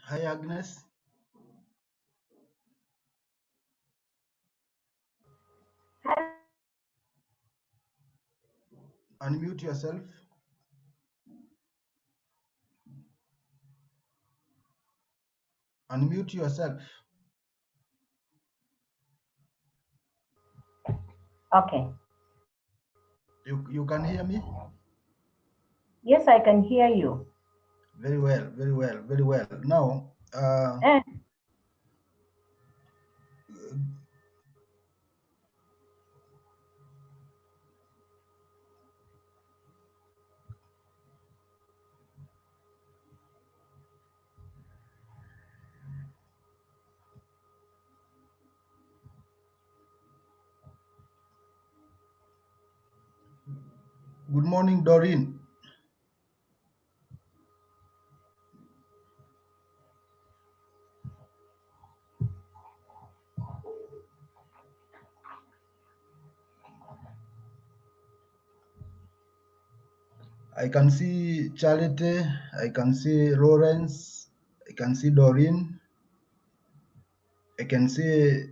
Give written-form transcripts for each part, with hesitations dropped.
Hi, Agnes. Unmute yourself. Unmute yourself. Okay. You can hear me? Yes, I can hear you. Very well, very well, very well. Now, Eh, good morning, Doreen. I can see Charity. I can see Lawrence. I can see Doreen. I can see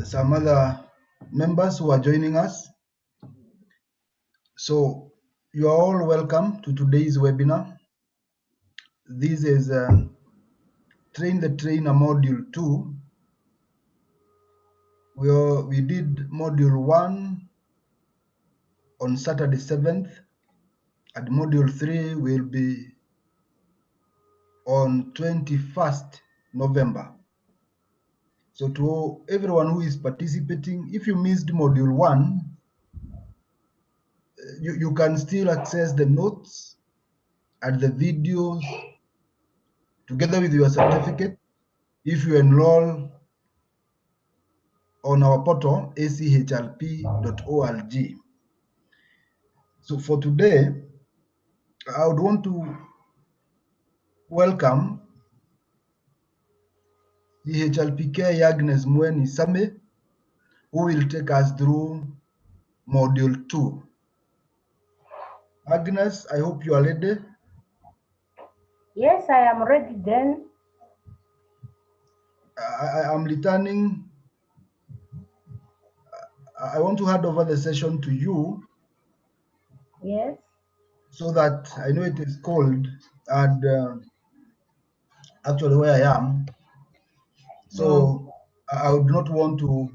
some other members who are joining us. So, you are all welcome to today's webinar. This is Train the Trainer Module 2. We did Module 1 on Saturday 7th, and Module 3 will be on 21st November. So to everyone who is participating, if you missed Module 1, you can still access the notes and the videos together with your certificate if you enroll on our portal, achlp.org. So for today, I would want to welcome the HLPK Agnes Mweni Same, who will take us through Module 2. Agnes, I hope you are ready. yes, I am ready then. I am returning. I want to hand over the session to you Yes. so that I know it is cold and actually where I am. Mm. So I would not want to,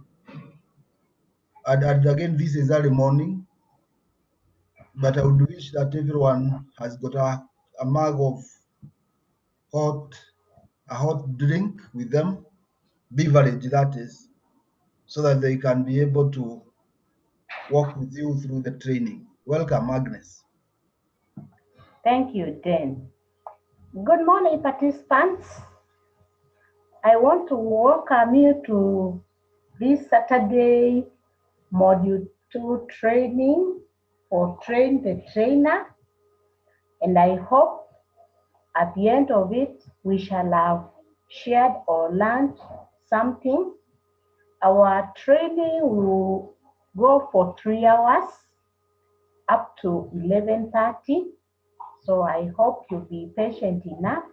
and again, this is early morning, but I would wish that everyone has got a mug of a hot drink with them, beverage that is, so that they can be able to walk with you through the training. Welcome, Agnes. Thank you, Dan. Good morning, participants. I want to welcome you to this Saturday Module 2 training for Train the Trainer. And I hope at the end of it, we shall have shared or learned something. Our training will go for 3 hours up to 11:30. So I hope you'll be patient enough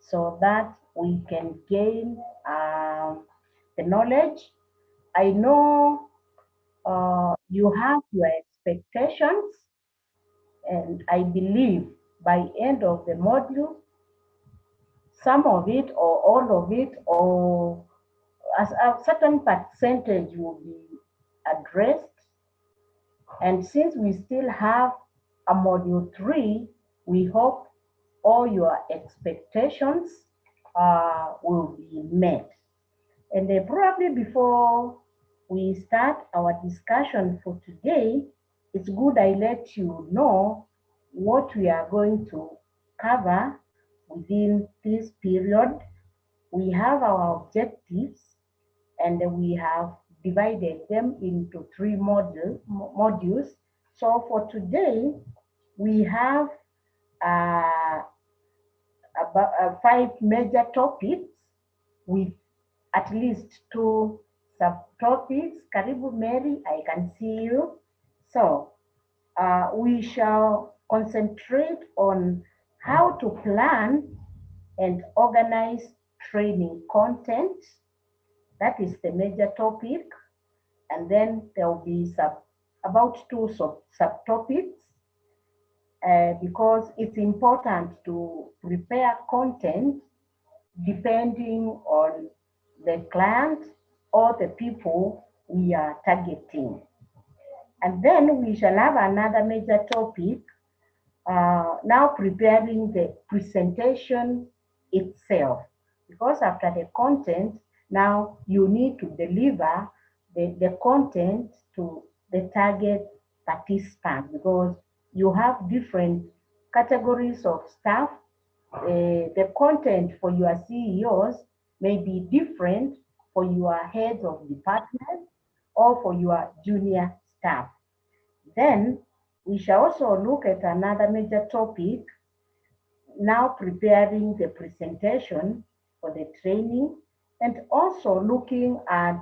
so that we can gain the knowledge. I know you have your expectations, and I believe by end of the module, some of it or all of it or as a certain percentage will be addressed. And since we still have a module 3, we hope all your expectations will be met. And probably before we start our discussion for today, it's good I let you know what we are going to cover within this period. We have our objectives and we have divided them into 3 modules. So for today, we have uh, about 5 major topics with at least 2 subtopics. Karibu Mary, I can see you. So we shall concentrate on how to plan and organize training content. That is the major topic. And then there will be about two subtopics because it's important to prepare content depending on the client or the people we are targeting. And then we shall have another major topic, now preparing the presentation itself. Because after the content, now you need to deliver the content to the target participant because you have different categories of staff. The content for your CEOs may be different for your heads of department or for your junior staff. Then we shall also look at another major topic, now preparing the presentation for the training and also looking at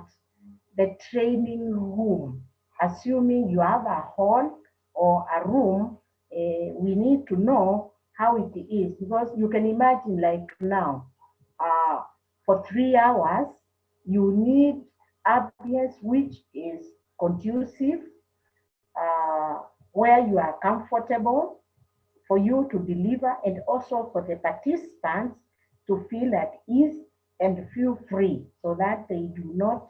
the training room. Assuming you have a hall or a room, we need to know how it is because you can imagine like now, for 3 hours, you need ambience which is conducive, where you are comfortable for you to deliver and also for the participants to feel at ease and feel free so that they do not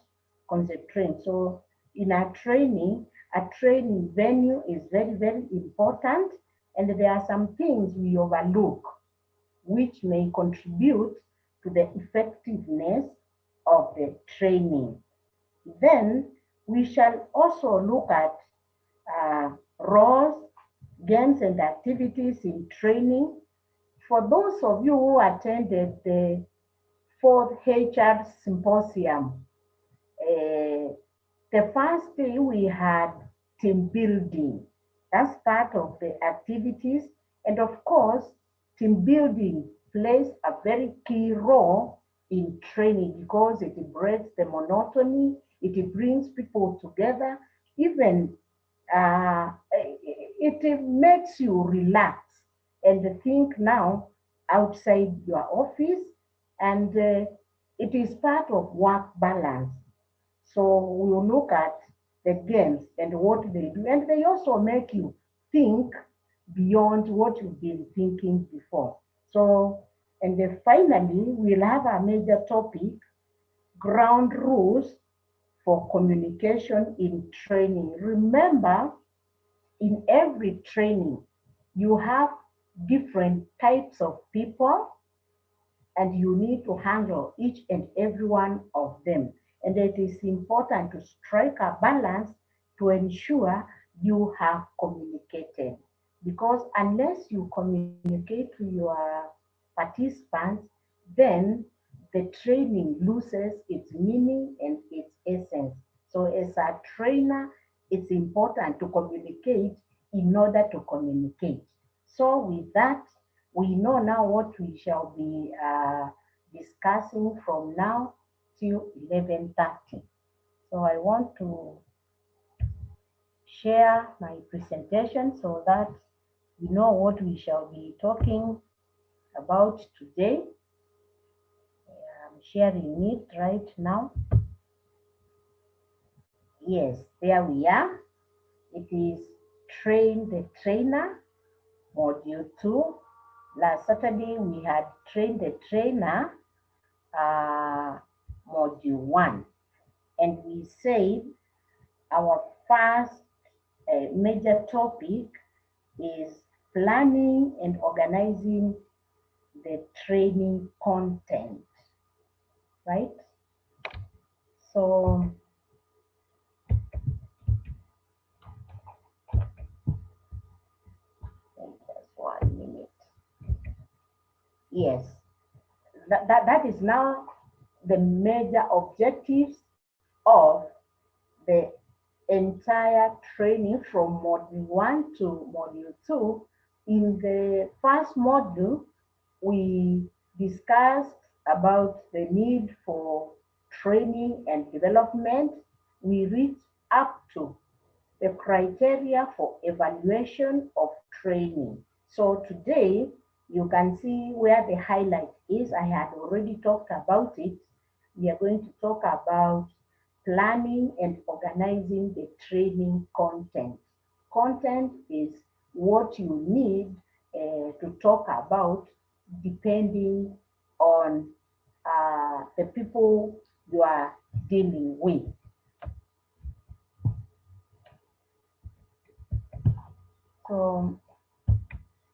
concentrate. So in a training venue is very, very important. And there are some things we overlook which may contribute to the effectiveness of the training. Then we shall also look at roles, games, and activities in training. For those of you who attended the fourth HR symposium, the first day we had team building. That's part of the activities. And of course, team building plays a very key role in training because it breaks the monotony, it brings people together, even it makes you relax and think now outside your office, and it is part of work balance. So we'll look at the games and what they do, and they also make you think beyond what you've been thinking before. So, and then finally, we'll have a major topic, ground rules for communication in training. Remember, in every training, you have different types of people and you need to handle each and every one of them. And it is important to strike a balance to ensure you have communicated. Because unless you communicate to your participants, then the training loses its meaning and its essence. So as a trainer, it's important to communicate in order to communicate. So with that, we know now what we shall be discussing from now till 11:30. So I want to share my presentation so that we know what we shall be talking about today. I'm sharing it right now. Yes, there we are. It is Train the Trainer, Module 2. Last Saturday, we had Train the Trainer, Module 1. And we said our first major topic is planning and organizing the training content, right? So just 1 minute. Yes, that is now the major objectives of the entire training from module 1 to module 2. In the first module, we discussed about the need for training and development. We reached up to the criteria for evaluation of training. So today, you can see where the highlight is. I had already talked about it. We are going to talk about planning and organizing the training content. Content is what you need to talk about depending on the people you are dealing with. So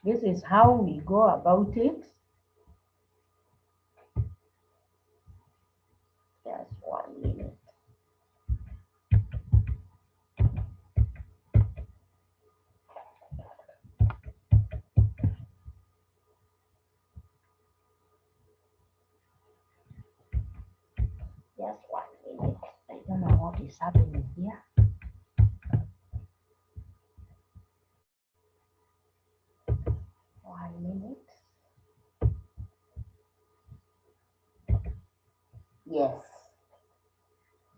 this is how we go about it. Just 1 minute. Just 1 minute. I don't know what is happening here. One minute. Yes.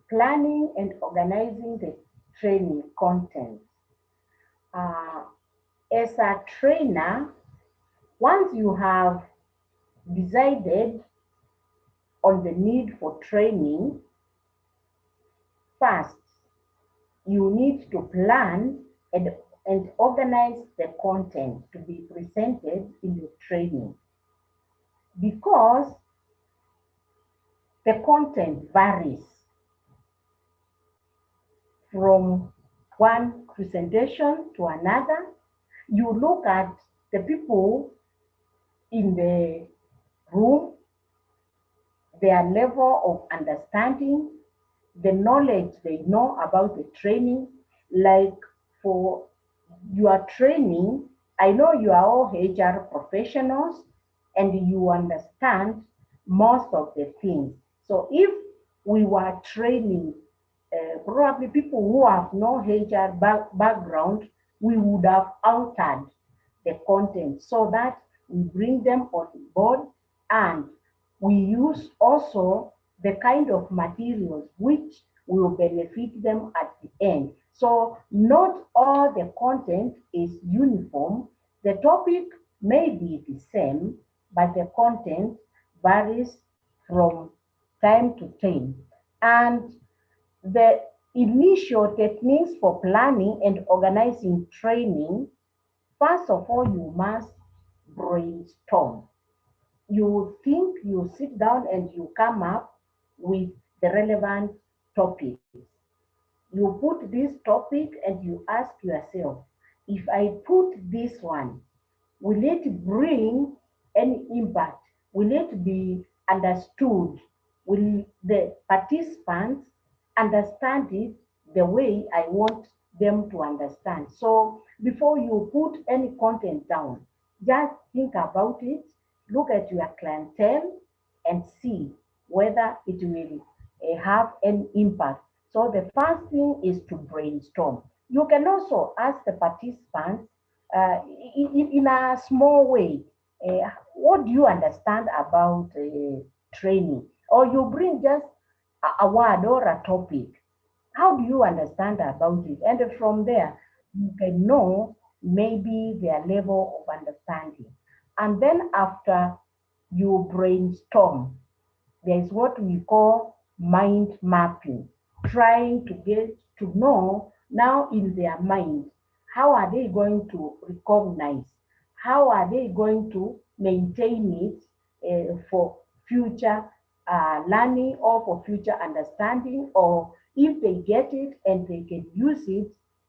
Planning and organizing the training content. As a trainer, once you have decided on the need for training, first you need to plan and organize the content to be presented in the training, because the content varies from one presentation to another. You look at the people in the room, their level of understanding, the knowledge they know about the training. Like for your training, I know you are all HR professionals and you understand most of the things. So if we were training probably people who have no HR background, we would have altered the content so that we bring them on board, and we use also the kind of materials which will benefit them at the end. So not all the content is uniform. The topic may be the same, but the content varies from time to time. And the initial techniques for planning and organizing training, first of all, you must brainstorm. You think, you sit down and you come up with the relevant topics. You put this topic and you ask yourself, if I put this one, will it bring any impact? Will it be understood? Will the participants understand it the way I want them to understand? So before you put any content down, just think about it, look at your clientele and see whether it will have any impact. So the first thing is to brainstorm. You can also ask the participants in a small way, what do you understand about training? Or you bring just a word or a topic. How do you understand about it? And from there, you can know maybe their level of understanding. And then after you brainstorm, there is what we call mind mapping, trying to get to know now in their mind, how are they going to recognize, how are they going to maintain it for future learning or for future understanding, or if they get it and they can use it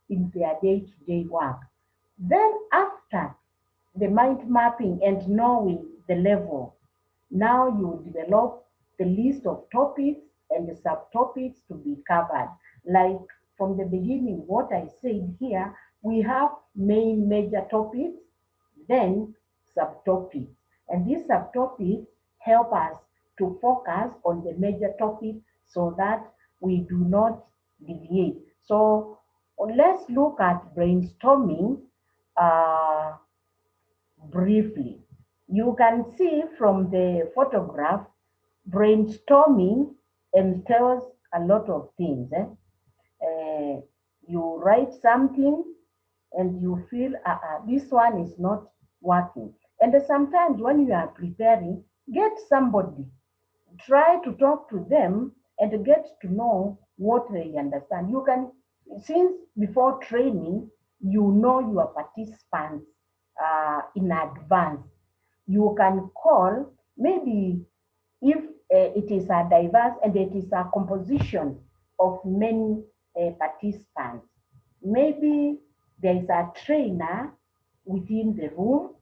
in their day-to-day work. Then after the mind mapping and knowing the level, now you develop the list of topics and the subtopics to be covered. Like from the beginning, what I said here, we have main major topics, then subtopics. And these subtopics help us to focus on the major topic so that we do not deviate. So let's look at brainstorming briefly. You can see from the photograph, brainstorming entails a lot of things. You write something and you feel this one is not working. And sometimes when you are preparing, get somebody, try to talk to them and get to know what they understand. You can, since before training, you know your participants in advance. You can call, maybe if it is a diverse and it is a composition of many participants, maybe there is a trainer within the room.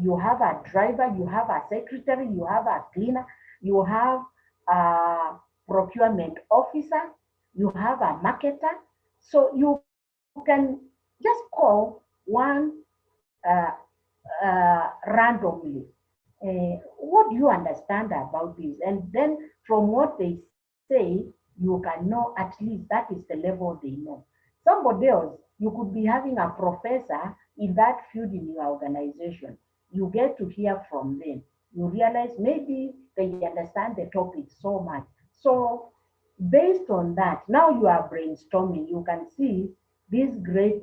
You have a driver, you have a secretary, you have a cleaner, you have a procurement officer, you have a marketer. So you can just call one uh, randomly. What do you understand about this? And then from what they say, you can know at least that is the level they know. Somebody else, you could be having a professor in that field in your organization. You get to hear from them. You realize maybe they understand the topic so much. So based on that, now you are brainstorming. You can see these great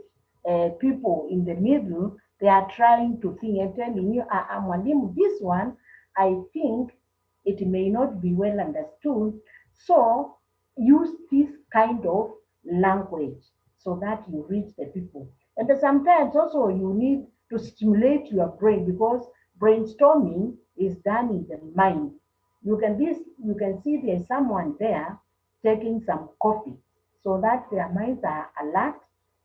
people in the middle, they are trying to think and telling you, Mwalimu, this one, I think it may not be well understood. So use this kind of language so that you reach the people. And sometimes also you need to stimulate your brain, because brainstorming is done in the mind. You can see there's someone there taking some coffee so that their minds are alert,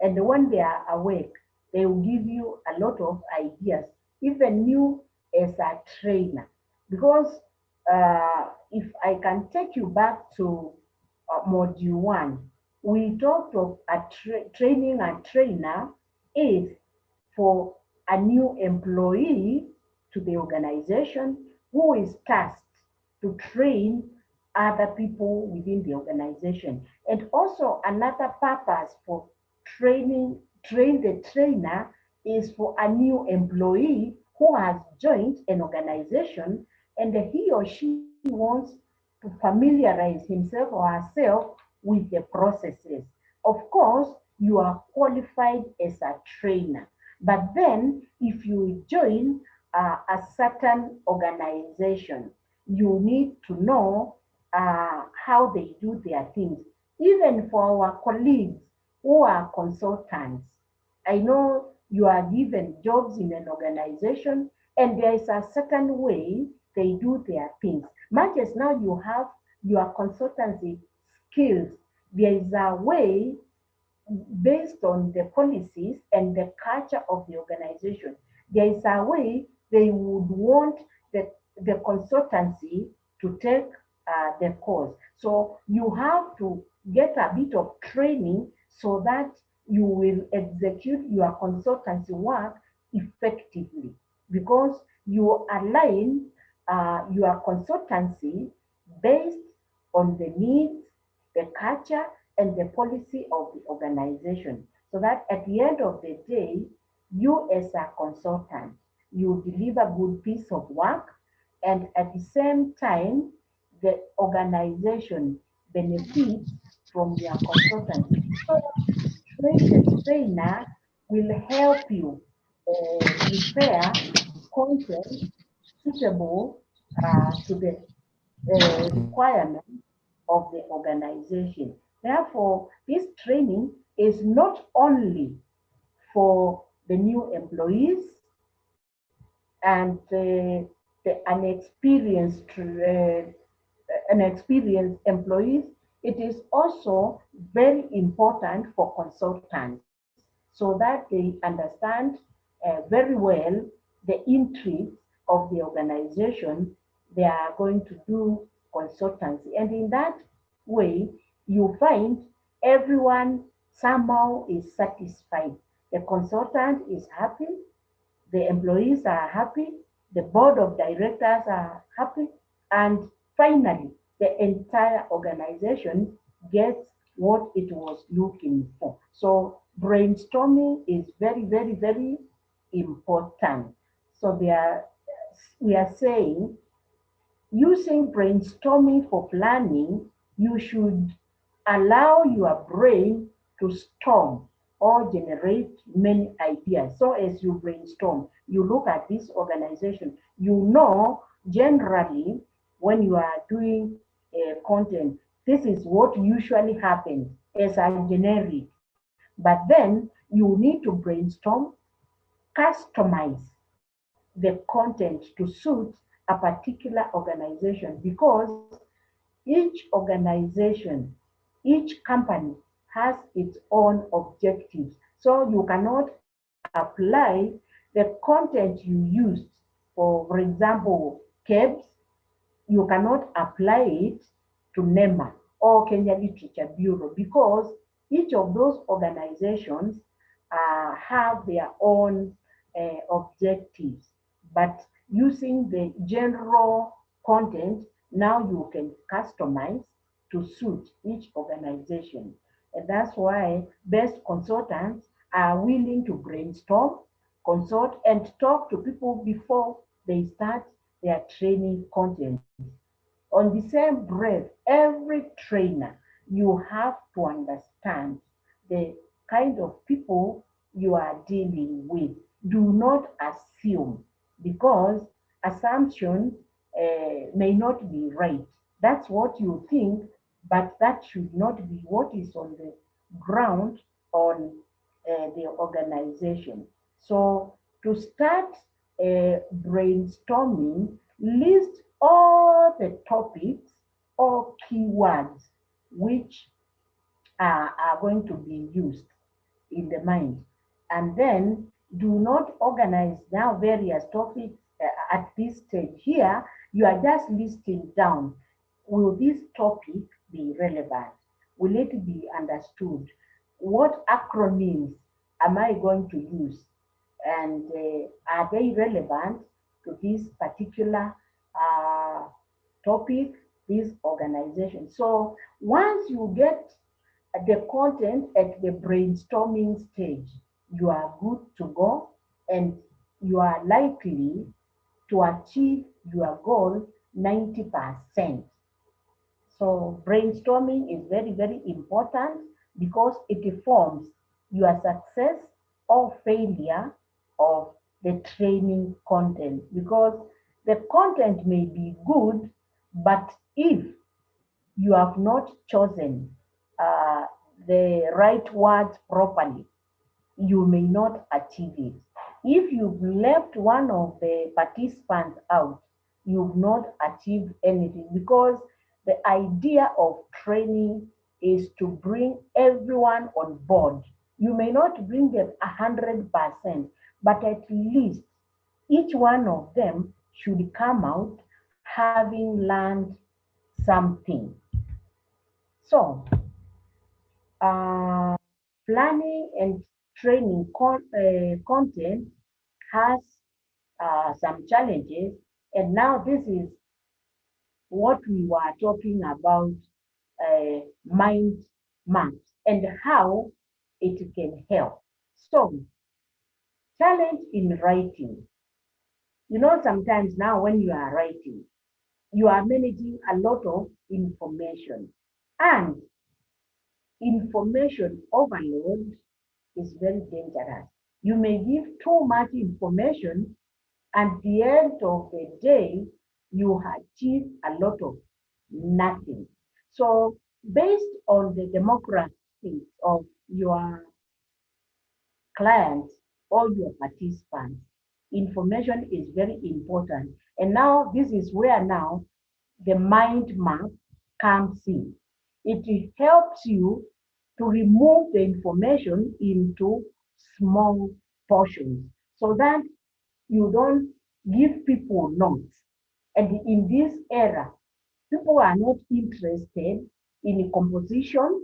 and when they are awake, they will give you a lot of ideas, even you as a trainer. Because if I can take you back to module one, we talked of training a trainer is for a new employee to the organization who is tasked to train other people within the organization. And also another purpose for train the trainer is for a new employee who has joined an organization, and he or she wants to familiarize himself or herself with the processes. Of course, you are qualified as a trainer, but then if you join a certain organization, you need to know how they do their things. Even for our colleagues who are consultants, I know you are given jobs in an organization and there is a certain way they do their things. Much as now you have your consultancy skills, there is a way based on the policies and the culture of the organization. There is a way they would want the consultancy to take the course. So you have to get a bit of training so that you will execute your consultancy work effectively, because you align your consultancy based on the needs, the culture, and the policy of the organization. So that at the end of the day, you as a consultant, you deliver good piece of work, and at the same time, the organization benefits from your consultancy. So the trainer will help you prepare content suitable to the requirements of the organization. Therefore, this training is not only for the new employees and the inexperienced employees. It is also very important for consultants so that they understand very well the intrigue of the organization they are going to do consultancy. And in that way, you find everyone somehow is satisfied. The consultant is happy, the employees are happy, the board of directors are happy, and finally, the entire organization gets what it was looking for. So brainstorming is very, very, very important. So we are saying, using brainstorming for planning, you should allow your brain to storm or generate many ideas. So as you brainstorm, you look at this organization, you know generally when you are doing content, this is what usually happens as a generic. But then you need to brainstorm, customize the content to suit a particular organization because each organization, each company has its own objectives. So you cannot apply the content you used for example, KEBS, you cannot apply it to NEMA or Kenya Literature Bureau because each of those organizations have their own objectives. But using the general content, now you can customize to suit each organization. And that's why best consultants are willing to brainstorm, consult, and talk to people before they start their training content. On the same breath, every trainer, you have to understand the kind of people you are dealing with. Do not assume because assumption may not be right. That's what you think, but that should not be what is on the ground on the organization. So to start brainstorming, list all the topics or keywords which are going to be used in the mind. And then do not organize now various topics at this stage. Here, you are just listing down, will this topic be relevant? Will it be understood? What acronyms am I going to use? And are they relevant to this particular uh, topic, this organization? So once you get the content at the brainstorming stage, you are good to go and you are likely to achieve your goal 90%. So brainstorming is very, very important because it informs your success or failure of the training content. Because the content may be good, but if you have not chosen uh, the right words properly, you may not achieve it. If you've left one of the participants out, you've not achieved anything because the idea of training is to bring everyone on board. You may not bring them 100%, but at least each one of them should come out having learned something. So, uh, planning and training content has some challenges, and now this is what we were talking about mind maps and how it can help. So, challenge in writing. You know, sometimes now when you are writing, you are managing a lot of information, and information overload is very dangerous. You may give too much information, and at the end of the day, you achieve a lot of nothing. So, based on the demographics of your clients or your participants, information is very important. And now, this is where now the mind map comes in. It helps you to remove the information into small portions so that you don't give people notes. And in this era, people are not interested in compositions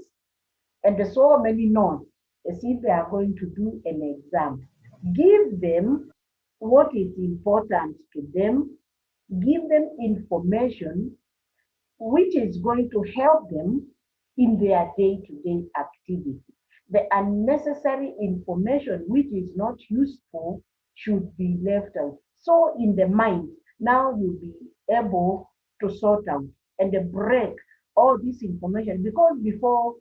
and so many notes as if they are going to do an exam. Give them what is important to them, give them information which is going to help them in their day-to-day activity. The unnecessary information which is not useful should be left out. So in the mind, now you'll be able to sort out and break all this information because before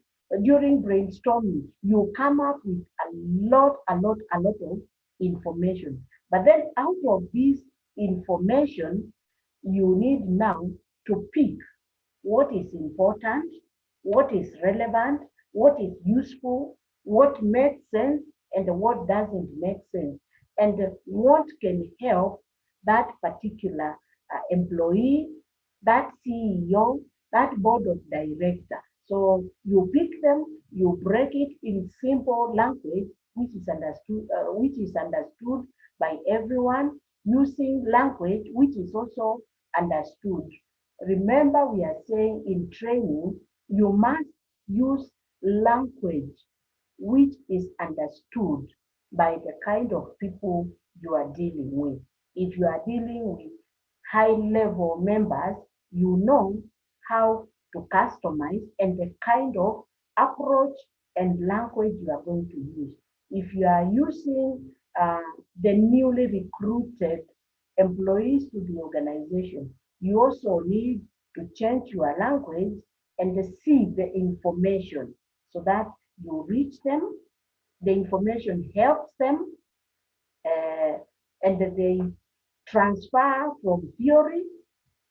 during brainstorming, you come up with a lot of information. But then out of this information, you need now to pick what is important, what is relevant, what is useful, what makes sense, and what doesn't make sense, and what can help that particular employee, that CEO, that board of director. So you pick them, you break it in simple language which is understood by everyone, using language which is also understood. Remember, we are saying in training, you must use language which is understood by the kind of people you are dealing with. If you are dealing with high level members, you know how to customize and the kind of approach and language you are going to use. If you are using the newly recruited employees to the organization, you also need to change your language and see the information so that you reach them, the information helps them, uh, and they transfer from theory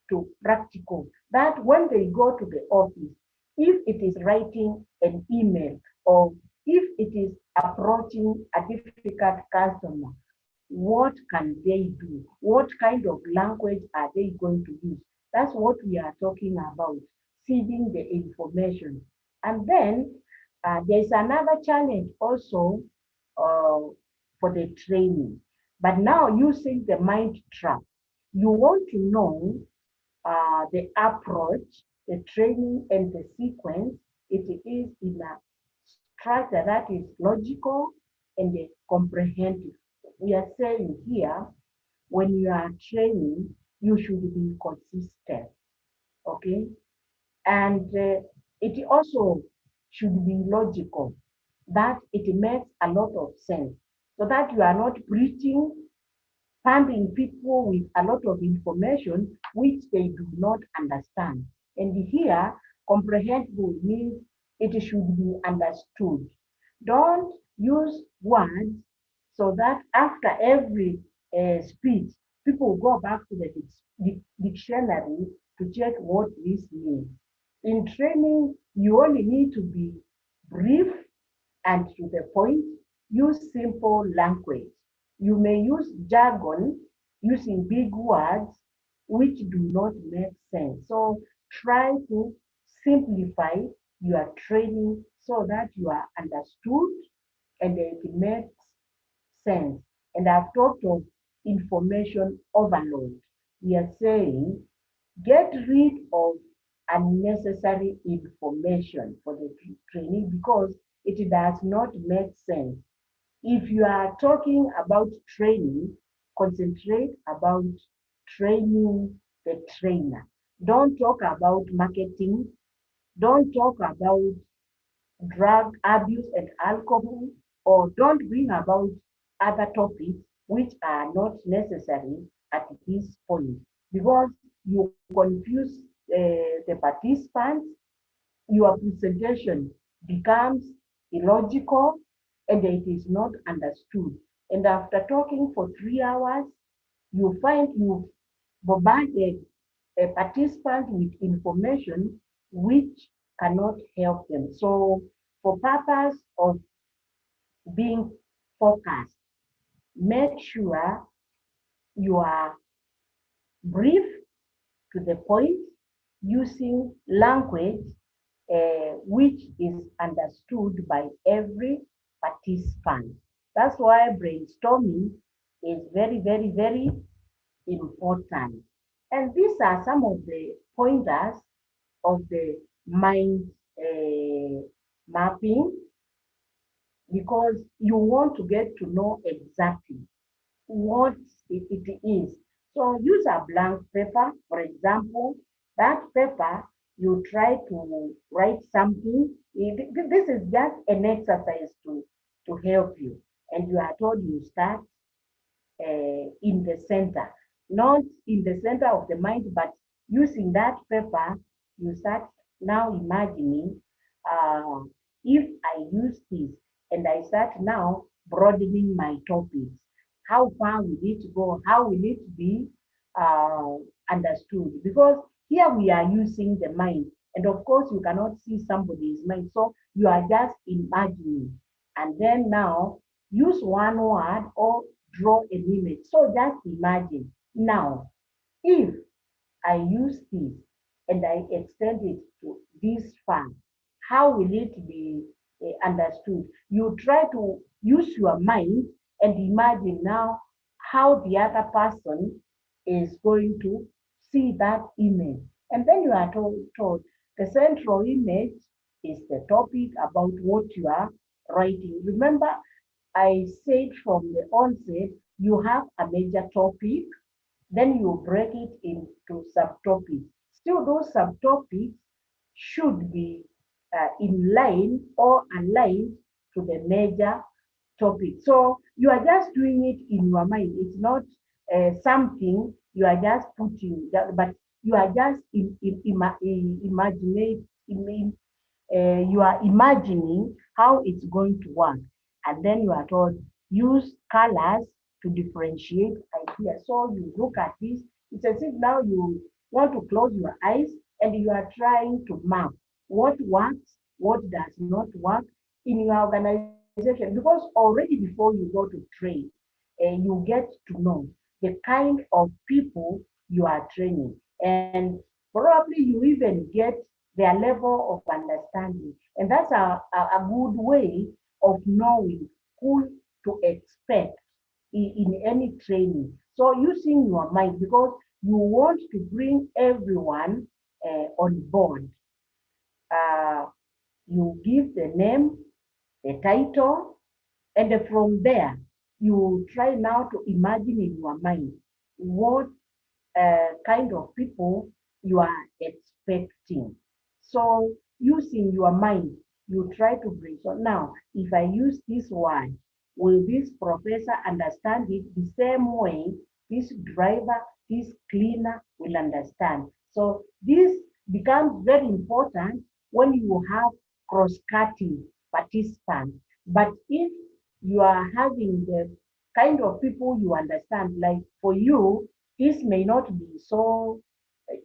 to practical. That when they go to the office, if it is writing an email or if it is approaching a difficult customer, what can they do? What kind of language are they going to use? That's what we are talking about, seeding the information. And then there's another challenge also for the training. But now using the mind trap, you want to know the approach, the training, and the sequence. It is in a structure that is logical and comprehensive. We are saying here, when you are training, you should be consistent, okay? And it also should be logical, that it makes a lot of sense, so that you are not preaching, pumping people with a lot of information which they do not understand. And here, comprehensible means it should be understood. Don't use words so that after every speech, people go back to the dictionary to check what this means. In training, you only need to be brief and to the point. Use simple language. You may use jargon, using big words which do not make sense. So try to simplify your training so that you are understood and it makes sense. And I've talked of information overload. We are saying get rid of unnecessary information for the trainee because it does not make sense. If you are talking about training, concentrate about training the trainer. Don't talk about marketing. Don't talk about drug abuse and alcohol, or don't bring about other topics which are not necessary at this point because you confuse the participants, your presentation becomes illogical and it is not understood. And after talking for 3 hours, you find you've bombarded a participant with information which cannot help them. So for purpose of being focused, make sure you are brief, to the point, using language which is understood by every participant. That's why brainstorming is very, very, very important. And these are some of the pointers of the mind mapping, because you want to get to know exactly what it is. So use a blank paper, for example. That paper, you try to write something. This is just an exercise to help you. And you are told you start in the center, not in the center of the mind, but using that paper, you start now imagining uh, if I use this and I start now broadening my topics, how far will it go? How will it be uh, understood? Because here we are using the mind, and of course, you cannot see somebody's mind, so you are just imagining. And then now use one word or draw an image. So just imagine now if I use this and I extend it to this far, how will it be understood? You try to use your mind and imagine now how the other person is going to see that image. And then you are told the central image is the topic about what you are writing. Remember, I said from the onset, you have a major topic, then you break it into subtopics. Still, those subtopics should be in line or aligned to the major topic. So you are just doing it in your mind. It's not something you are just putting, but you are just you are imagining how it's going to work. And then you are told, use colors to differentiate ideas. So you look at this, it's as if now you want to close your eyes and you are trying to map what works, what does not work in your organization. Because already before you go to train, you get to know the kind of people you are training. And probably you even get their level of understanding. And that's a good way of knowing who to expect in any training. So using your mind, because you want to bring everyone on board. Uh, you give the name, the title, and from there, you try now to imagine in your mind what kind of people you are expecting. So, using your mind, you try to bring. So, now, if I use this word, will this professor understand it the same way this driver, this cleaner will understand? So, this becomes very important when you have cross cutting participants. But if you are having the kind of people you understand, like for you, this may not be so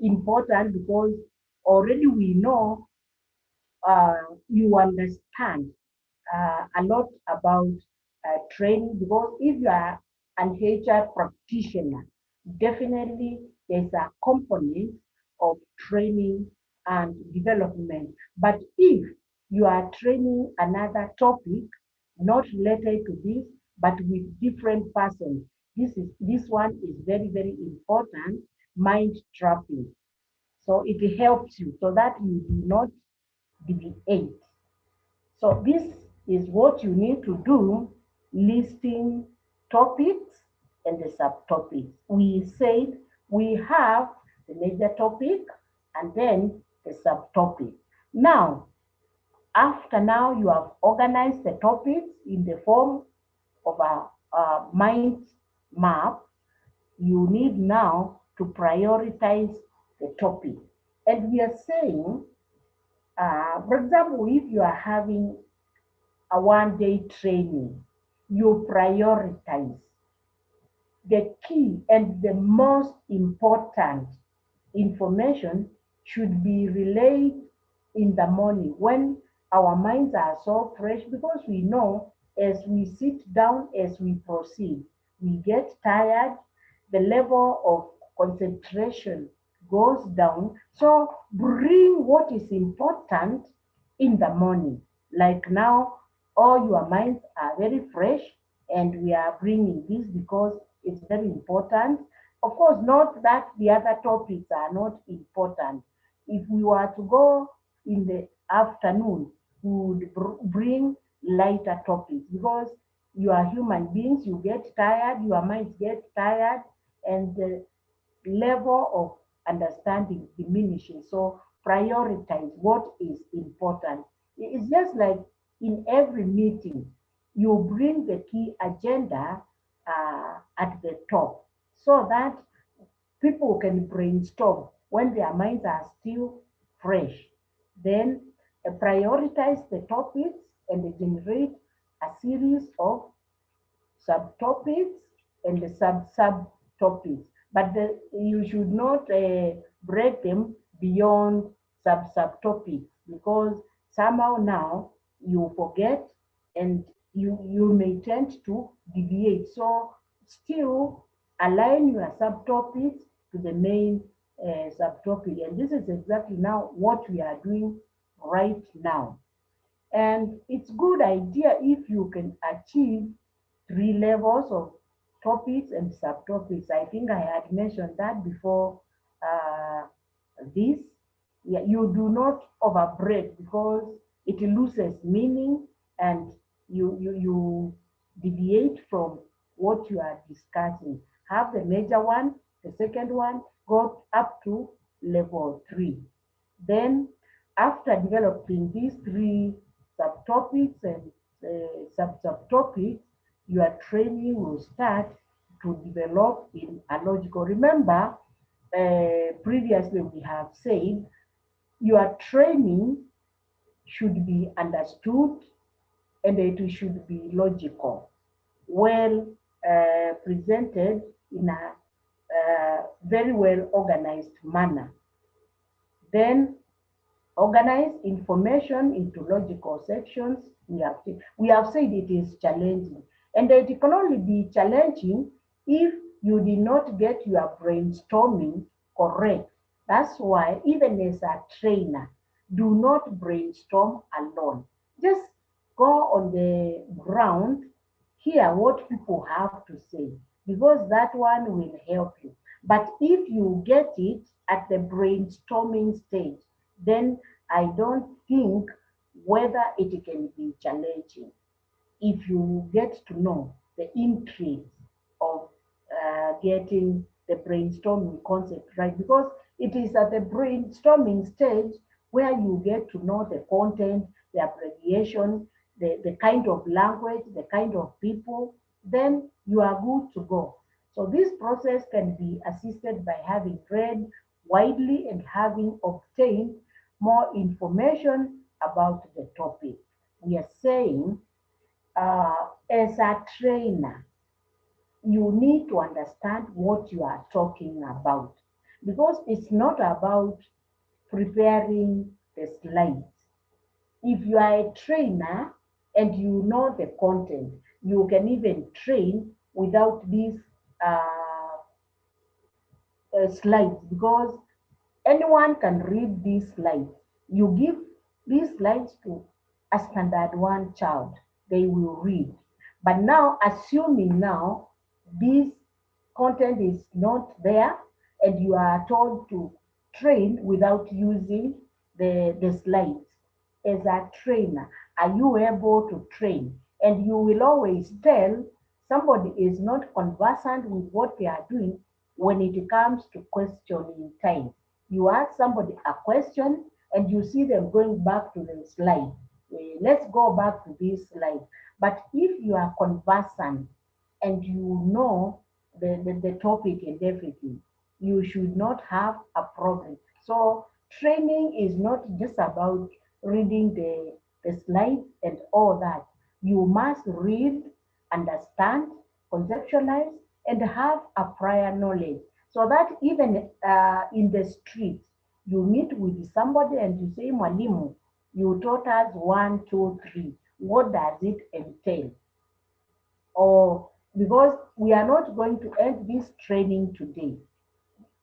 important because already we know you understand a lot about training, because if you are an HR practitioner, definitely there's a component of training and development. But if you are training another topic not related to this, but with different persons, this one is very, very important, mind trapping. So it helps you so that you do not deviate. So this is what you need to do, listing topics and the subtopics. We said we have the major topic and then the subtopic. Now, after now you have organized the topics in the form of a mind map, you need now to prioritize the topic. And we are saying, for example, if you are having a 1 day training, you prioritize the key and the most important information should be relayed in the morning when our minds are so fresh, because we know as we sit down, as we proceed, we get tired, the level of concentration goes down. So bring what is important in the morning. Like now, all your minds are very fresh, and we are bringing this because it's very important. Of course, not that the other topics are not important. If we were to go in the afternoon, we would bring lighter topics, because you are human beings, you get tired, your minds get tired, and the level of understanding diminishes. So prioritize what is important. It's just like in every meeting, you bring the key agenda at the top so that people can brainstorm when their minds are still fresh. Then prioritize the topics and generate a series of subtopics and the subtopics, but you should not break them beyond subtopics, because somehow now you forget and you may tend to deviate. So still align your subtopics to the main subtopic, and this is exactly now what we are doing right now. And it's good idea if you can achieve three levels of topics and subtopics. I think I had mentioned that before uh, this. Yeah, you do not overbreak, because it loses meaning, and you deviate from what you are discussing. Have the major one, the second one, go up to level 3. Then, after developing these three subtopics and subtopics, your training will start to develop in a logical. Remember, previously we have said your training should be understood and it should be logical, well presented in a very well organized manner. Then organize information into logical sections. We have said it is challenging, and it can only be challenging if you did not get your brainstorming correct. That's why, even as a trainer, do not brainstorm alone. Just go on the ground, hear what people have to say, because that one will help you. But if you get it at the brainstorming stage, then I don't think whether it can be challenging if you get to know the intrigue of getting the brainstorming concept right, because it is at the brainstorming stage where you get to know the content, the abbreviation, the kind of language, the kind of people, then you are good to go. So this process can be assisted by having read widely and having obtained more information about the topic. We are saying, as a trainer, you need to understand what you are talking about, because it's not about preparing the slides. If you are a trainer and you know the content, you can even train without these uh, slides, because anyone can read these slides. You give these slides to a standard one child, they will read. But now, assuming now this content is not there and you are told to train without using the slides, as a trainer, are you able to train? And you will always tell somebody is not conversant with what they are doing when it comes to questioning time. You ask somebody a question and you see them going back to the slide. Let's go back to this slide. But if you are conversant and you know the topic and everything, you should not have a problem. So training is not just about reading the slides and all that. You must read, understand, conceptualize, and have a prior knowledge, so that even in the street, you meet with somebody and you say, Mwalimu, you taught us one, two, three. What does it entail? Or, because we are not going to end this training today,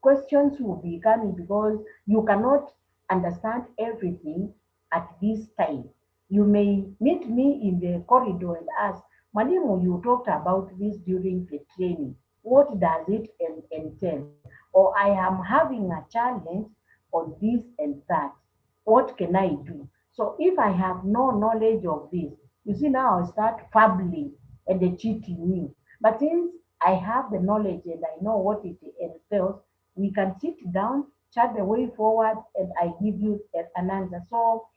questions will be coming, because you cannot understand everything at this time. You may meet me in the corridor and ask, Mwalimu, you talked about this during the training. What does it entail? Or I am having a challenge on this and that. What can I do? So if I have no knowledge of this, you see, now I start fabbling and they cheating me. But since I have the knowledge and I know what it entails, we can sit down, chat the way forward, and I give you an answer. So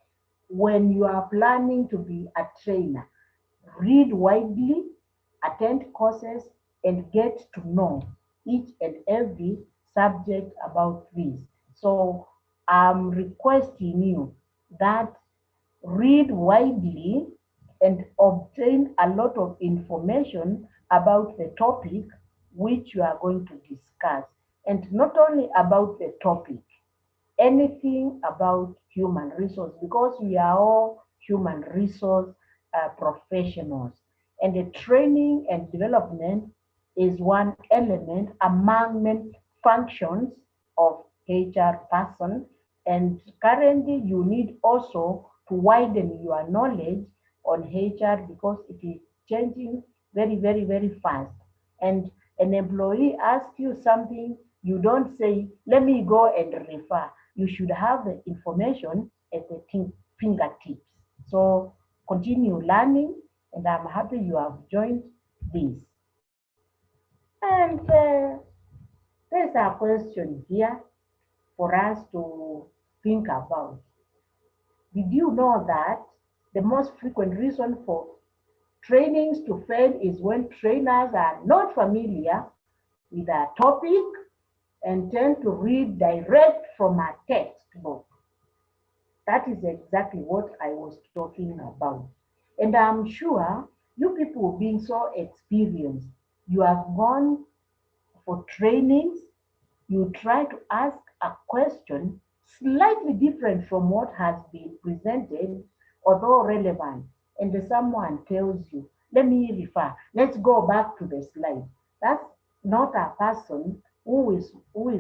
when you are planning to be a trainer, read widely, attend courses, and get to know each and every subject about this. So I'm requesting you that read widely, and obtain a lot of information about the topic which you are going to discuss. And not only about the topic, anything about human resource, because we are all human resource professionals. And the training and development is one element among many functions of HR person. And currently you need also to widen your knowledge on HR because it is changing very, very, very fast. And an employee asks you something, you don't say, let me go and refer. You should have the information at the fingertips. So continue learning, and I'm happy you have joined this. And there's a question here for us to think about. Did you know that the most frequent reason for trainings to fail is when trainers are not familiar with a topic and tend to read direct from a textbook? That is exactly what I was talking about. And I'm sure you people being so experienced, you have gone for trainings, you try to ask a question slightly different from what has been presented, although relevant, and someone tells you, let me refer, let's go back to the slide. That's not a person who is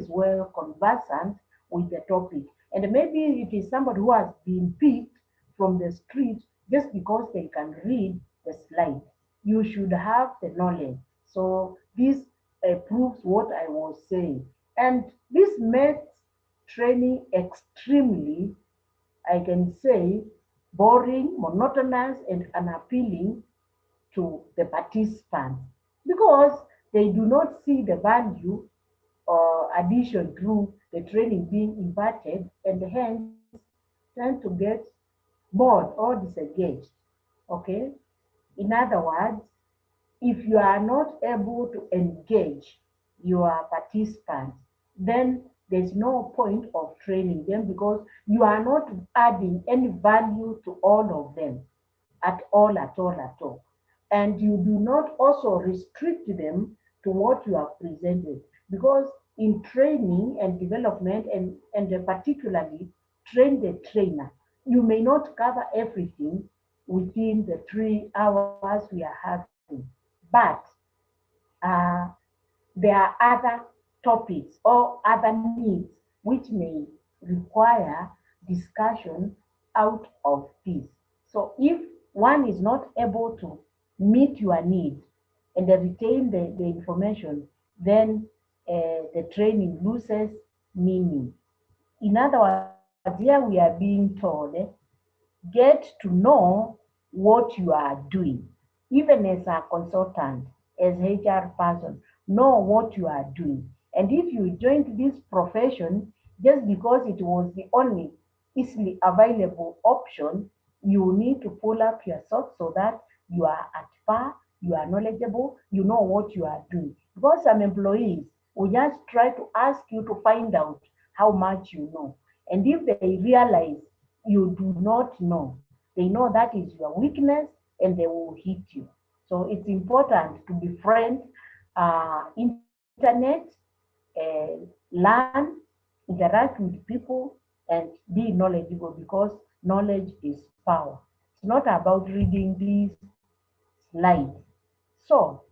well conversant with the topic. And maybe it is somebody who has been picked from the street just because they can read the slide. You should have the knowledge. So this proves what I was saying. And this makes training extremely, I can say, boring, monotonous, and unappealing to the participants because they do not see the value or addition through the training being imparted, and hence tend to get bored or disengaged. Okay? In other words, if you are not able to engage your participants, then there's no point of training them because you are not adding any value to all of them at all, at all, at all. And you do not also restrict them to what you have presented because in training and development and particularly train the trainer, you may not cover everything within the 3 hours we are having. But uh, there are other topics or other needs which may require discussion out of this. So if one is not able to meet your need and retain the information, then the training loses meaning. In other words, here we are being told, get to know what you are doing. Even as a consultant, as HR person, know what you are doing. And if you joined this profession just because it was the only easily available option, you need to pull up your socks so that you are at par, you are knowledgeable, you know what you are doing. Because some employees will just try to ask you to find out how much you know. And if they realize you do not know, they know that is your weakness and they will hit you. So it's important to befriend internet, learn, interact with people, and be knowledgeable because knowledge is power. It's not about reading these slides. So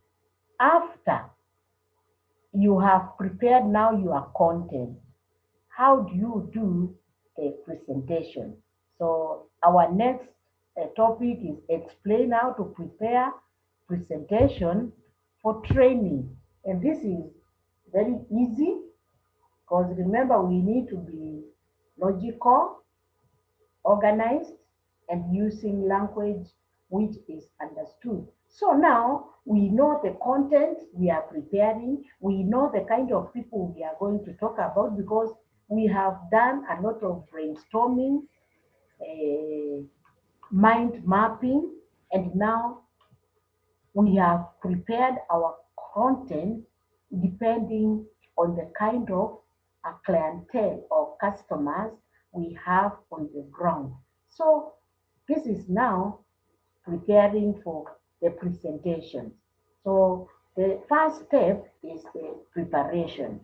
after you have prepared now your content, how do you do a presentation? So our next topic is explain how to prepare presentation for training. And this is very easy because remember we need to be logical, organized, and using language which is understood. So now we know the content we are preparing, we know the kind of people we are going to talk about because we have done a lot of brainstorming, uh, mind mapping, and now we have prepared our content depending on the kind of clientele or customers we have on the ground. So This is now preparing for the presentation. So the first step is the preparation.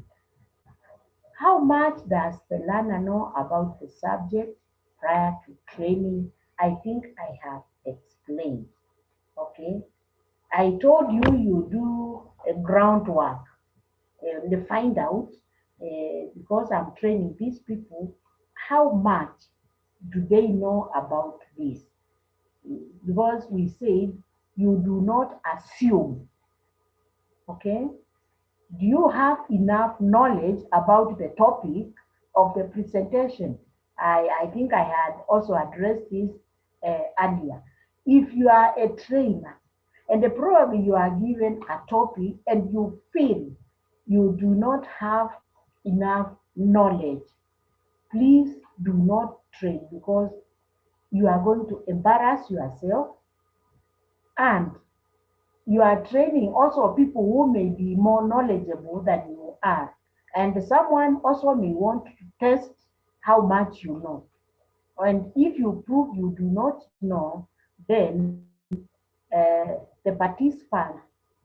How much does the learner know about the subject prior to training? I think I have explained. Okay. I told you you do a groundwork and find out because I'm training these people, how much do they know about this? Because we said you do not assume. Okay. Do you have enough knowledge about the topic of the presentation? I think I had also addressed this earlier. If you are a trainer and probably you are given a topic and you feel you do not have enough knowledge, please do not train because you are going to embarrass yourself, and you are training also people who may be more knowledgeable than you are. And someone also may want to test how much you know. And if you prove you do not know, then the participant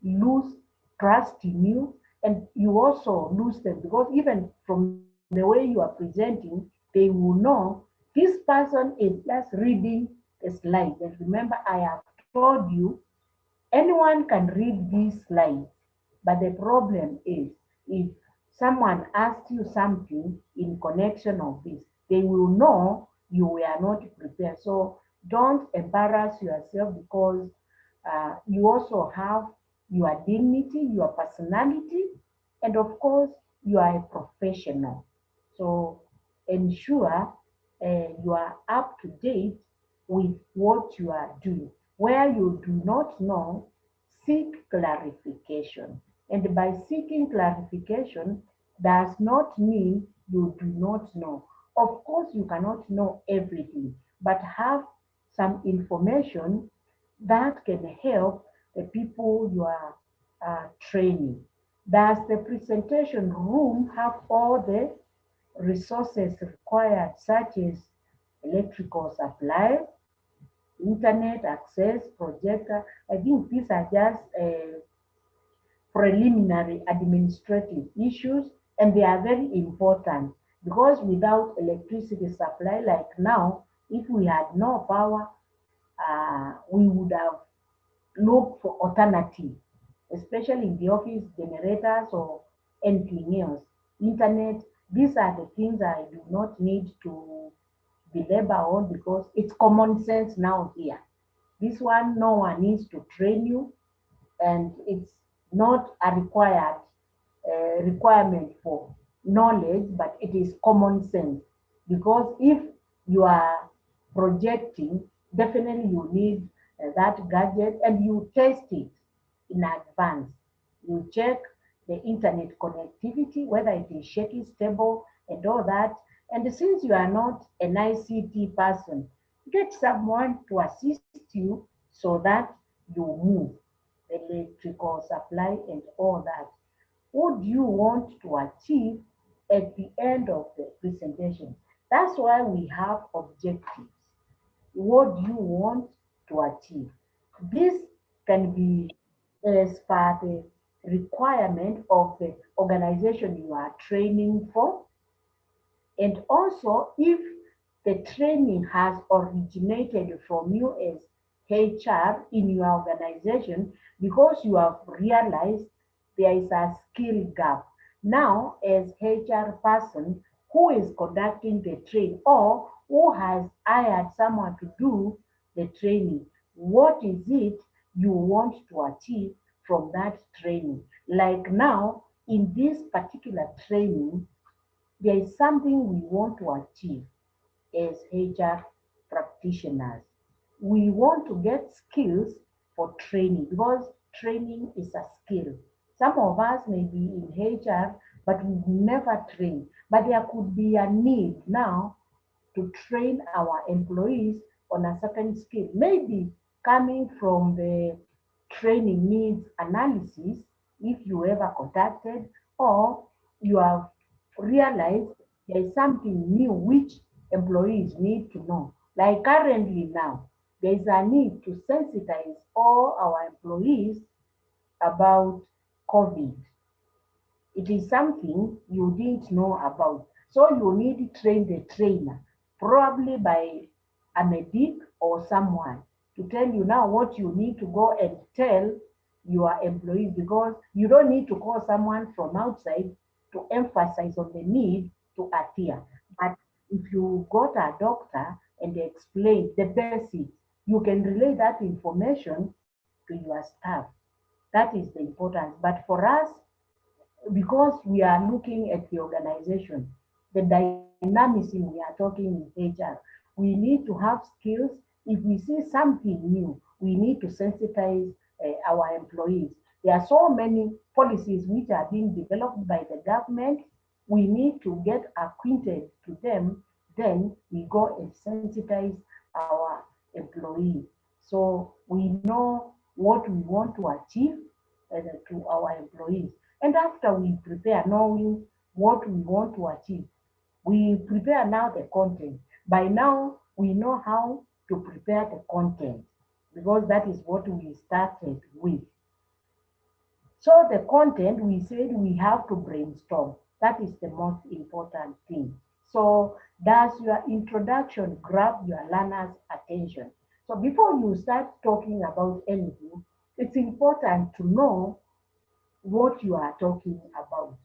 lose trust in you, and you also lose them because even from the way you are presenting, they will know this person is just reading the slides. And remember, I have told you anyone can read these slides, but the problem is if someone asks you something in connection of this, they will know you were not prepared. So don't embarrass yourself because you also have your dignity, your personality, and of course, you are a professional. So ensure you are up to date with what you are doing. Where you do not know, seek clarification. And by seeking clarification does not mean you do not know. Of course, you cannot know everything, but have some information that can help the people you are training. Does the presentation room have all the resources required, such as electrical supply, internet access, projector? I think these are just preliminary administrative issues, and they are very important because without electricity supply, like now, if we had no power, we would have looked for alternative, especially in the office generators or anything else. Internet, these are the things I do not need to belabor on because it's common sense now here. This one, no one needs to train you, and it's not a requirement for knowledge, but it is common sense. Because if you are projecting, definitely you need that gadget and you test it in advance. You check the internet connectivity, whether it is shaky, stable, and all that. And since you are not an ICT person, get someone to assist you so that you move electrical supply and all that. What do you want to achieve at the end of the presentation? That's why we have objectives. What do you want to achieve? This can be as per the requirement of the organization you are training for, and also, if the training has originated from you as HR in your organization because you have realized there is a skill gap. Now, as HR person who is conducting the training or who has hired someone to do the training, what is it you want to achieve from that training? Like now, in this particular training, there is something we want to achieve as HR practitioners. We want to get skills for training because training is a skill. Some of us may be in HR, but we've never trained. But there could be a need now to train our employees on a certain skill. Maybe coming from the training needs analysis, if you ever contacted, or you have realized there is something new which employees need to know. Like currently now, there is a need to sensitize all our employees about COVID. It is something you didn't know about. So you need to train the trainer, probably by a medic or someone, to tell you now what you need to go and tell your employees, because you don't need to call someone from outside to emphasize on the need to adhere. But if you got a doctor and they explain the basics, you can relay that information to your staff. That is the importance. But for us, because we are looking at the organization, the dynamism we are talking in HR, we need to have skills. If we see something new, we need to sensitize our employees. There are so many policies which are being developed by the government. We need to get acquainted to them. Then we go and sensitize our employees. So we know what we want to achieve to our employees. And after we prepare, knowing what we want to achieve, we prepare now the content. By now, we know how to prepare the content because that is what we started with. So the content, we said we have to brainstorm. That is the most important thing. So does your introduction grab your learner's attention? So before you start talking about anything, it's important to know what you are talking about.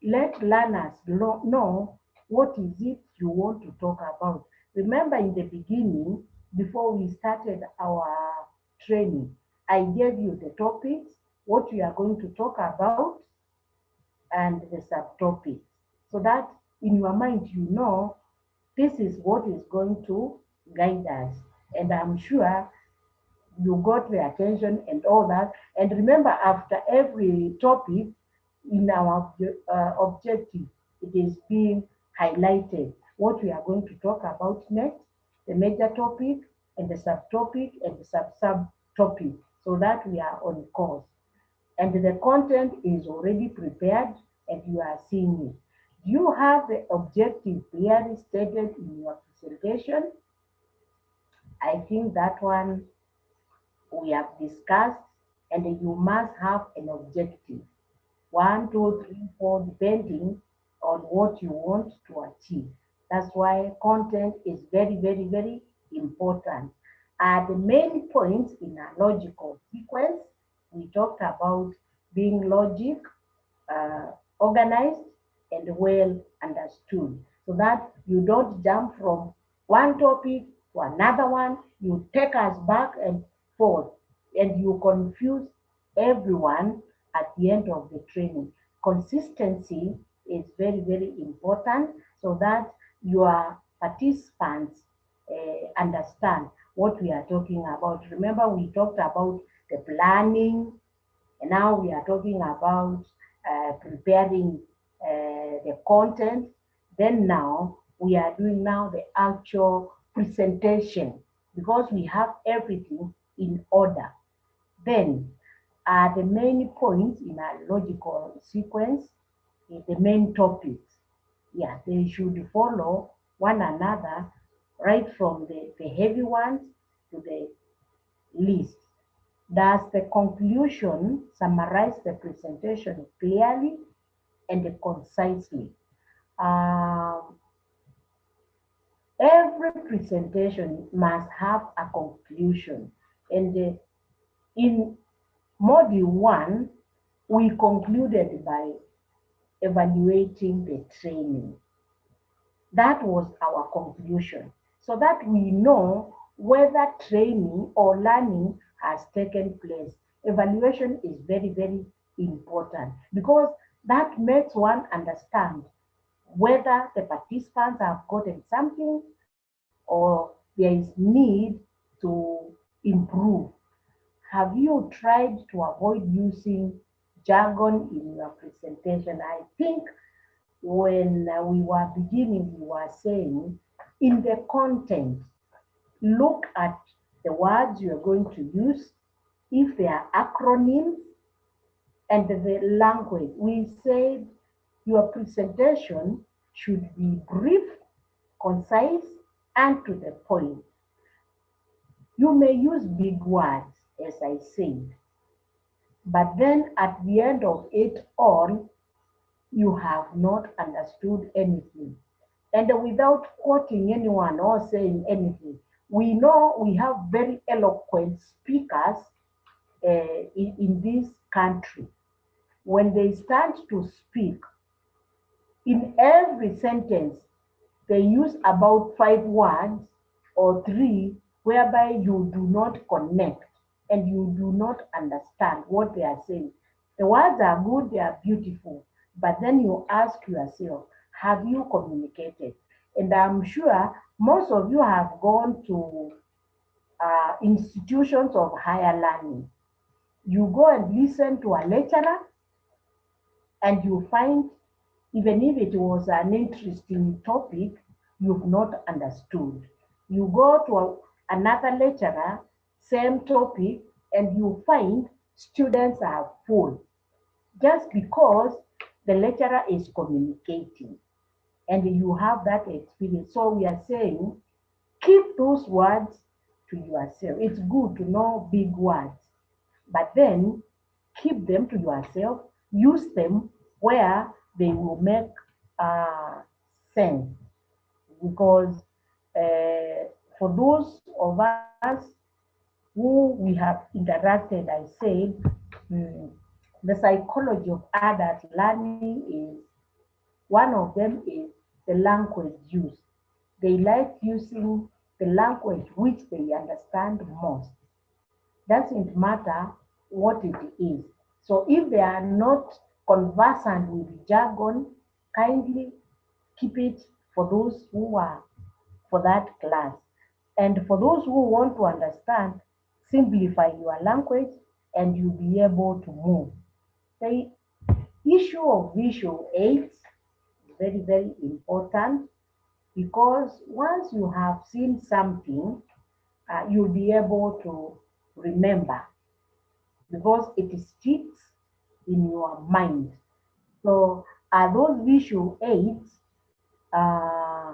Let learners know what is it you want to talk about. Remember in the beginning, before we started our training, I gave you the topics, what we are going to talk about, and the subtopics. So that in your mind, you know this is what is going to guide us. And I'm sure you got the attention and all that. And remember, after every topic in our objective, it is being highlighted what we are going to talk about next, the major topic, and the subtopic, and the subtopic, so that we are on course. And the content is already prepared and you are seeing it. Do you have the objective clearly stated in your presentation? I think that one we have discussed, and you must have an objective. One, two, three, four, depending on what you want to achieve. That's why content is very, very, very important. The main points in a logical sequence, we talked about being logic, uh, organized, and well understood, so that you don't jump from one topic to another one. You take us back and forth, and you confuse everyone at the end of the training. Consistency is very, very important, so that your participants understand what we are talking about. Remember, we talked about the planning, and now we are talking about preparing the content. Then now we are doing now the actual presentation, because we have everything in order. Then the main points in a logical sequence, the main topics. Yeah, they should follow one another, right from the heavy ones to the least. Does the conclusion summarize the presentation clearly and concisely? Um, every presentation must have a conclusion. And in module one, we concluded by evaluating the training. That was our conclusion, so that we know whether training or learning has taken place. Evaluation is very, very important, because that makes one understand whether the participants have gotten something or there is need to improve. Have you tried to avoid using jargon in your presentation? I think when we were beginning, we were saying in the content, look at the words you're going to use, if they are acronyms, and the language. We said your presentation should be brief, concise, and to the point. You may use big words, as I said, but then at the end of it all, you have not understood anything. And without quoting anyone or saying anything, we know we have very eloquent speakers in this country. When they start to speak, in every sentence, they use about 5 words or three whereby you do not connect and you do not understand what they are saying. The words are good, they are beautiful, but then you ask yourself, have you communicated? And I'm sure most of you have gone to institutions of higher learning. You go and listen to a lecturer and you find, even if it was an interesting topic, you've not understood. You go to another lecturer, same topic, and you find students are full just because the lecturer is communicating and you have that experience. So we are saying keep those words to yourself. It's good to know big words, but then keep them to yourself. Use them where they will make uh, sense. Because for those of us who we have interacted, I said, mm, the psychology of adult learning is one of them is the language use. They like using the language which they understand most. Doesn't matter what it is. So if they are not conversant with jargon, kindly keep it for those who are for that class. And for those who want to understand, simplify your language and you'll be able to move. The issue of visual aids is very, very important because once you have seen something, you'll be able to remember because it sticks in your mind. So are those visual aids uh,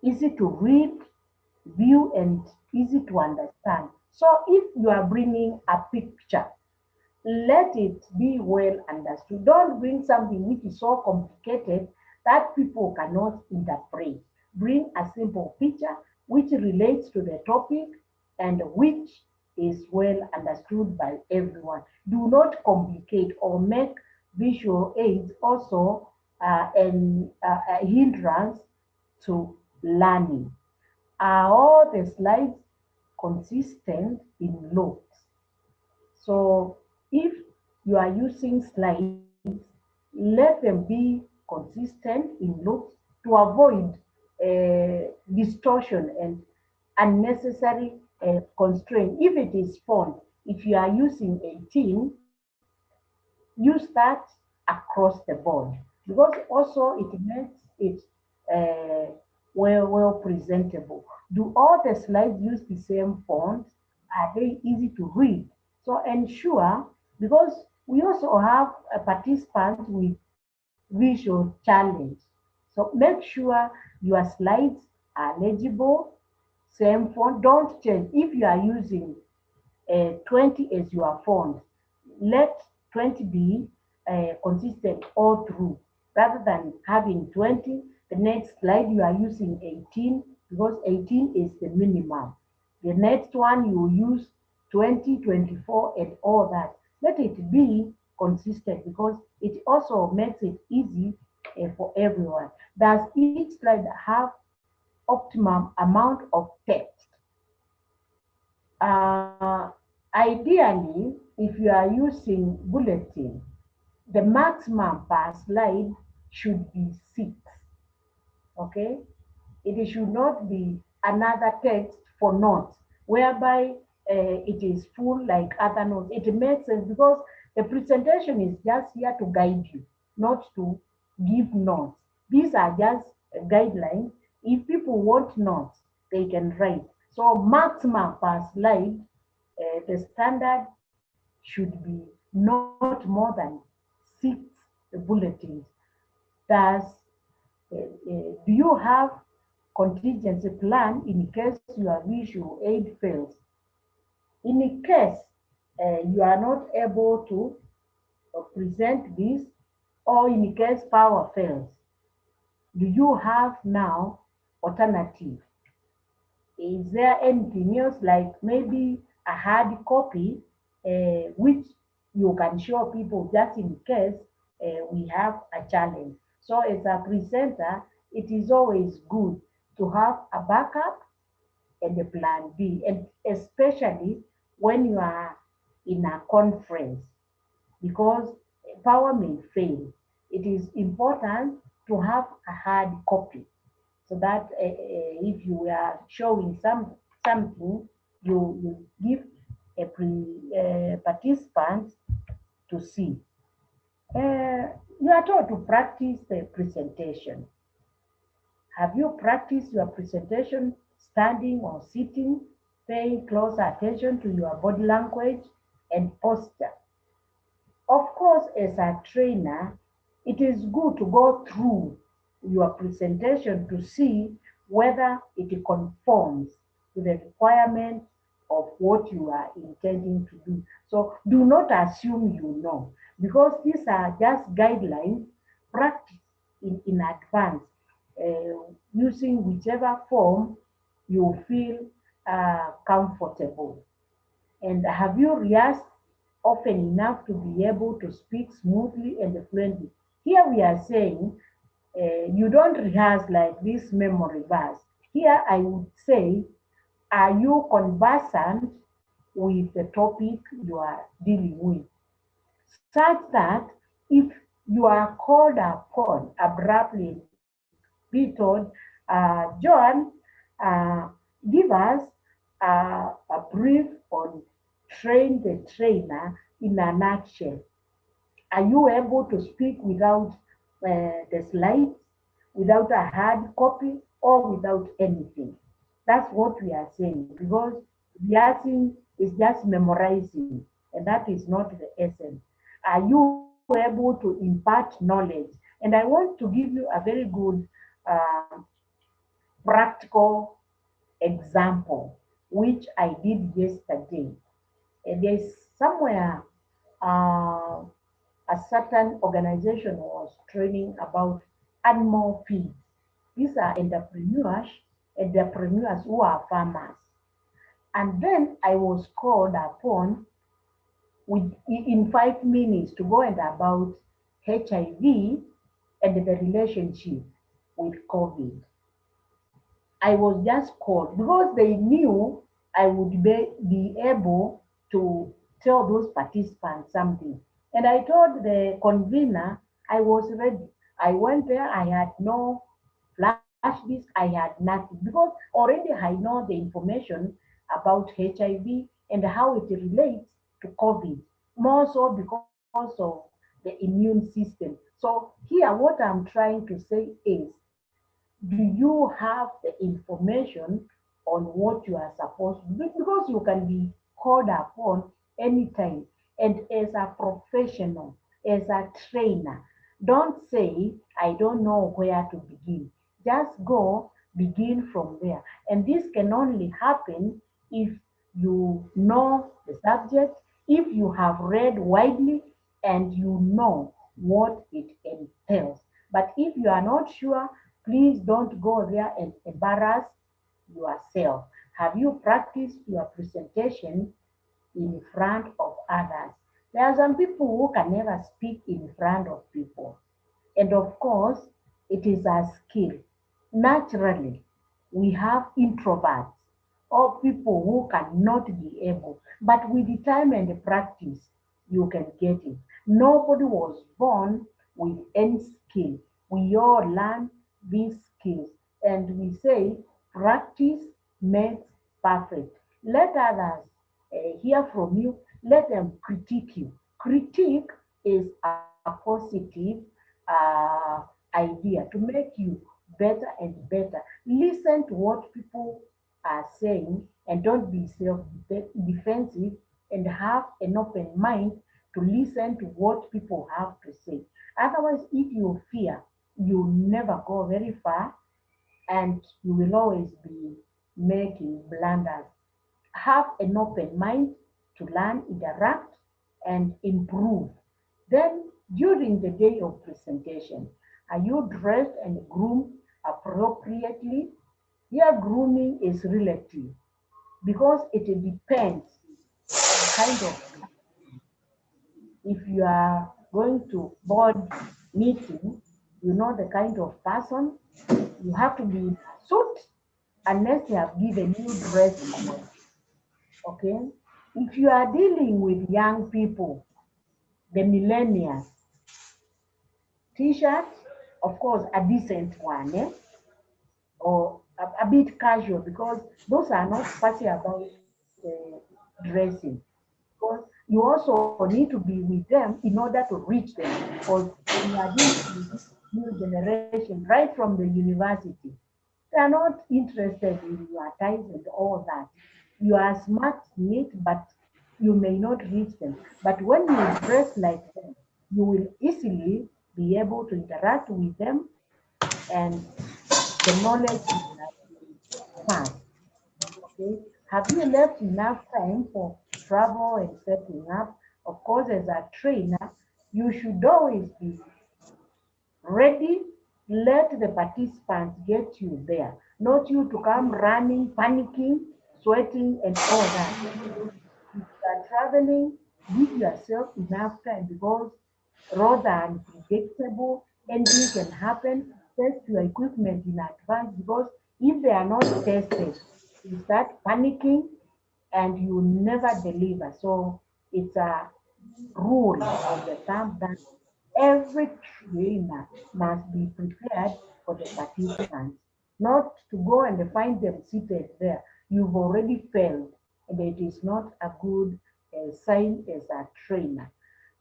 easy to read, view, and easy to understand? So if you are bringing a picture, let it be well understood. Don't bring something which is so complicated that people cannot interpret. Bring a simple picture which relates to the topic and which is well understood by everyone. Do not complicate or make visual aids also a hindrance to learning. Are all the slides consistent in looks? So if you are using slides, let them be consistent in looks to avoid distortion and unnecessary constraint. If it is font, if you are using 18, use that across the board because also it makes it uh, well presentable. Do all the slides use the same font? Are they easy to read? So ensure, because we also have participants with visual challenge. So make sure your slides are legible, same font, don't change. If you are using 20 as your font, let 20 be consistent all through rather than having 20. The next slide you are using 18 because 18 is the minimum. The next one you use 20, 24, and all that. Let it be consistent because it also makes it easy for everyone. Does each slide have optimum amount of text? Ideally, if you are using bulletin, the maximum per slide should be 6. Okay, it should not be another text for notes, whereby it is full like other notes. It makes sense because the presentation is just here to guide you, not to give notes. These are just guidelines. If people want notes, they can write. So maximum per slide, the standard should be not more than 6 bulletins. Thus, do you have contingency plan in case your visual aid fails. In case you are not able to present this, or in case power fails, do you have now alternative? Is there anything else, like maybe a hard copy which you can show people just in case we have a challenge? So as a presenter, it is always good to have a backup and a plan B, and especially when you are in a conference, because power may fail. It is important to have a hard copy so that if you are showing something, you give a participants to see. You are told to practice the presentation. Have you practiced your presentation standing or sitting, paying close attention to your body language and posture? Of course, as a trainer, it is good to go through your presentation to see whether it conforms to the requirement of what you are intending to do. So do not assume you know, because these are just guidelines. Practice in advance, using whichever form you feel comfortable. And have you rehearsed often enough to be able to speak smoothly and fluently? Here we are saying you don't rehearse like this memory verse. Here I would say, are you conversant with the topic you are dealing with? Such that if you are called upon abruptly, be told, John, uh, give us a brief on train the trainer in a nutshell. Are you able to speak without the slides, without a hard copy, or without anything? That's what we are saying, because rehearsing is just memorizing, and that is not the essence. Are you able to impart knowledge? And I want to give you a very good uh, practical example, which I did yesterday. There's somewhere uh, a certain organization was training about animal feed. These are entrepreneurs who are farmers. And then I was called upon in 5 minutes to go and about HIV and the relationship with COVID. I was just called because they knew I would be able to tell those participants something. And I told the convener I was ready. I went there, I had no flash disk, I had nothing, because already I know the information about HIV and how it relates to COVID, more so because of the immune system. So here what I'm trying to say is, do you have the information on what you are supposed to do? Because you can be called upon anytime. And as a professional, as a trainer, don't say, I don't know where to begin. Just go, begin from there. And this can only happen if you know the subject, if you have read widely, and you know what it entails. But if you are not sure, please don't go there and embarrass yourself. Have you practiced your presentation in front of others? There are some people who can never speak in front of people. And of course, it is a skill. Naturally, we have introverts or people who cannot be able, but with the time and the practice, you can get it. Nobody was born with any skill. We all learn these skills, and we say practice makes perfect. Let others hear from you, let them critique you. Critique is a positive idea to make you better and better. Listen to what people are saying and don't be self defensive, and have an open mind to listen to what people have to say. Otherwise, if you fear, you never go very far. and you will always be making blunders. Have an open mind to learn, interact, and improve. Then, during the day of presentation, are you dressed and groomed appropriately? Here, grooming is relative because it depends the kind of, if you are going to board meeting, you know the kind of person, you have to be in a suit unless they have given you dress code. Okay? If you are dealing with young people, the millennials, t-shirt, of course, a decent one, or a bit casual because those are not fussy about dressing. Because you also need to be with them in order to reach them because you are dealing with new generation right from the university. They are not interested in your ties and all that. You are smart, neat, but you may not reach them. But when you dress like them, you will easily be able to interact with them and the knowledge will be passed. Okay. Have you left enough time for travel and setting up? Of course, as a trainer, you should always be ready. Let the participants get you there, not you to come running, panicking, sweating, and all that. If you are traveling, give yourself enough time because roads are unpredictable, anything can happen. Test your equipment in advance because if they are not tested, you start panicking and you never deliver. So it's a rule of the thumb that every trainer must be prepared for the participants, not to go and find them seated there. You've already failed, and it is not a good sign as a trainer.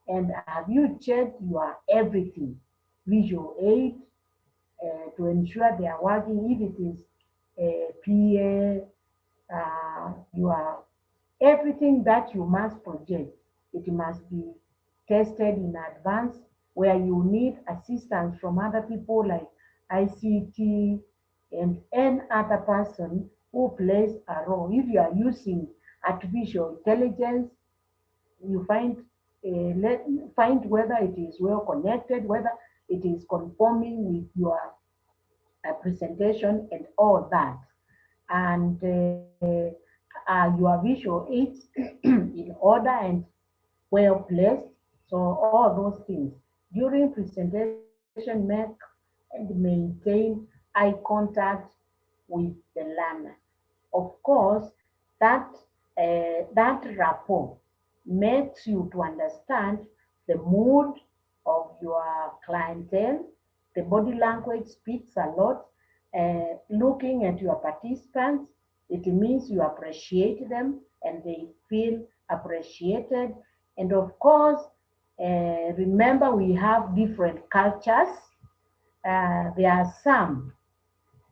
And have you checked your everything, visual aid, to ensure they are working? If it is PA, your everything that you must project, it must be tested in advance where you need assistance from other people like ICT and any other person who plays a role. If you are using artificial intelligence, you find whether it is well connected, whether it is conforming with your presentation and all that. And your visual aids in order and well placed. So all those things. During presentation, make and maintain eye contact with the learner. Of course, that that rapport makes you to understand the mood of your clientele. The body language speaks a lot. Looking at your participants, it means you appreciate them and they feel appreciated. And of course, remember we have different cultures. There are some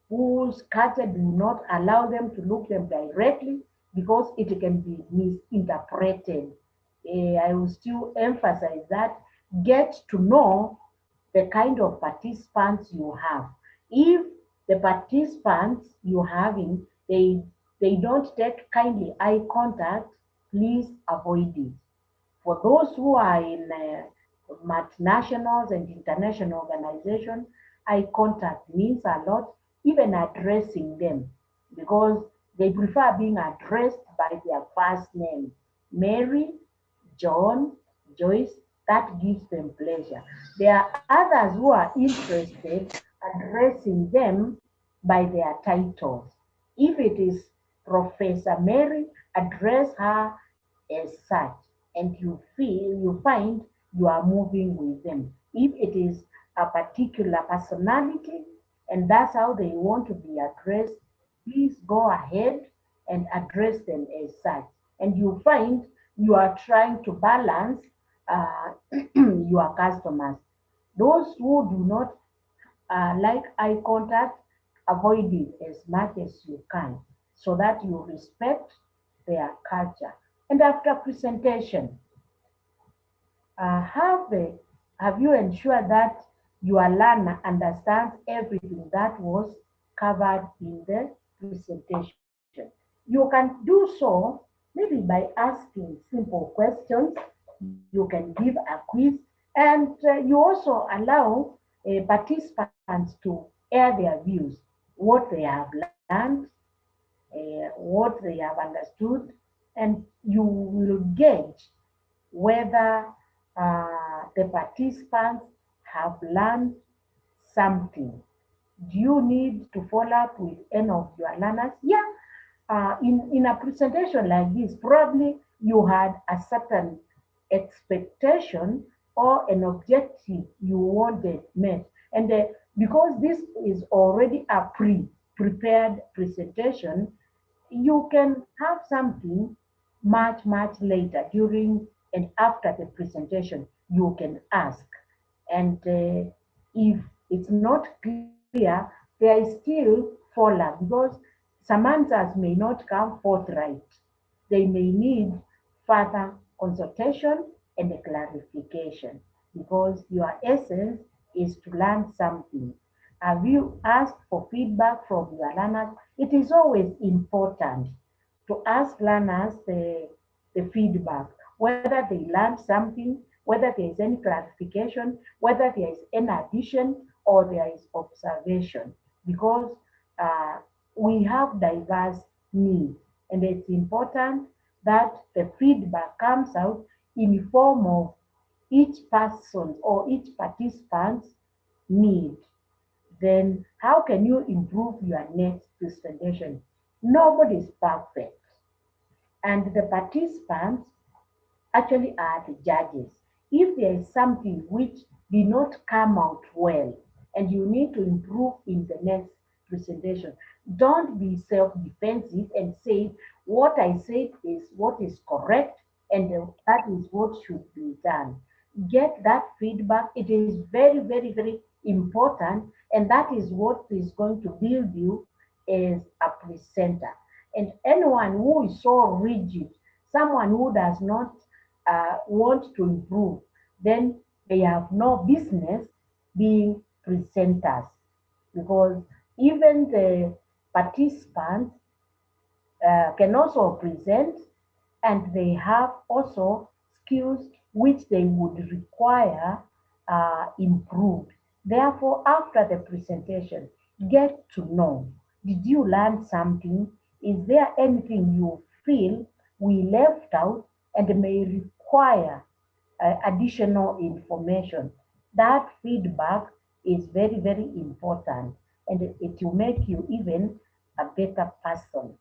whose culture do not allow them to look them directly because it can be misinterpreted. I will still emphasize that get to know the kind of participants you have. If the participants you're having, they don't take kindly eye contact, please avoid it. For those who are in multinationals and international organizations, eye contact means a lot, even addressing them, because they prefer being addressed by their first name. Mary, John, Joyce, that gives them pleasure. There are others who are interested addressing them by their titles. If it is Professor Mary, address her as such, and you find you are moving with them. If it is a particular personality and that's how they want to be addressed, please go ahead and address them as such. And you find you are trying to balance your customers. Those who do not like eye contact, avoid it as much as you can so that you respect their culture. And after presentation, have you ensured that your learner understands everything that was covered in the presentation. You can do so maybe by asking simple questions. You can give a quiz, and you also allow participants to air their views, what they have learned, what they have understood, and you will gauge whether the participants have learned something. Do you need to follow up with any of your learners? Yeah. In a presentation like this, probably you had a certain expectation or an objective you wanted met. And because this is already a pre-prepared presentation, you can have something much later during and after the presentation you can ask. And if it's not clear, there is still follow-up, because some answers may not come forthright. They may need further consultation and a clarification, because your essence is to learn something. Have you asked for feedback from your learners? It is always important to ask learners the feedback, whether they learned something, whether there is any clarification, whether there is any addition or there is observation, because uh, we have diverse needs, and it's important that the feedback comes out in the form of each person or each participant's need. Then how can you improve your next presentation? Nobody is perfect, and the participants actually are the judges. If there is something which did not come out well and you need to improve in the next presentation, don't be self-defensive and say, what I said is what is correct, and that is what should be done. Get that feedback. It is very important, and that is what is going to build you as a presenter. And anyone who is so rigid, someone who does not want to improve, then they have no business being presenters, because even the participants can also present, and they have also skills which they would require improved. Therefore, after the presentation, get to know, did you learn something? Is there anything you feel we left out and may require additional information? That feedback is very important, and it will make you even a better person.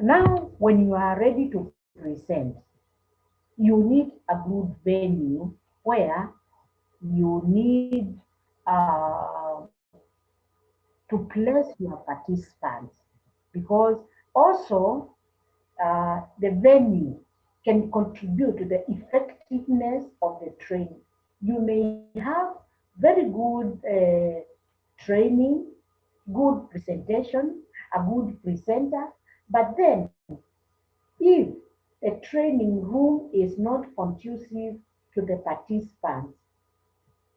Now, when you are ready to present, you need a good venue where you need to place your participants, because also the venue can contribute to the effectiveness of the training. You may have very good training, good presentation, a good presenter, but then if the training room is not conducive to the participants,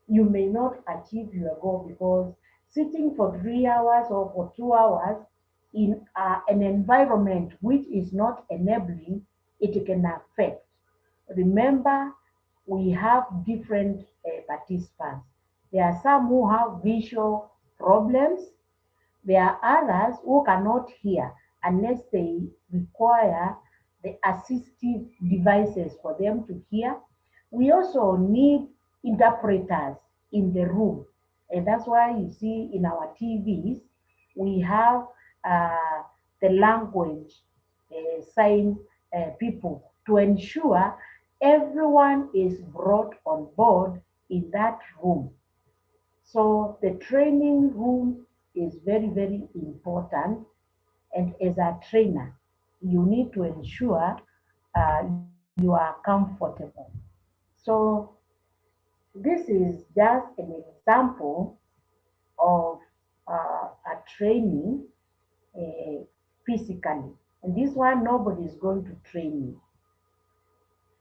you may not achieve your goal, because sitting for 3 hours or for 2 hours in an environment which is not enabling, it can affect. Remember, we have different participants. There are some who have visual problems. There are others who cannot hear unless they require the assistive devices for them to hear. We also need interpreters in the room. And that's why you see in our TVs, we have uh, the language sign people, to ensure everyone is brought on board in that room. So the training room is very important. And as a trainer, you need to ensure you are comfortable. So this is just an example of a training uh, physically. And this one, nobody is going to train you.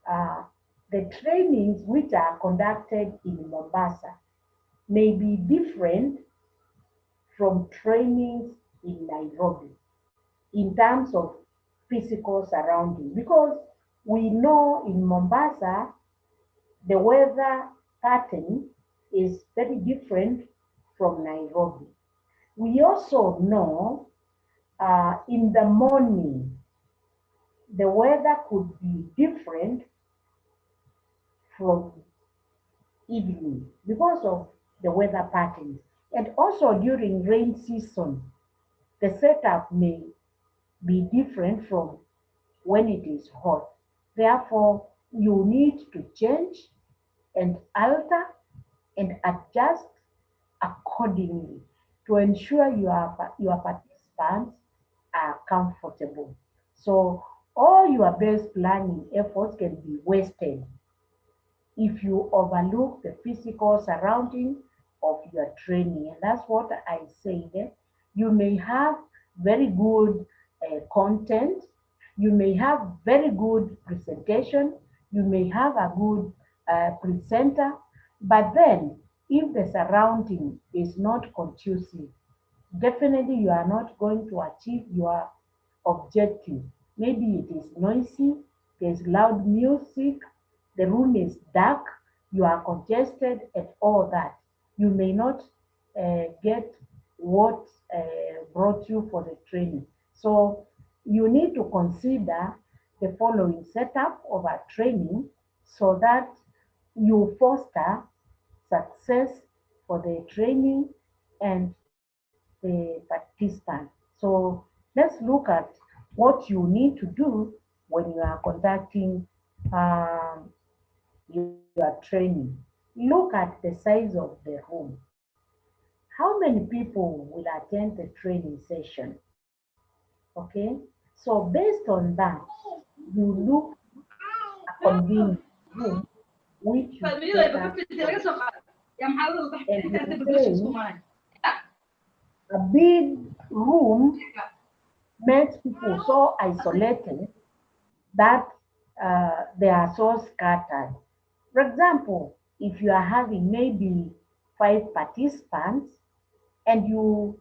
Uh, the trainings which are conducted in Mombasa may be different from trainings in Nairobi in terms of physical surroundings, because we know in Mombasa the weather pattern is very different from Nairobi. We also know in the morning the weather could be different from evening because of the weather patterns. And also during rain season, the setup may be different from when it is hot. Therefore, you need to change and alter and adjust accordingly to ensure your participants are comfortable. So all your best planning efforts can be wasted if you overlook the physical surrounding of your training. And that's what I said. You may have very good content, you may have very good presentation, you may have a good presenter, but then if the surrounding is not conducive, definitely you are not going to achieve your objective. Maybe it is noisy, there's loud music, the room is dark, you are congested, and all that. You may not get what brought you for the training. So you need to consider the following setup of a training so that you foster success for the training and the participant. So let's look at what you need to do when you are conducting um, your training. Look at the size of the room. How many people will attend the training session? Okay, so based on that, you look a convenient room which you set up for the, and you say a big room makes people so isolated that they are so scattered. For example, if you are having maybe 5 participants and you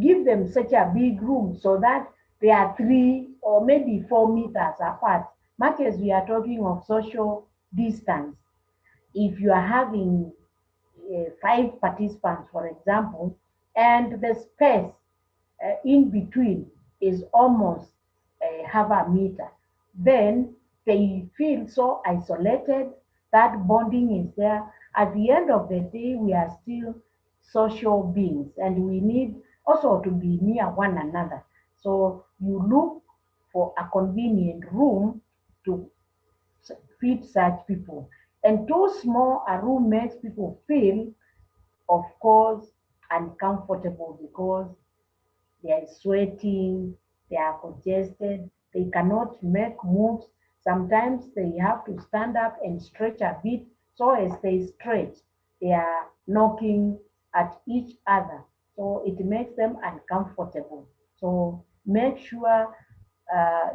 give them such a big room so that they are 3 or maybe 4 meters apart, much as we are talking of social distance, if you are having 5 participants, for example, and the space in between is almost half a meter, then they feel so isolated that bonding is there. At the end of the day, we are still social beings and we need also to be near one another. So you look for a convenient room to fit such people. And too small a room makes people feel, of course, uncomfortable because they are sweating, they are congested, they cannot make moves. Sometimes they have to stand up and stretch a bit. So as they stretch, they are knocking at each other. So it makes them uncomfortable. So make sure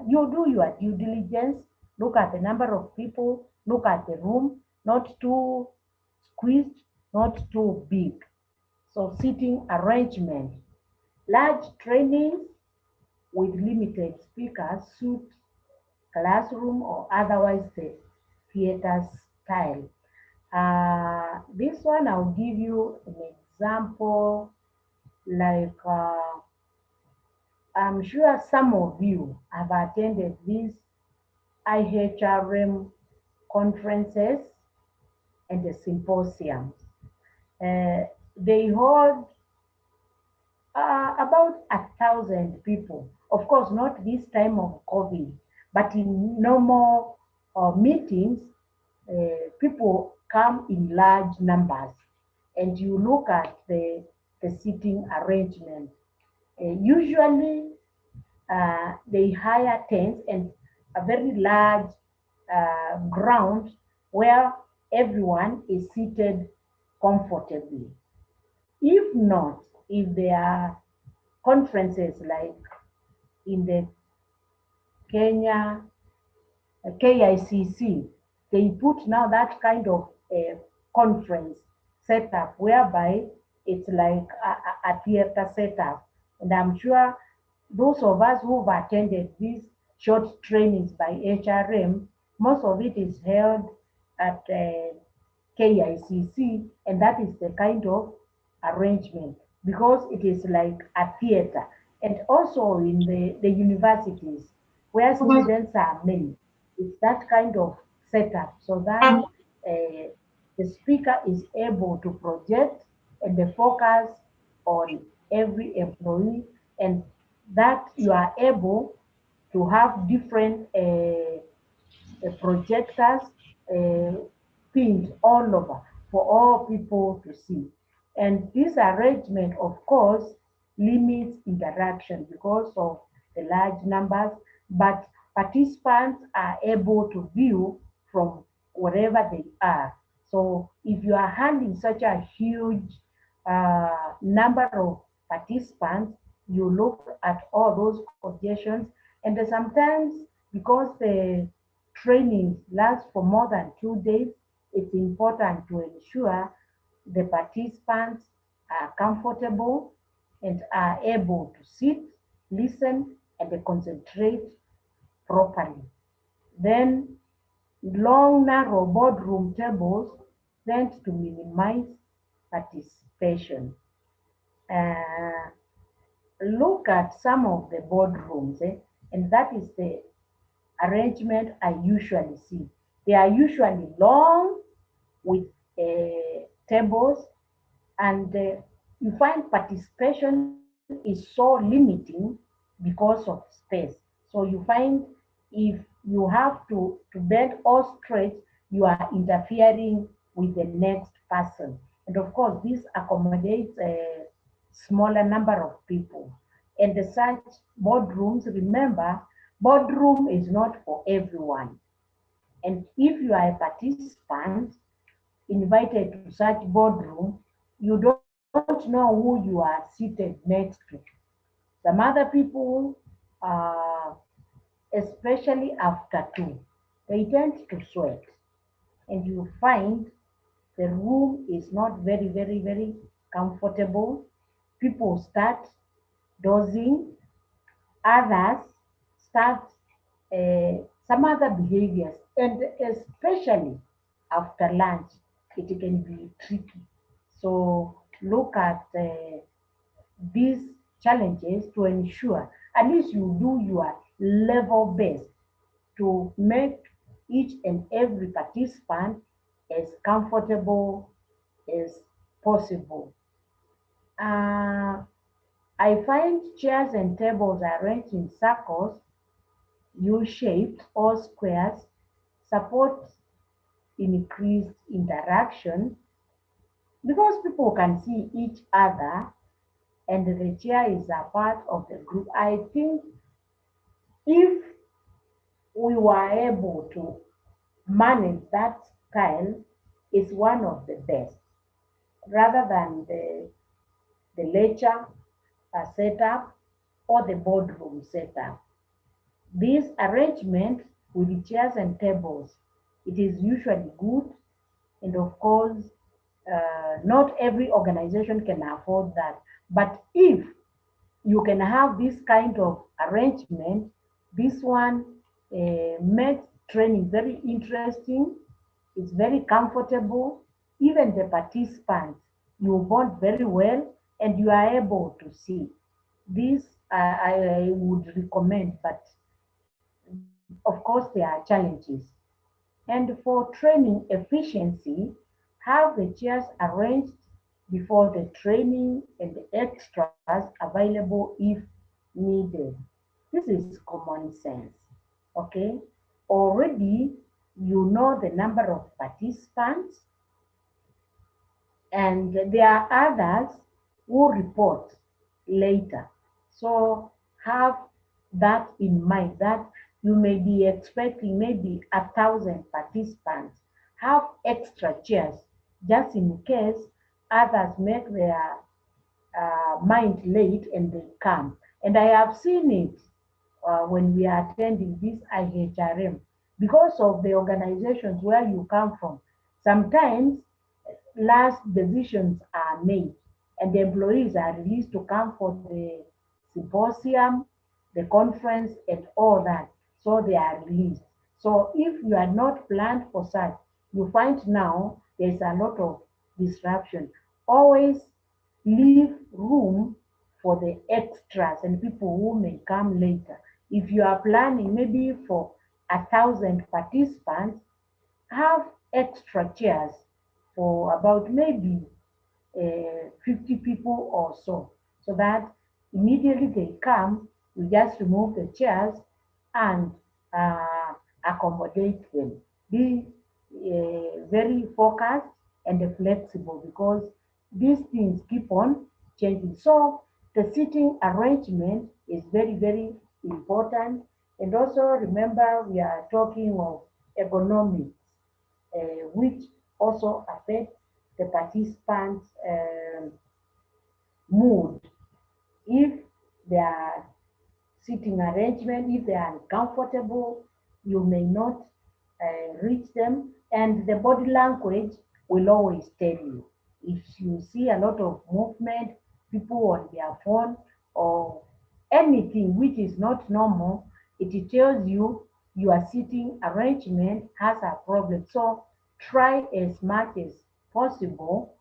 you do your due diligence, look at the number of people, look at the room, not too squeezed, not too big. So seating arrangement, large trainings with limited speakers suit classroom or otherwise the theater style. This one I'll give you an example like I'm sure some of you have attended these IHRM conferences and the symposiums. Uh, they hold about 1,000 people. Of course, not this time of COVID, but in normal meetings, people come in large numbers, and you look at the seating arrangement. Usually, they hire tents and a very large ground where everyone is seated comfortably. If not, if there are conferences like in the Kenya KICC, they put now that kind of conference setup whereby it's like a theater setup. And I'm sure those of us who've attended these short trainings by HRM, most of it is held at KICC, and that is the kind of arrangement because it is like a theater. And also in the universities where students are many, it's that kind of setup so that the speaker is able to project and the focus on every employee, and that you are able to have different projectors uh, pinned all over for all people to see. And this arrangement, of course, limits interaction because of the large numbers, but participants are able to view from wherever they are. So if you are handling such a huge number of participants, you look at all those conditions, and sometimes because the training lasts for more than 2 days, it's important to ensure the participants are comfortable and are able to sit, listen, and concentrate properly. Then long, narrow boardroom tables tend to minimize participation. Uh, Look at some of the boardrooms, and that is the arrangement I usually see. They are usually long with tables, and you find participation is so limiting because of space. So you find if you have to bend or stretch, you are interfering with the next person. And of course, this accommodates a smaller number of people. And the such boardrooms, remember, boardroom is not for everyone. And if you are a participant invited to such boardroom, you don't know who you are seated next to. Some other people, uh, especially after two, they tend to sweat, and you find the room is not very comfortable. People start dozing, others start some other behaviors, and especially after lunch, it can be tricky. So look at these challenges to ensure at least you do your level best to make each and every participant as comfortable as possible. Uh, I find chairs and tables arranged in circles, U-shaped or squares support increased interaction because people can see each other and the chair is a part of the group. I think if we were able to manage that style, is one of the best rather than the lecture setup or the boardroom setup. This arrangement with the chairs and tables, it is usually good, and of course, not every organization can afford that. But if you can have this kind of arrangement, this one makes training very interesting. It's very comfortable. Even the participants, you bond very well and you are able to see. This I would recommend, but of course there are challenges. And for training efficiency, have the chairs arranged before the training and the extras available if needed. This is common sense. Okay? Already you know the number of participants, and there are others who report later. So have that in mind that you may be expecting maybe 1,000 participants. Have extra chairs just in case others make their mind late and they come. And I have seen it when we are attending this IHRM because of the organizations where you come from. Sometimes last decisions are made and the employees are released to come for the symposium, the conference, and all that. So they are released. So if you are not planned for such, you find now there's a lot of disruption. Always leave room for the extras and people who may come later. If you are planning maybe for 1,000 participants, have extra chairs for about maybe 50 people or so that immediately they come, you just remove the chairs and uh, accommodate them. Be very focused and flexible because these things keep on changing. So the seating arrangement is very, very important. And also remember, we are talking of ergonomics, which also affect the participants' mood. If their sitting arrangement, if they are uncomfortable, you may not reach them. And the body language will always tell you. If you see a lot of movement, people on their phone or anything which is not normal, it tells you your sitting arrangement has a problem. So try as much as possible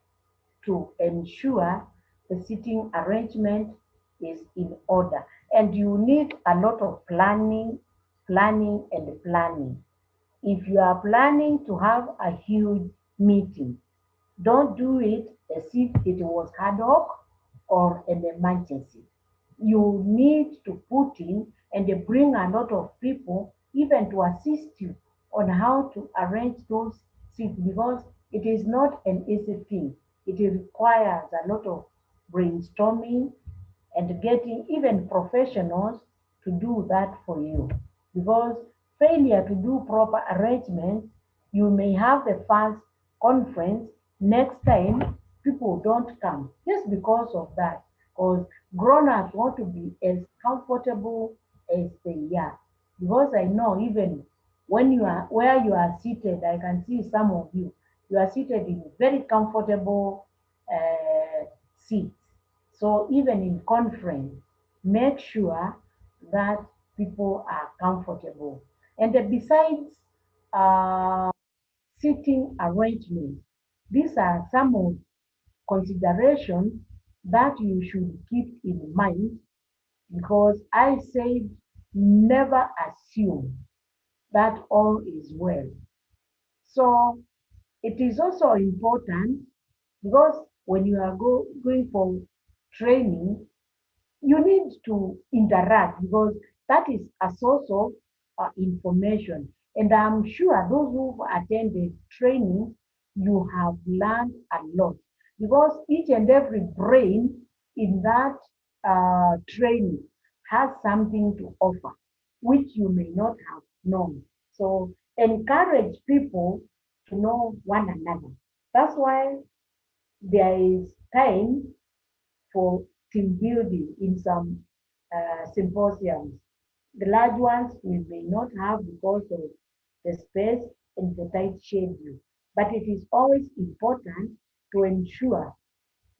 to ensure the seating arrangement is in order. And you need a lot of planning. If you are planning to have a huge meeting, don't do it as if it was ad hoc or an emergency. You need to put in and bring a lot of people even to assist you on how to arrange those seats because it is not an easy thing. It requires a lot of brainstorming and getting even professionals to do that for you. Because failure to do proper arrangements, you may have the first conference, next time people don't come just because of that. Because grown-ups want to be as comfortable as they are. Because I know even when you are where you are seated, I can see some of you, you are seated in very comfortable seats. So even in conference, make sure that people are comfortable. And besides uh, seating arrangement, these are some of considerations that you should keep in mind because I said never assume that all is well. So it is also important because when you are going for training, you need to interact because that is a source of information. And I'm sure those who've attended training, you have learned a lot because each and every brain in that training has something to offer, which you may not have known. So encourage people to know one another. That's why there is time for team building in some symposiums. The large ones we may not have because of the space and the tight schedule. But it is always important to ensure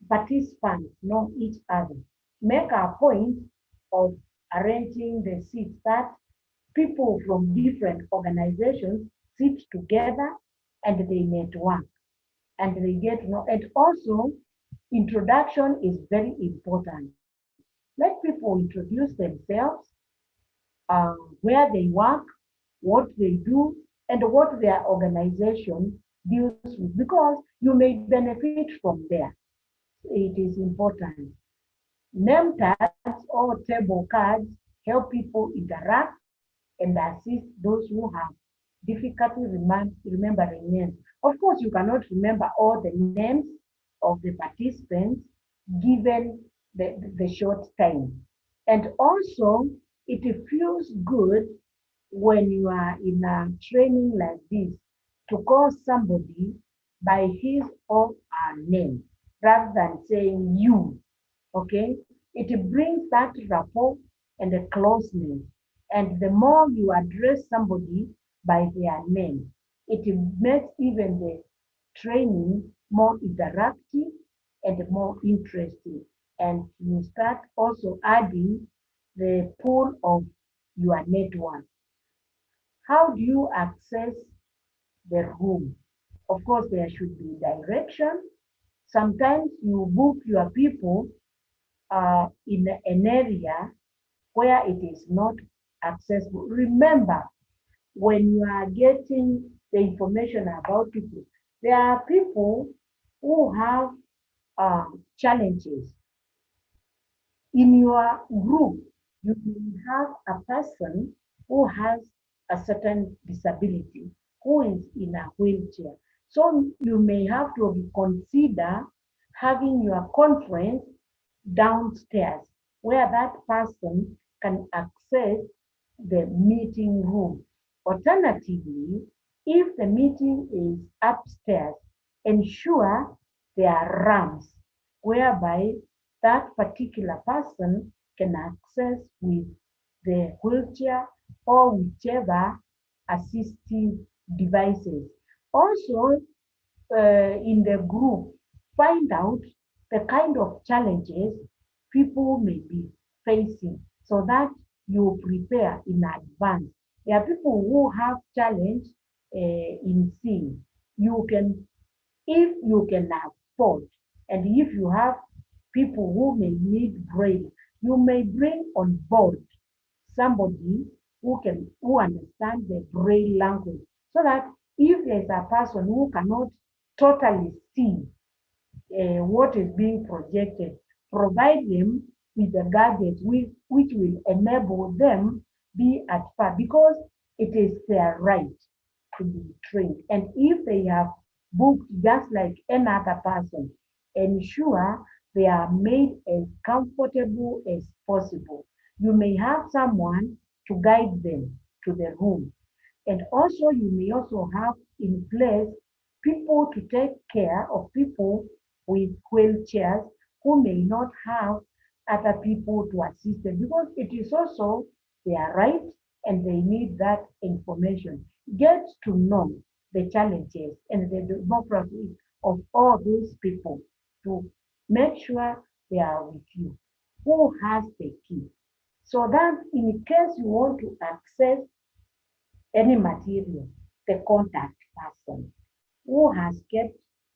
participants know each other. Make a point of arranging the seats that people from different organizations sit together and they network and they get to know. And also, introduction is very important. Let people introduce themselves, where they work, what they do, and what their organization deals with, because you may benefit from there. It is important. Name tags or table cards help people interact and assist those who have difficulty remembering names. Of course, you cannot remember all the names of the participants given the short time. And also, it feels good when you are in a training like this to call somebody by his or her name rather than saying you. Okay? It brings that rapport and the closeness. And the more you address somebody by their name, it makes even the training more interactive and more interesting. And you start also adding the pool of your network. How do you access the room? Of course, there should be direction. Sometimes you book your people in an area where it is not accessible. Remember, when you are getting the information about people, there are people who have challenges. In your group, you will have a person who has a certain disability, who is in a wheelchair. So you may have to consider having your conference downstairs where that person can access the meeting room. Alternatively, if the meeting is upstairs, ensure there are ramps whereby that particular person can access with the wheelchair or whichever assistive devices. Also, in the group, find out the kind of challenges people may be facing so that you prepare in advance. There are people who have challenge in seeing. You can, if you can afford, and if you have people who may need braille, you may bring on board somebody who understands the braille language so that if there's a person who cannot totally see what is being projected, provide them with the gadgets which will enable them be at par because it is their right to be trained. And if they have booked just like any other person, ensure they are made as comfortable as possible. You may have someone to guide them to the room. And also you may also have in place people to take care of people with wheelchairs who may not have other people to assist them because it is also their right and they need that information. Get to know the challenges and the demography of all those people to make sure they are with you. Who has the key? So that in case you want to access any material, the contact person who has kept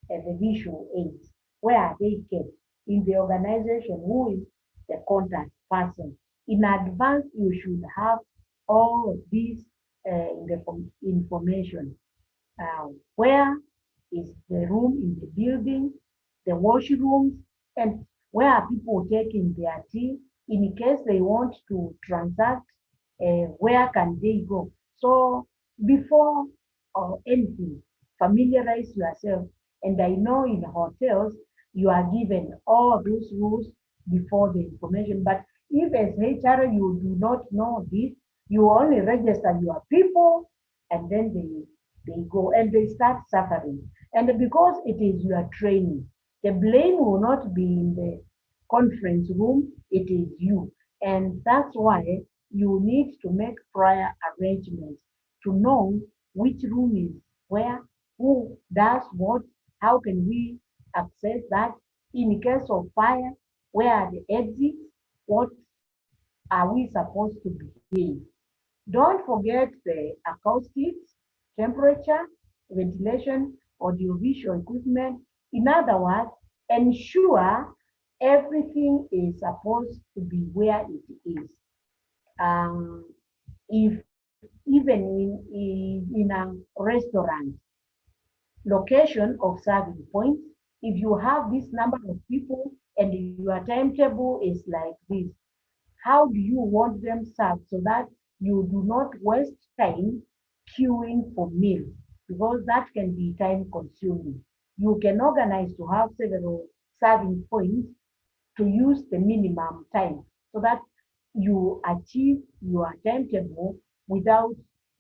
the visual aids, where are they kept in the organization, who is the contact person. In advance, you should have all of these information. Where is the room in the building, the washrooms, and where are people taking their tea? In case they want to transact, where can they go? So before anything, familiarize yourself. And I know in hotels, you are given all those rules before the information. But if as HR you do not know this, you only register your people and then they go and they start suffering. And because it is your training, the blame will not be in the conference room, it is you. And that's why you need to make prior arrangements to know which room is where, who does what, how can we access that. In case of fire, where are the exits, what are we supposed to behave. Don't forget the acoustics, temperature, ventilation, audiovisual equipment. In other words, ensure everything is supposed to be where it is. Um, if even in a restaurant, location of serving points, if you have this number of people and your timetable is like this, how do you want them served so that you do not waste time queuing for meals because that can be time consuming. You can organize to have several serving points to use the minimum time so that you achieve your timetable without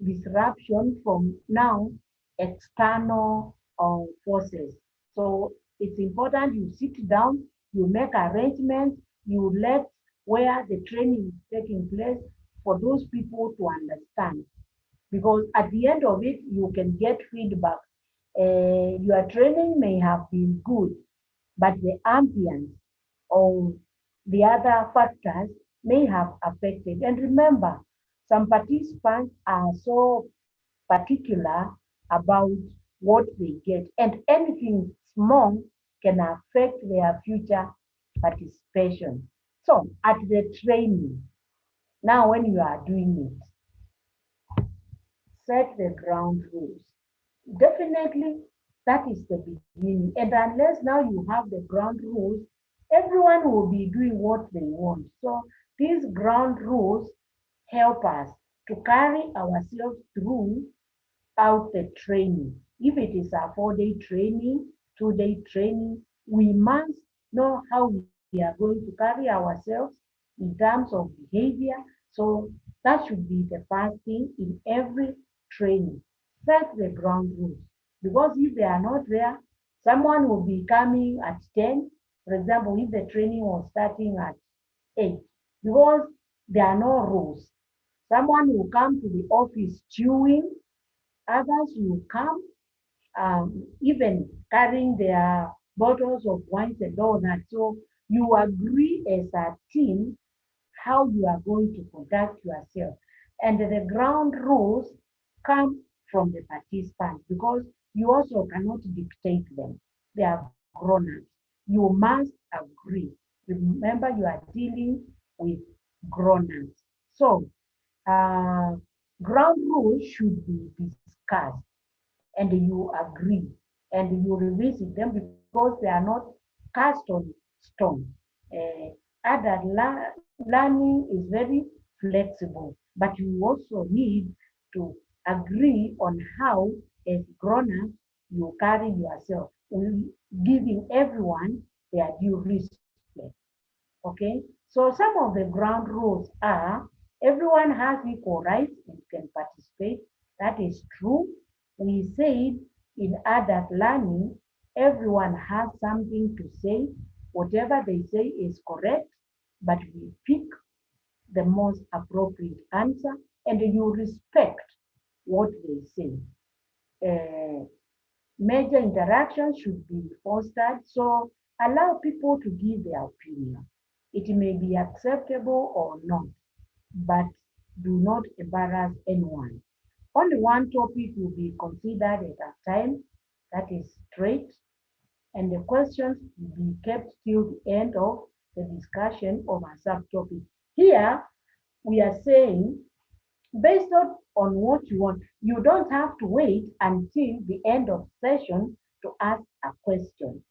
disruption from now external forces. So it's important you sit down, you make arrangements, you let where the training is taking place for those people to understand. Because at the end of it, you can get feedback. Your training may have been good, but the ambience or the other factors may have affected. And remember, some participants are so particular about what they get, and anything small can affect their future participation. So, at the training, now when you are doing it, set the ground rules. Definitely, that is the beginning. And unless now you have the ground rules, everyone will be doing what they want. So these ground rules help us to carry ourselves through out the training. If it is a 4 day training, 2 day training, we must know how we are going to carry ourselves in terms of behavior. So that should be the first thing in every training. Set the ground rules. Because if they are not there, someone will be coming at 10. For example, if the training was starting at 8, because there are no rules. Someone will come to the office chewing, others will come even carrying their bottles of wines and all that. So you agree as a team how you are going to conduct yourself. And the ground rules come from the participants because you also cannot dictate them. They are grown-ups. You must agree. Remember, you are dealing with grown-ups. So ground rules should be discussed and you agree and you revisit them because they are not cast on stone. Uh, learning is very flexible, but you also need to agree on how, as grown-up, you carry yourself, giving everyone their due respect. Okay, so some of the ground rules are everyone has equal rights and can participate. That is true. We said in adult learning, everyone has something to say. Whatever they say is correct, but we pick the most appropriate answer and you respect what they say. Uh, Major interactions should be fostered, so allow people to give their opinion. It may be acceptable or not, but do not embarrass anyone. Only one topic will be considered at a time, that is straight, and the questions will be kept till the end of the discussion of a subtopic. Here, we are saying based on what you want. You don't have to wait until the end of session to ask a question.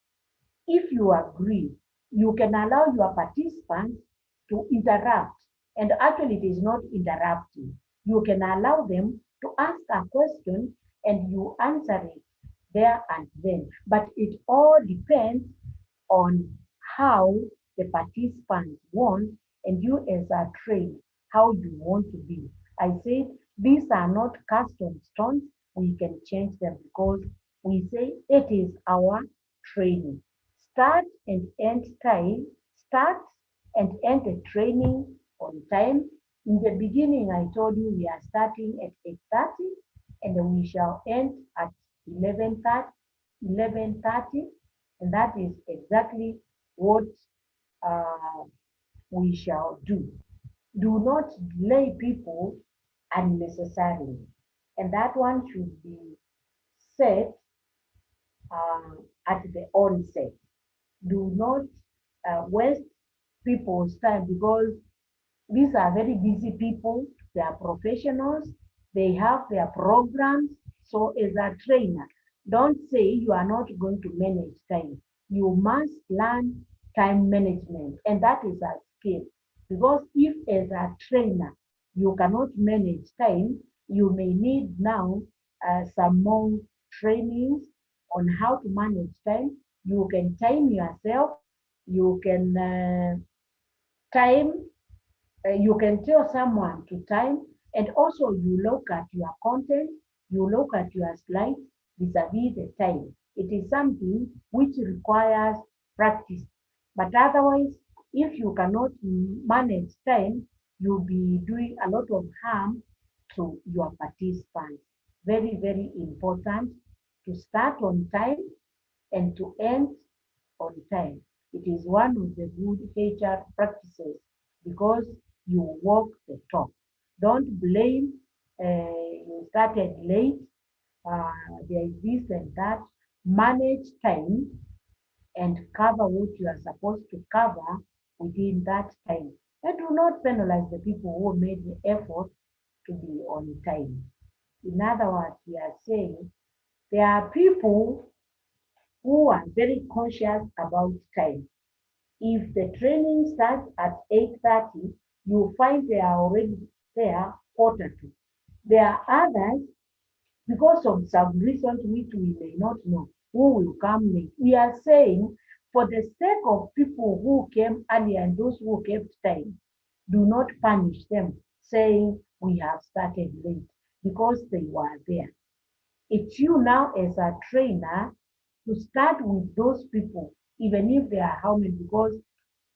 If you agree, you can allow your participants to interrupt. And actually, it is not interrupting. You can allow them to ask a question and you answer it there and then. But it all depends on how the participants want and you as a trainer, how you want to be. I said these are not cast on stones. We can change them because we say it is our training. Start and end time. Start and end the training on time. In the beginning, I told you we are starting at 8:30 and we shall end at 11:30, and that is exactly what uh, we shall do. Do not delay people unnecessarily. And that one should be set at the onset. Do not waste people's time because these are very busy people. They are professionals. They have their programs. So as a trainer, don't say you are not going to manage time. You must learn time management. And that is a skill. Because if as a trainer, you cannot manage time, you may need now some more trainings on how to manage time. You can time yourself. You can time you can tell someone to time, and also you look at your content, you look at your slides vis-a-vis the time. It is something which requires practice. But otherwise, if you cannot manage time, you'll be doing a lot of harm to your participants. Very, very important to start on time and to end on time. It is one of the good HR practices because you walk the talk. Don't blame you started late, there is this and that. Manage time and cover what you are supposed to cover within that time. And do not penalize the people who made the effort to be on time. In other words, we are saying there are people who are very conscious about time. If the training starts at 8:30, you find they are already there quarter to. There are others, because of some reasons which we may not know, who will come late. We are saying, for the sake of people who came earlier and those who kept time, do not punish them, saying we have started late because they were there. It's you now as a trainer to start with those people, even if they are how many, because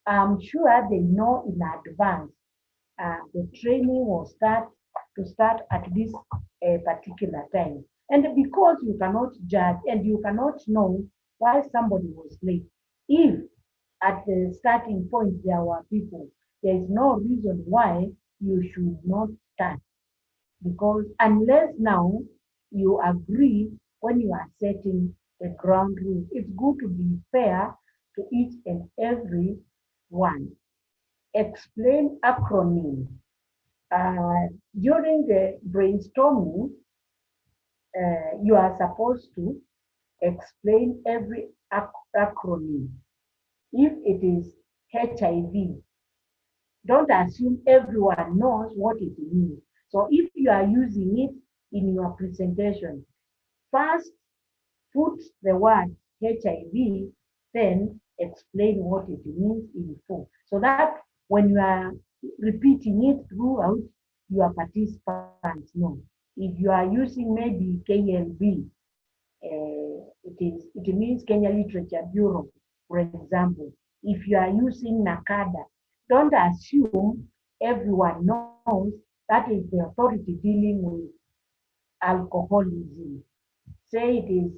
I'm sure they know in advance the training will start at this particular time. And because you cannot judge and you cannot know why somebody was late, if at the starting point there were people, there is no reason why you should not start. Because unless now you agree when you are setting the ground rules, it's good to be fair to each and every one. Explain acronym. During the brainstorming, you are supposed to explain every acronym. If it is HIV, don't assume everyone knows what it means. So if you are using it in your presentation, first put the word HIV, then explain what it means in full. So that when you are repeating it throughout, your participants know. If you are using maybe KLB, it means Kenya Literature Bureau, for example. If you are using NACADA, don't assume everyone knows that is the authority dealing with alcoholism. Say it is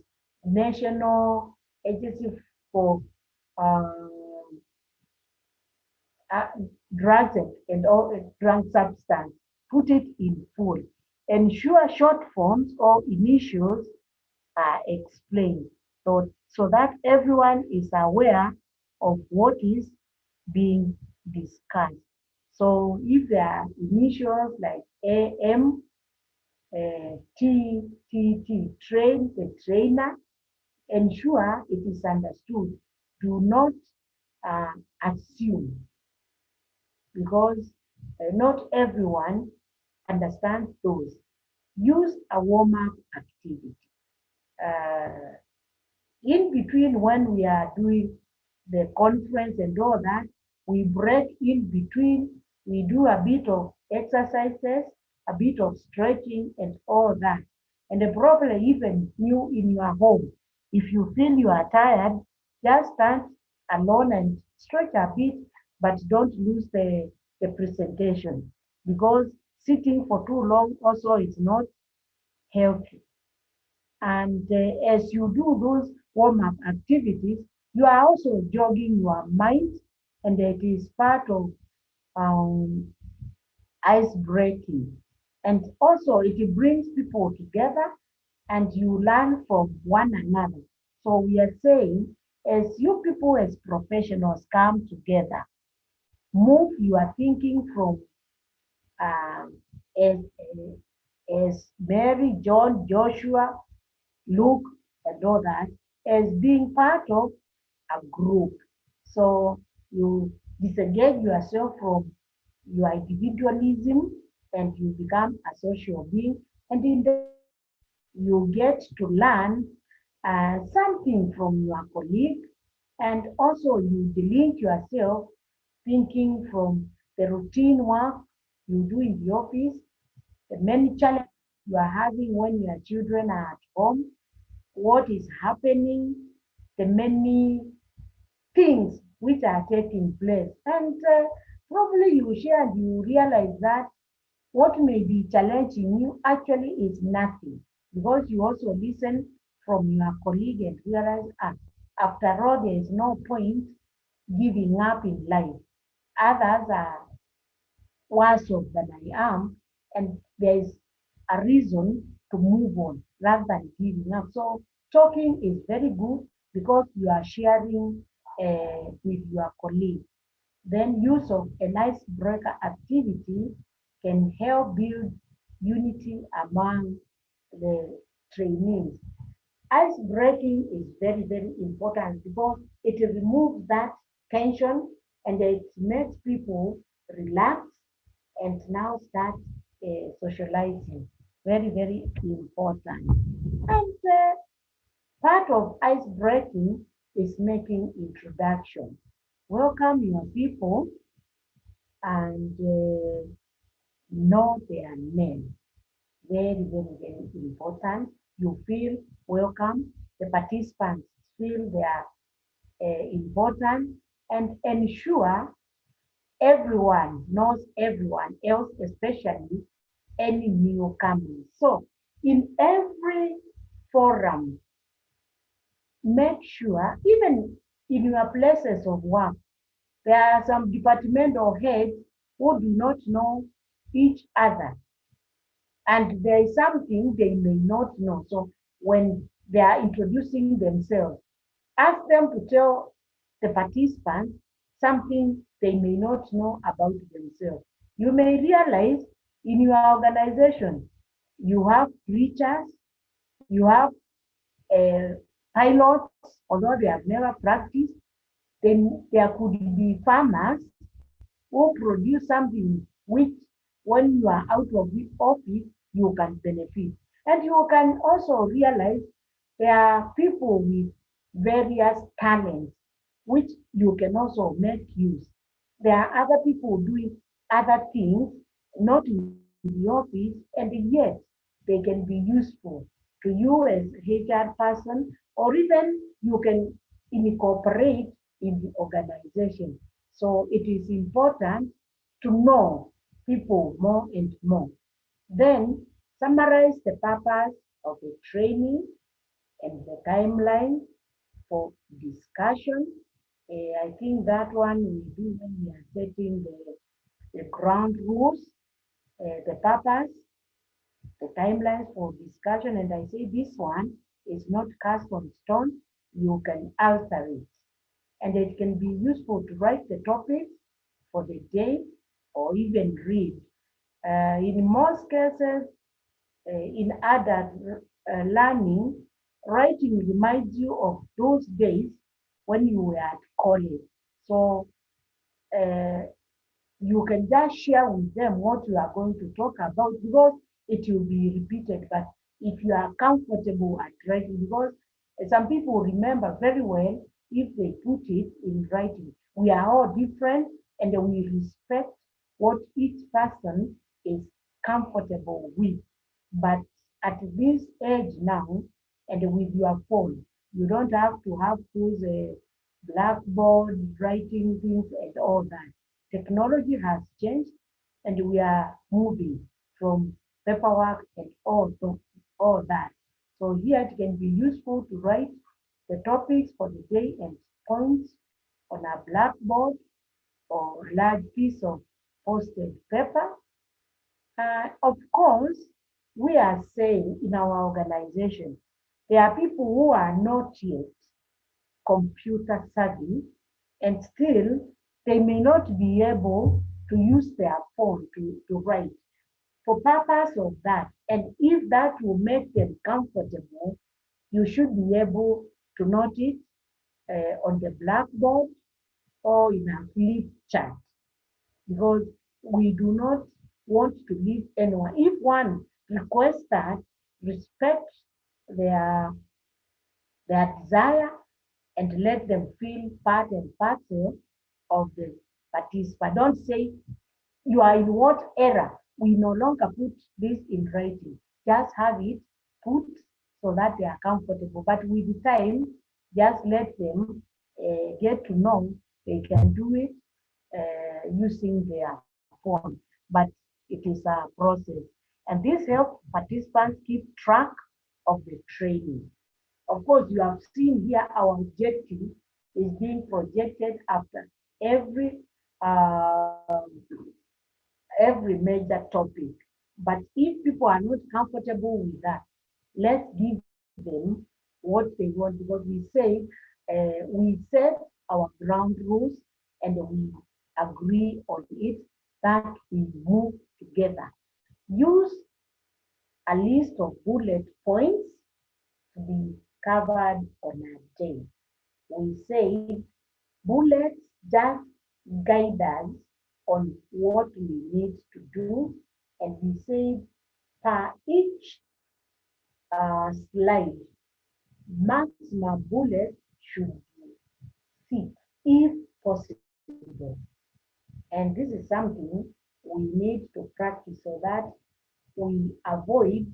National Agency for um, uh, drugs and all drug substance. Put it in full. Ensure short forms or initials are explained so that everyone is aware of what is being discussed. So if there are initials like AM, train, the trainer, ensure it is understood. Do not uh, assume because not everyone understands those. Use a warm-up activity. Uh, in between when we are doing the conference and all that, we break in between, we do a bit of exercises, a bit of stretching and all that. And probably even you in your home, if you feel you are tired, just stand alone and stretch a bit, but don't lose the presentation because sitting for too long also is not healthy. And as you do those warm-up activities, you are also jogging your mind, and it is part of um, ice breaking. And also, it brings people together, and you learn from one another. So we are saying, as you people as professionals come together, move your thinking from um, as, as Mary, John, Joshua, Luke, and all that as being part of a group. So you disengage yourself from your individualism and you become a social being. And in that, you get to learn something from your colleague. And also, you delete yourself thinking from the routine work you do in the office, the many challenges you are having when your children are at home, what is happening, the many things which are taking place. And probably you share and you realize that what may be challenging you actually is nothing because you also listen from your colleague and realize, After all, there is no point giving up in life. Others are worse off than I am, and there is a reason to move on rather than giving up. So talking is very good because you are sharing with your colleague. Then use of an icebreaker activity can help build unity among the trainees. Ice breaking is very, very important because it removes that tension and it makes people relax and now start socializing. Very, very important. And part of ice breaking is making introduction. Welcome your people and know their name. Very, very, very important. You feel welcome. The participants feel they are important and ensure everyone knows everyone else, especially any newcomers. So in every forum, make sure, even in your places of work, there are some departmental heads who do not know each other. And there is something they may not know. So when they are introducing themselves, ask them to tell the participants something they may not know about themselves. You may realize in your organization, you have preachers, you have uh, pilots, although they have never practiced, then there could be farmers who produce something which, when you are out of the office, you can benefit. And you can also realize there are people with various talents which you can also make use. There are other people doing other things, not in the office, and yet they can be useful to you as HR person, or even you can incorporate in the organization. So it is important to know people more and more. Then summarize the purpose of the training and the timeline for discussion. I think that one we do when we are setting the ground rules, the purpose, the timelines for discussion. And I say this one is not cast on stone. You can alter it. And it can be useful to write the topics for the day or even read. In most cases, in adult learning, writing reminds you of those days when you were at college. So uh, you can just share with them what you are going to talk about because it will be repeated. But if you are comfortable at writing, because some people remember very well if they put it in writing. We are all different and we respect what each person is comfortable with. But at this age now, and with your phone, you don't have to have those blackboard writing things and all that. Technology has changed and we are moving from paperwork and all that. So here it can be useful to write the topics for the day and points on a blackboard or large piece of posted paper. Of course, we are saying in our organization, there are people who are not yet computer savvy and still they may not be able to use their phone to write for purpose of that. And if that will make them comfortable, you should be able to note it on the blackboard or in a flip chart because we do not want to leave anyone. If one requests that, respect their their desire and let them feel part and parcel of the participant. Don't say you are in what era. We no longer put this in writing. Just have it put so that they are comfortable. But with the time, just let them get to know they can do it using their phone. But it is a process. And this helps participants keep track of the training. Of course, you have seen here our objective is being projected after every uh, every major topic. But if people are not comfortable with that, let's give them what they want, because we set our ground rules and we agree on it, that we move together. Use a list of bullet points to be covered on a day. We say bullets just guide us on what we need to do, and we say per each slide, maximum bullets should be 6 if possible. And this is something we need to practice so that we avoid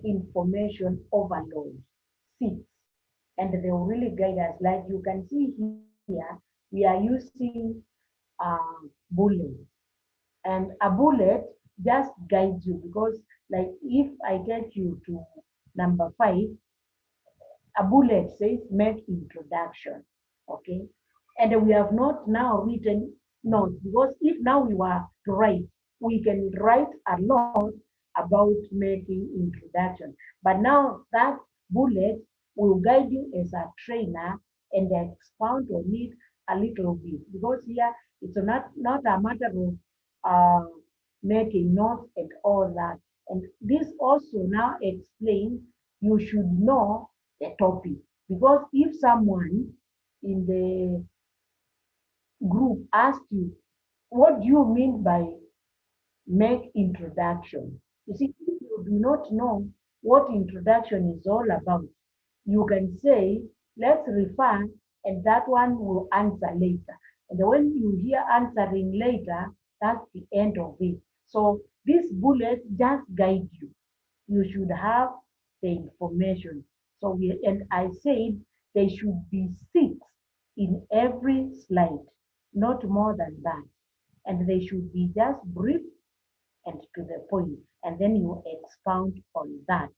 information overload. 6. And they will really guide us. Like you can see here, we are using bullets. And a bullet just guides you, because like if I get you to number 5, a bullet says make introduction. Okay. And we have not now written notes, because if now we were to write, we can write a lot about making introduction. But now that bullet will guide you as a trainer and expound on it a little bit, because here it's not a matter of uh, making notes and all that. And this also now explains you should know the topic, because if someone in the group asks you, what do you mean by make introduction? You see, if you do not know what introduction is all about, you can say, let's refer, and that one will answer later. And when you hear answering later, that's the end of it. So this bullet just guide you. You should have the information. And I said they should be 6 in every slide, not more than that. And they should be just brief and to the point, and then you expound on that.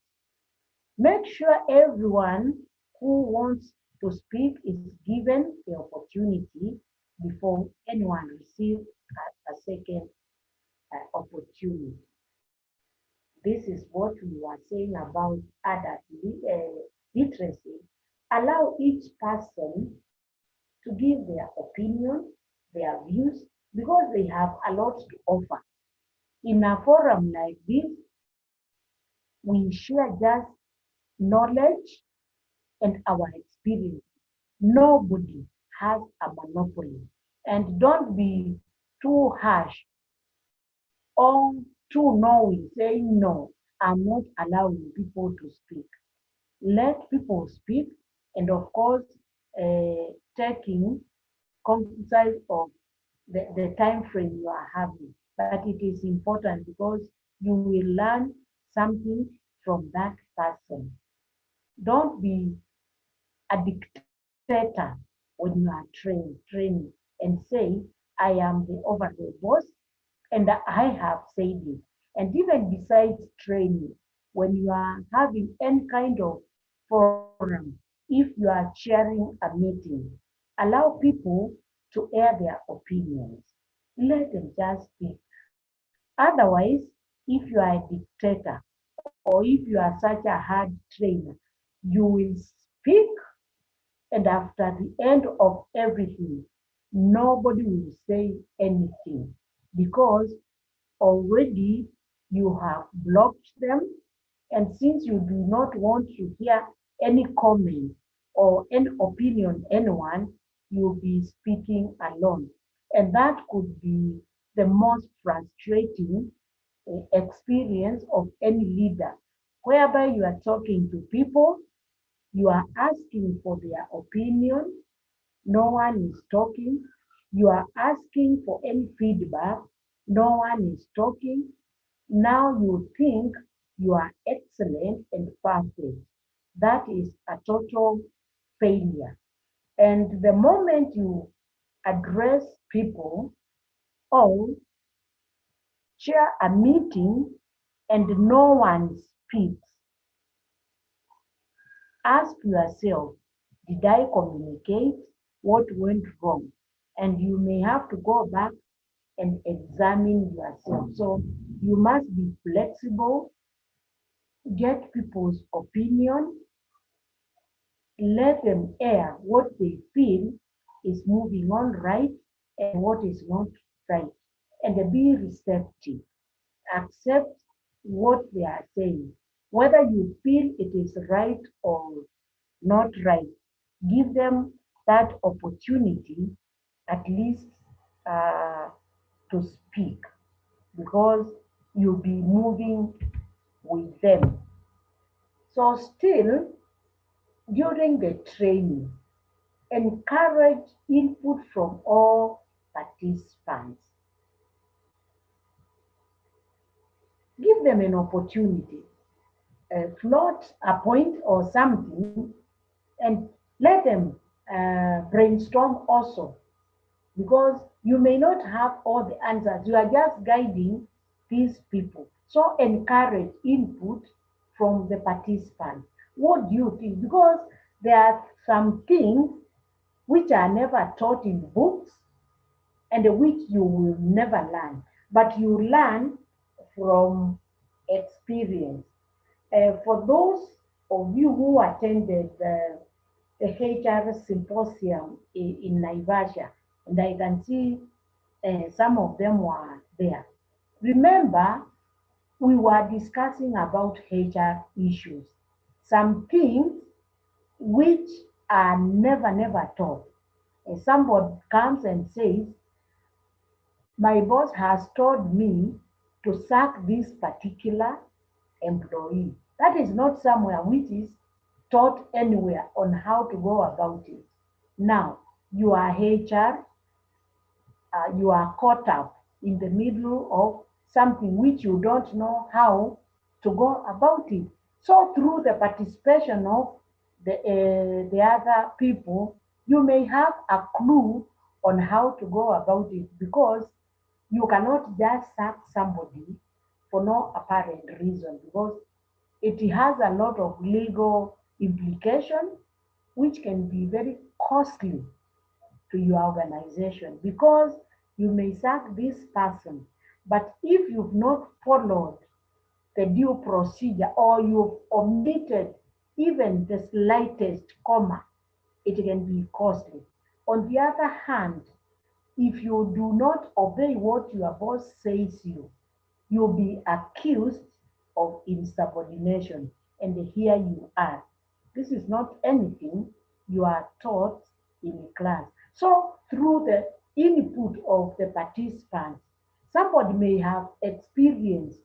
Make sure everyone who wants to speak is given the opportunity before anyone receives a second opportunity. This is what we were saying about adult literacy. Allow each person to give their opinion, their views, because they have a lot to offer. In a forum like this, we share just knowledge and our experience. Nobody has a monopoly. And don't be too harsh or too knowing, saying, no, I'm not allowing people to speak. Let people speak, and of course, taking cognizance of the time frame you are having. But it is important, because you will learn something from that person. Don't be a dictator when you are training and say, I am the overall boss and I have said it. And even besides training, when you are having any kind of forum, if you are chairing a meeting, allow people to air their opinions. Let them just speak. Otherwise, if you are a dictator or if you are such a hard trainer, you will speak, and after the end of everything, nobody will say anything, because already you have blocked them. And since you do not want to hear any comment or any opinion anyone, you'll be speaking alone. And that could be the most frustrating experience of any leader, whereby you are talking to people, you are asking for their opinion, no one is talking. You are asking for any feedback, no one is talking. Now you think you are excellent and perfect. That is a total failure. And the moment you address people or chair a meeting and no one speaks, Ask yourself, did I communicate? What went wrong? And you may have to go back and examine yourself. So you must be flexible, get people's opinion, let them air what they feel is moving on right and what is not right. And be receptive. Accept what they are saying. Whether you feel it is right or not right, give them that opportunity at least uh, to speak because you'll be moving with them. So, still during the training, encourage input from all participants. Give them an opportunity, float a point or something, and let them brainstorm also because you may not have all the answers. You are just guiding these people. So encourage input from the participants. What do you think? Because there are some things which are never taught in books and which you will never learn, but you learn from experience. For those of you who attended the HR symposium in Naivasha, and I can see some of them were there. Remember, we were discussing about HR issues, some things which are never taught. Somebody comes and says, my boss has told me to sack this particular employee. That is not somewhere which is taught anywhere on how to go about it. Now, you are HR, you are caught up in the middle of something which you don't know how to go about it. So, through the participation of the other people, you may have a clue on how to go about it because you cannot just sack somebody for no apparent reason because it has a lot of legal implication which can be very costly to your organization because you may sack this person, but if you've not followed the due procedure or you've omitted even the slightest comma, it can be costly. On the other hand, if you do not obey what your boss says you'll be accused of insubordination. And here you are. This is not anything you are taught in class. So, through the input of the participants, somebody may have experienced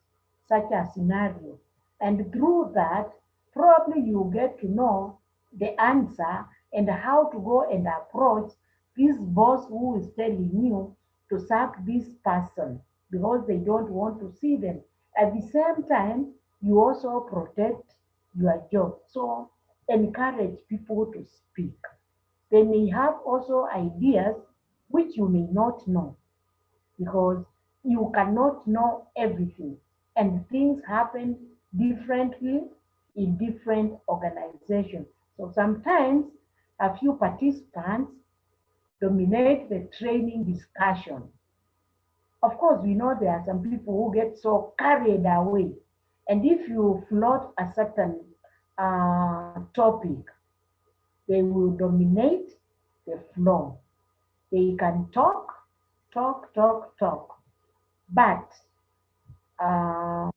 such a scenario. And through that, probably you get to know the answer and how to go and approach this boss who is telling you to sack this person because they don't want to see them. At the same time, you also protect your job. So encourage people to speak. They may have also ideas which you may not know because you cannot know everything and things happen differently in different organizations. So sometimes a few participants dominate the training discussion. Of course, we know there are some people who get so carried away. And if you float a certain topic, they will dominate the floor. They can talk, but uh,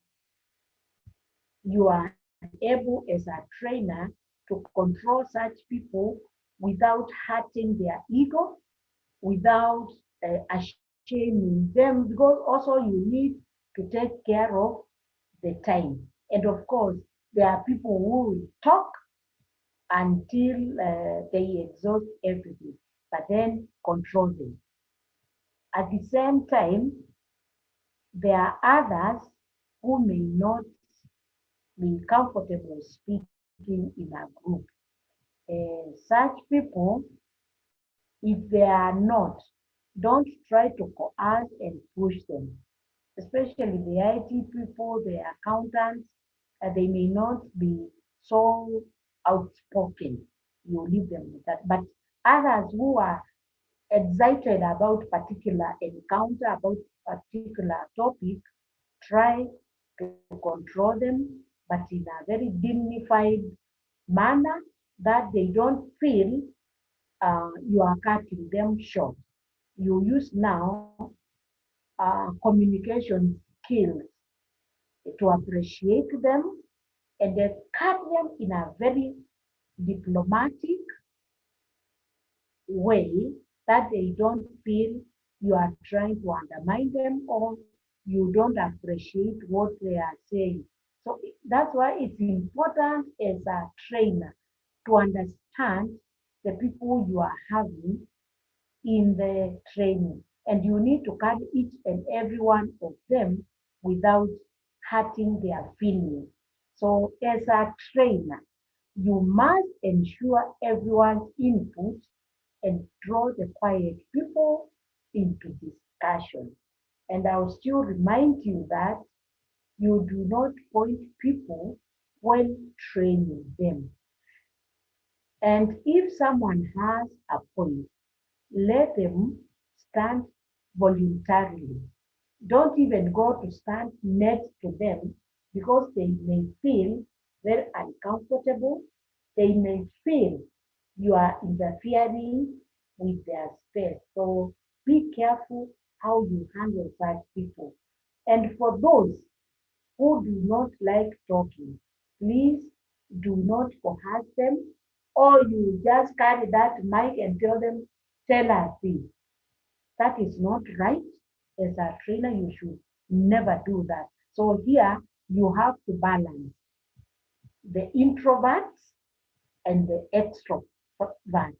you are able as a trainer to control such people without hurting their ego, without shaming them, because also you need to take care of the time. And of course, there are people who will talk until they exhaust everything, but then control them. At the same time, there are others who may not be comfortable speaking in a group. Such people, if they are not, don't try to coerce and push them, especially the IT people, the accountants, they may not be so outspoken. You leave them with that. But others who are excited about particular encounter, about particular topic, try to control them, but in a very dignified manner that they don't feel you are cutting them short. You use now communication skills to appreciate them and then cut them in a very diplomatic way that they don't feel you are trying to undermine them or you don't appreciate what they are saying. So that's why it's important as a trainer to understand the people you are having in the training. And you need to carry each and every one of them without hurting their feelings. So as a trainer, you must ensure everyone's input and draw the quiet people into discussion. And I'll still remind you that you do not point people when training them. And if someone has a point, let them stand voluntarily. Don't even go to stand next to them because they may feel very uncomfortable. They may feel you are interfering with their space. So be careful how you handle such people. And for those who do not like talking, please do not coerce them or you just carry that mic and tell us this. That is not right. As a trainer, you should never do that. So here you have to balance the introverts and the extroverts,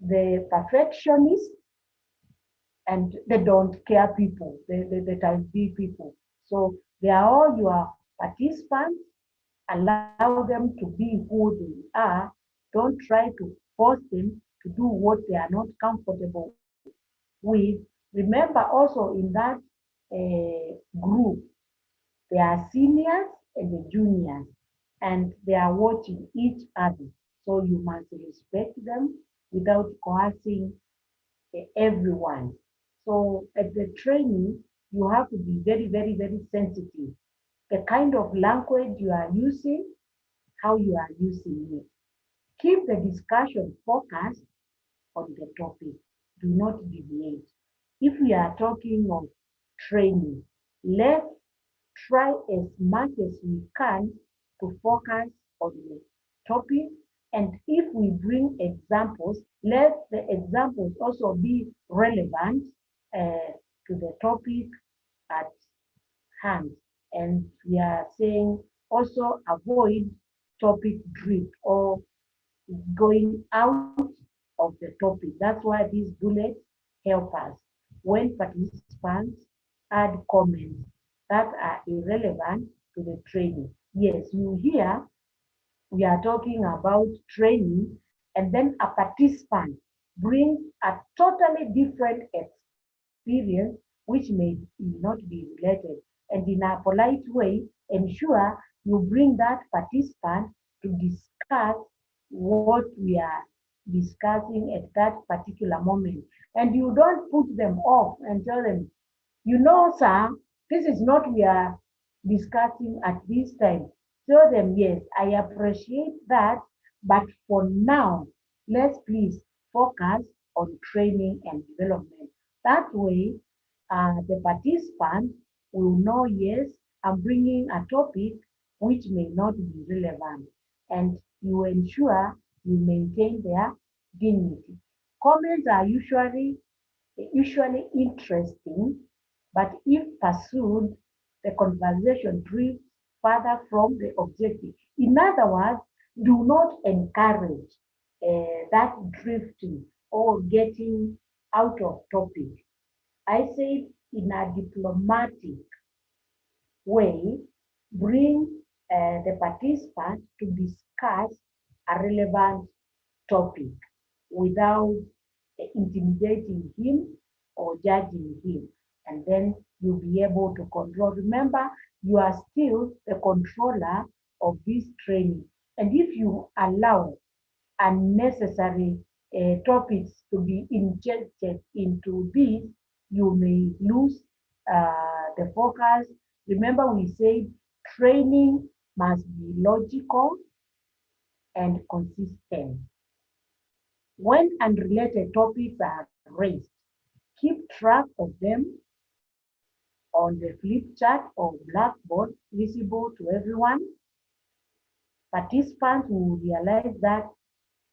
the perfectionists and the don't care people, the type B people. So they are all your participants. Allow them to be who they are. Don't try to force them to do what they are not comfortable with. Remember also in that group, there are seniors and the juniors, and they are watching each other. So you must respect them without coercing everyone. So at the training, you have to be very, very, very sensitive. The kind of language you are using, how you are using it. Keep the discussion focused on the topic. Do not deviate. If we are talking of training, let's try as much as we can to focus on the topic. And if we bring examples, let the examples also be relevant to the topic at hand. And we are saying also avoid topic drift or going out of the topic. That's why these bullets help us. When participants add comments that are irrelevant to the training. Yes, you hear we are talking about training, and then a participant brings a totally different experience which may not be related. And in a polite way, ensure you bring that participant to discuss what we are discussing at that particular moment. And you don't put them off and tell them, you know, sir, this is not we are discussing at this time. Tell them, yes, I appreciate that, but for now, let's please focus on training and development. That way, the participant will know, yes, I'm bringing a topic which may not be relevant, and you ensure you maintain their dignity. Comments are usually interesting, but if pursued, the conversation drifts further from the objective. In other words, do not encourage that drifting or getting out of topic. I say in a diplomatic way, bring the participant to discuss a relevant topic without intimidating him or judging him. And then you'll be able to control. Remember, you are still the controller of this training. And if you allow unnecessary topics to be injected into this, you may lose the focus. Remember, we said training must be logical and consistent. When unrelated topics are raised, keep track of them on the flip chart or blackboard visible to everyone. Participants will realize that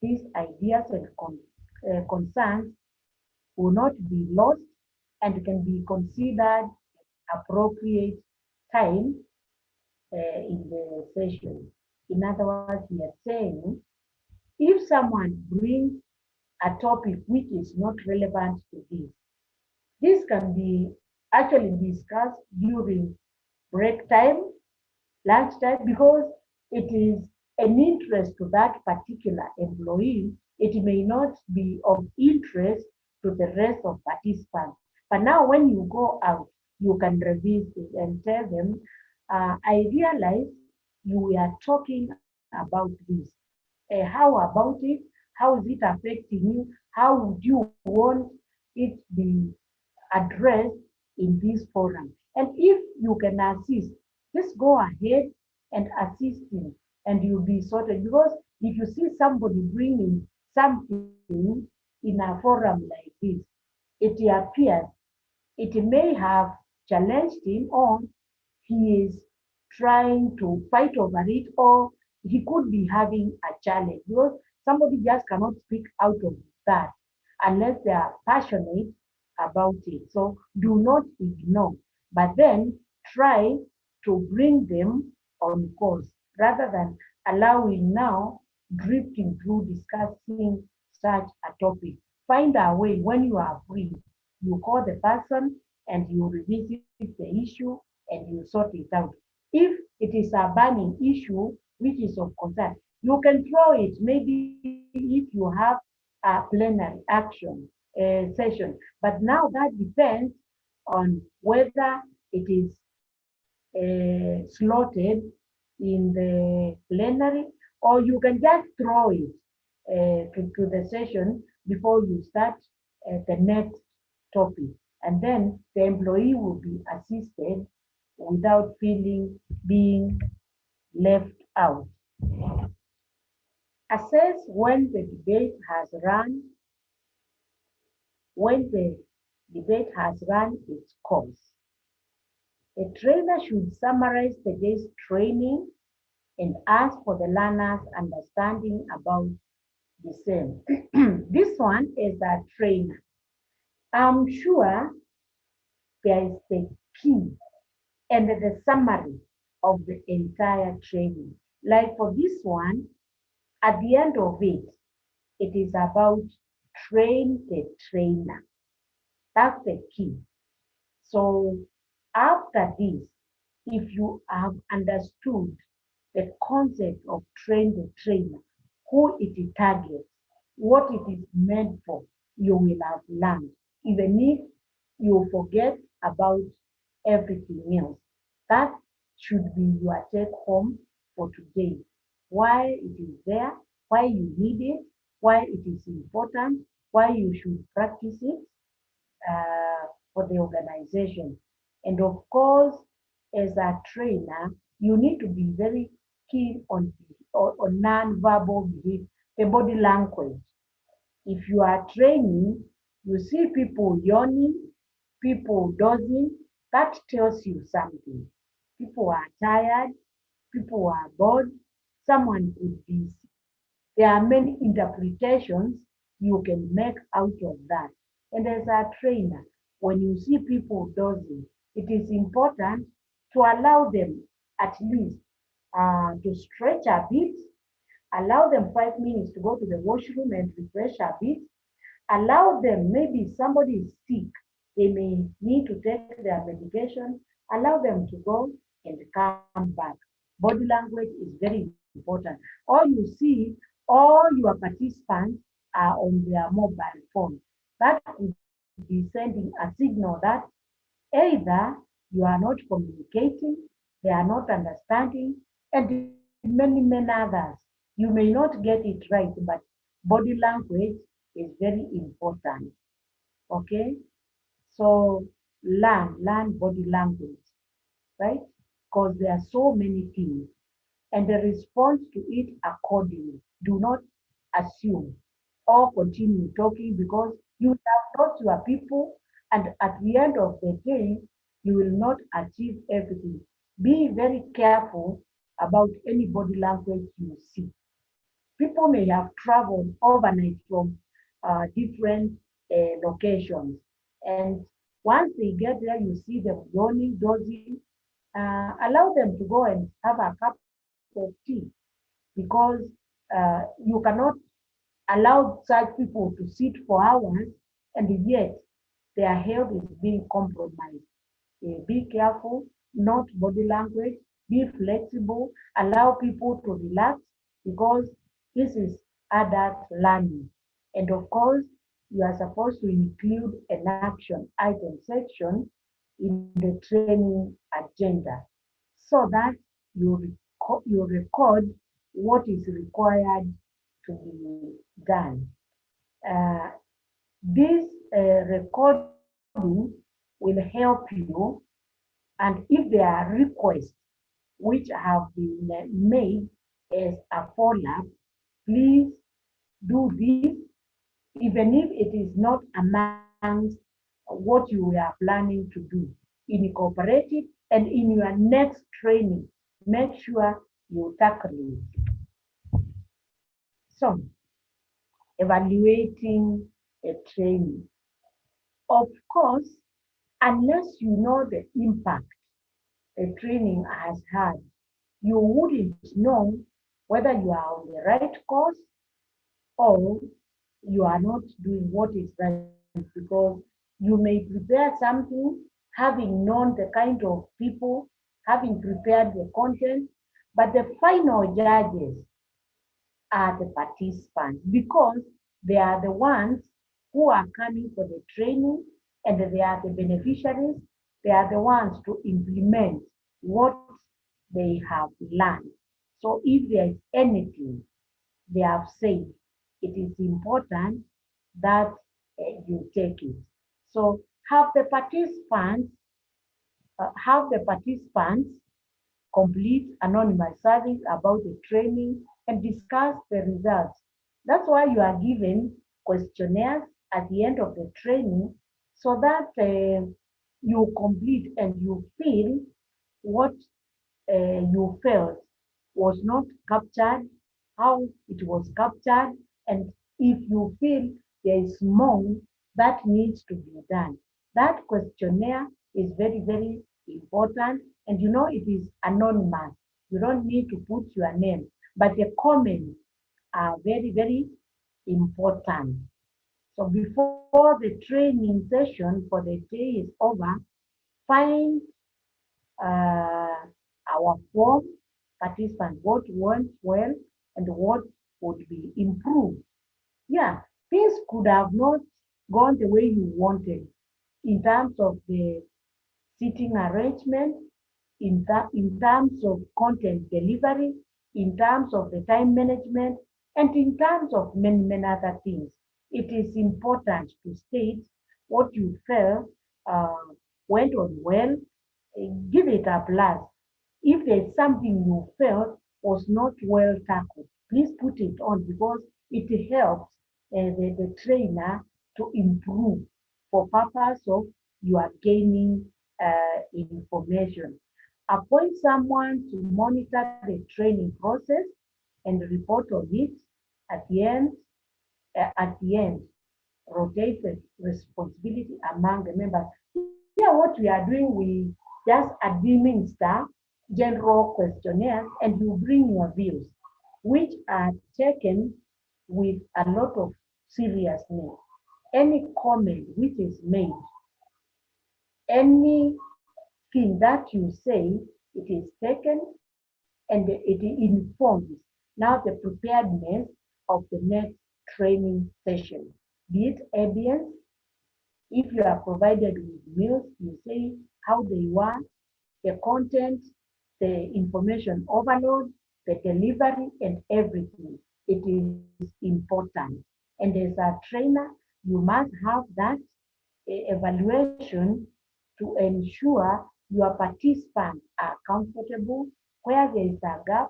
these ideas and concerns will not be lost and can be considered appropriate time in the session. In other words, we are saying if someone brings a topic which is not relevant to this can be actually discussed during break time, lunchtime, because it is an interest to that particular employee. It may not be of interest to the rest of participants. But now when you go out, you can revisit and tell them, I realize you were talking about this. How about it? How is it affecting you? How would you want it be addressed in this forum? And if you can assist, just go ahead and assist him and you'll be sorted. Because if you see somebody bringing something in a forum like this, it appears it may have challenged him, or he is trying to fight over it, or he could be having a challenge because somebody just cannot speak out of that unless they are passionate about it. So do not ignore, but then try to bring them on course rather than allowing now drifting through discussing such a topic. Find a way when you are free, you call the person and you revisit the issue and you sort it out. If it is a burning issue which is of concern, you can throw it maybe if you have a plenary action session. But now that depends on whether it is slotted in the plenary, or you can just throw it to the session before you start the next topic. And then the employee will be assisted without feeling being left out. Assess when the debate has run, when the debate has run its course. The trainer should summarize the day's training and ask for the learner's understanding about the same. This one is a trainer. I'm sure there is the key and the summary of the entire training. Like for this one, at the end of it, it is about train the trainer. That's the key. So after this, if you have understood the concept of train the trainer, who it targets, what it is meant for, you will have learned, even if you forget about everything else. That should be your take home for today. Why it is there, why you need it, why it is important, why you should practice it, for the organization. And of course, as a trainer, you need to be very keen on non-verbal behavior, the body language. If you are training, you see people yawning, people dozing, that tells you something. People are tired, people are bored, someone is busy. There are many interpretations you can make out of that. And as a trainer, when you see people dozing, it is important to allow them at least to stretch a bit, allow them 5 minutes to go to the washroom and refresh a bit, allow them, maybe somebody is sick, they may need to take their medication, allow them to go and come back. Body language is very important. Or you see all your participants are on their mobile phone. That could be sending a signal that either you are not communicating, they are not understanding, and many, many others. You may not get it right, but body language is very important. Okay? So learn body language, right? Because there are so many things and the response to it accordingly. Do not assume or continue talking because you have taught your people, and at the end of the day, you will not achieve everything. Be very careful about any body language you see. People may have traveled overnight from different locations, and once they get there, you see them yawning, dozing. Allow them to go and have a cup of tea because you cannot allow such people to sit for hours and yet their health is being compromised. Be careful, not body language, be flexible, allow people to relax because this is adult learning. And of course, you are supposed to include an action item section in the training agenda so that you record what is required to be done. Uh, this recording will help you, and if there are requests which have been made as a follow-up, please do this, even if it is not amongst what you are planning to do. Incorporate it, and in your next training, make sure you tackle it. So, evaluating a training. Of course, unless you know the impact a training has had, you wouldn't know whether you are on the right course or you are not doing what is right because you may prepare something having known the kind of people, having prepared the content, but the final judges are the participants because they are the ones who are coming for the training and they are the beneficiaries. They are the ones to implement what they have learned. So if there is anything they have said, it is important that you take it. So have the participants complete anonymous surveys about the training and discuss the results. That's why you are given questionnaires at the end of the training so that you complete and you feel what you felt was not captured, how it was captured, and if you feel there is more that needs to be done. That questionnaire is very, very important, and you know it is anonymous. You don't need to put your name, but the comments are very, very important. So before the training session for the day is over, find uh, our form participant, what went well and what would be improved. Yeah, things could have not gone the way you wanted in terms of the seating arrangement, in terms of content delivery, in terms of the time management, and in terms of many, many other things. It is important to state what you felt uh, went on well, give it a plus. If there's something you felt was not well tackled, please put it on because it helps the trainer to improve for purpose of you are gaining information. Appoint someone to monitor the training process and report on it at the end. At the end, rotate the responsibility among the members. Here, what we are doing, we just administer general questionnaires and you bring your views, which are taken with a lot of seriousness. Any comment which is made, anything that you say, it is taken and it informs now the preparedness of the next training session. Be it ambience, if you are provided with meals, you say how they were, the content, the information overload, the delivery, and everything. It is important. And as a trainer, you must have that evaluation to ensure your participants are comfortable. Where there is a gap,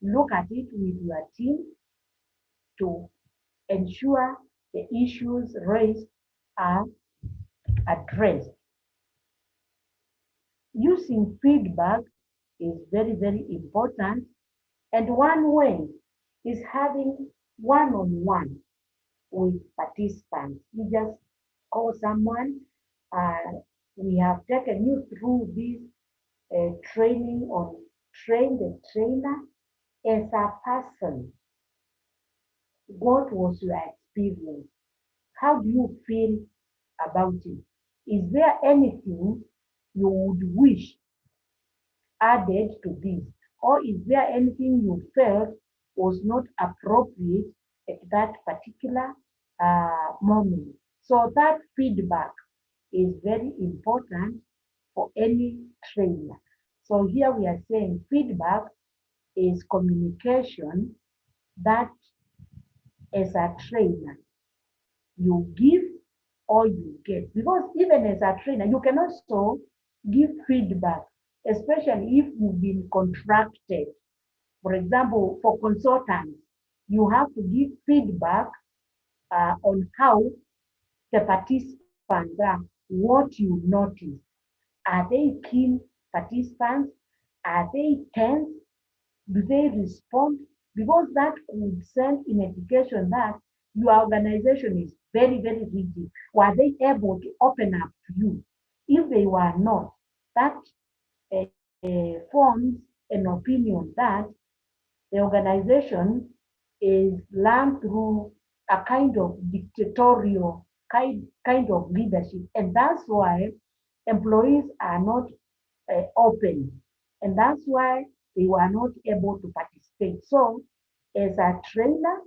look at it with your team to ensure the issues raised are addressed. Using feedback is very, very important. And one way is having one-on-one with participants. You just call someone. Uh, we have taken you through this training on train the trainer as a person. What was your experience? How do you feel about it? Is there anything you would wish added to this? Or is there anything you felt was not appropriate at that particular moment? So that feedback is very important for any trainer. So here we are saying feedback is communication that as a trainer you give or you get. Because even as a trainer, you can also give feedback, especially if you've been contracted. For example, for consultants, you have to give feedback on how the participants are, what you notice. Are they keen participants? Are they tense? Do they respond? Because that could send an indication that your organization is very, very rigid. Were they able to open up to you? If they were not, that forms an opinion that the organization is run through a kind of dictatorial kind of leadership. And that's why employees are not open. And that's why they were not able to participate. So, as a trainer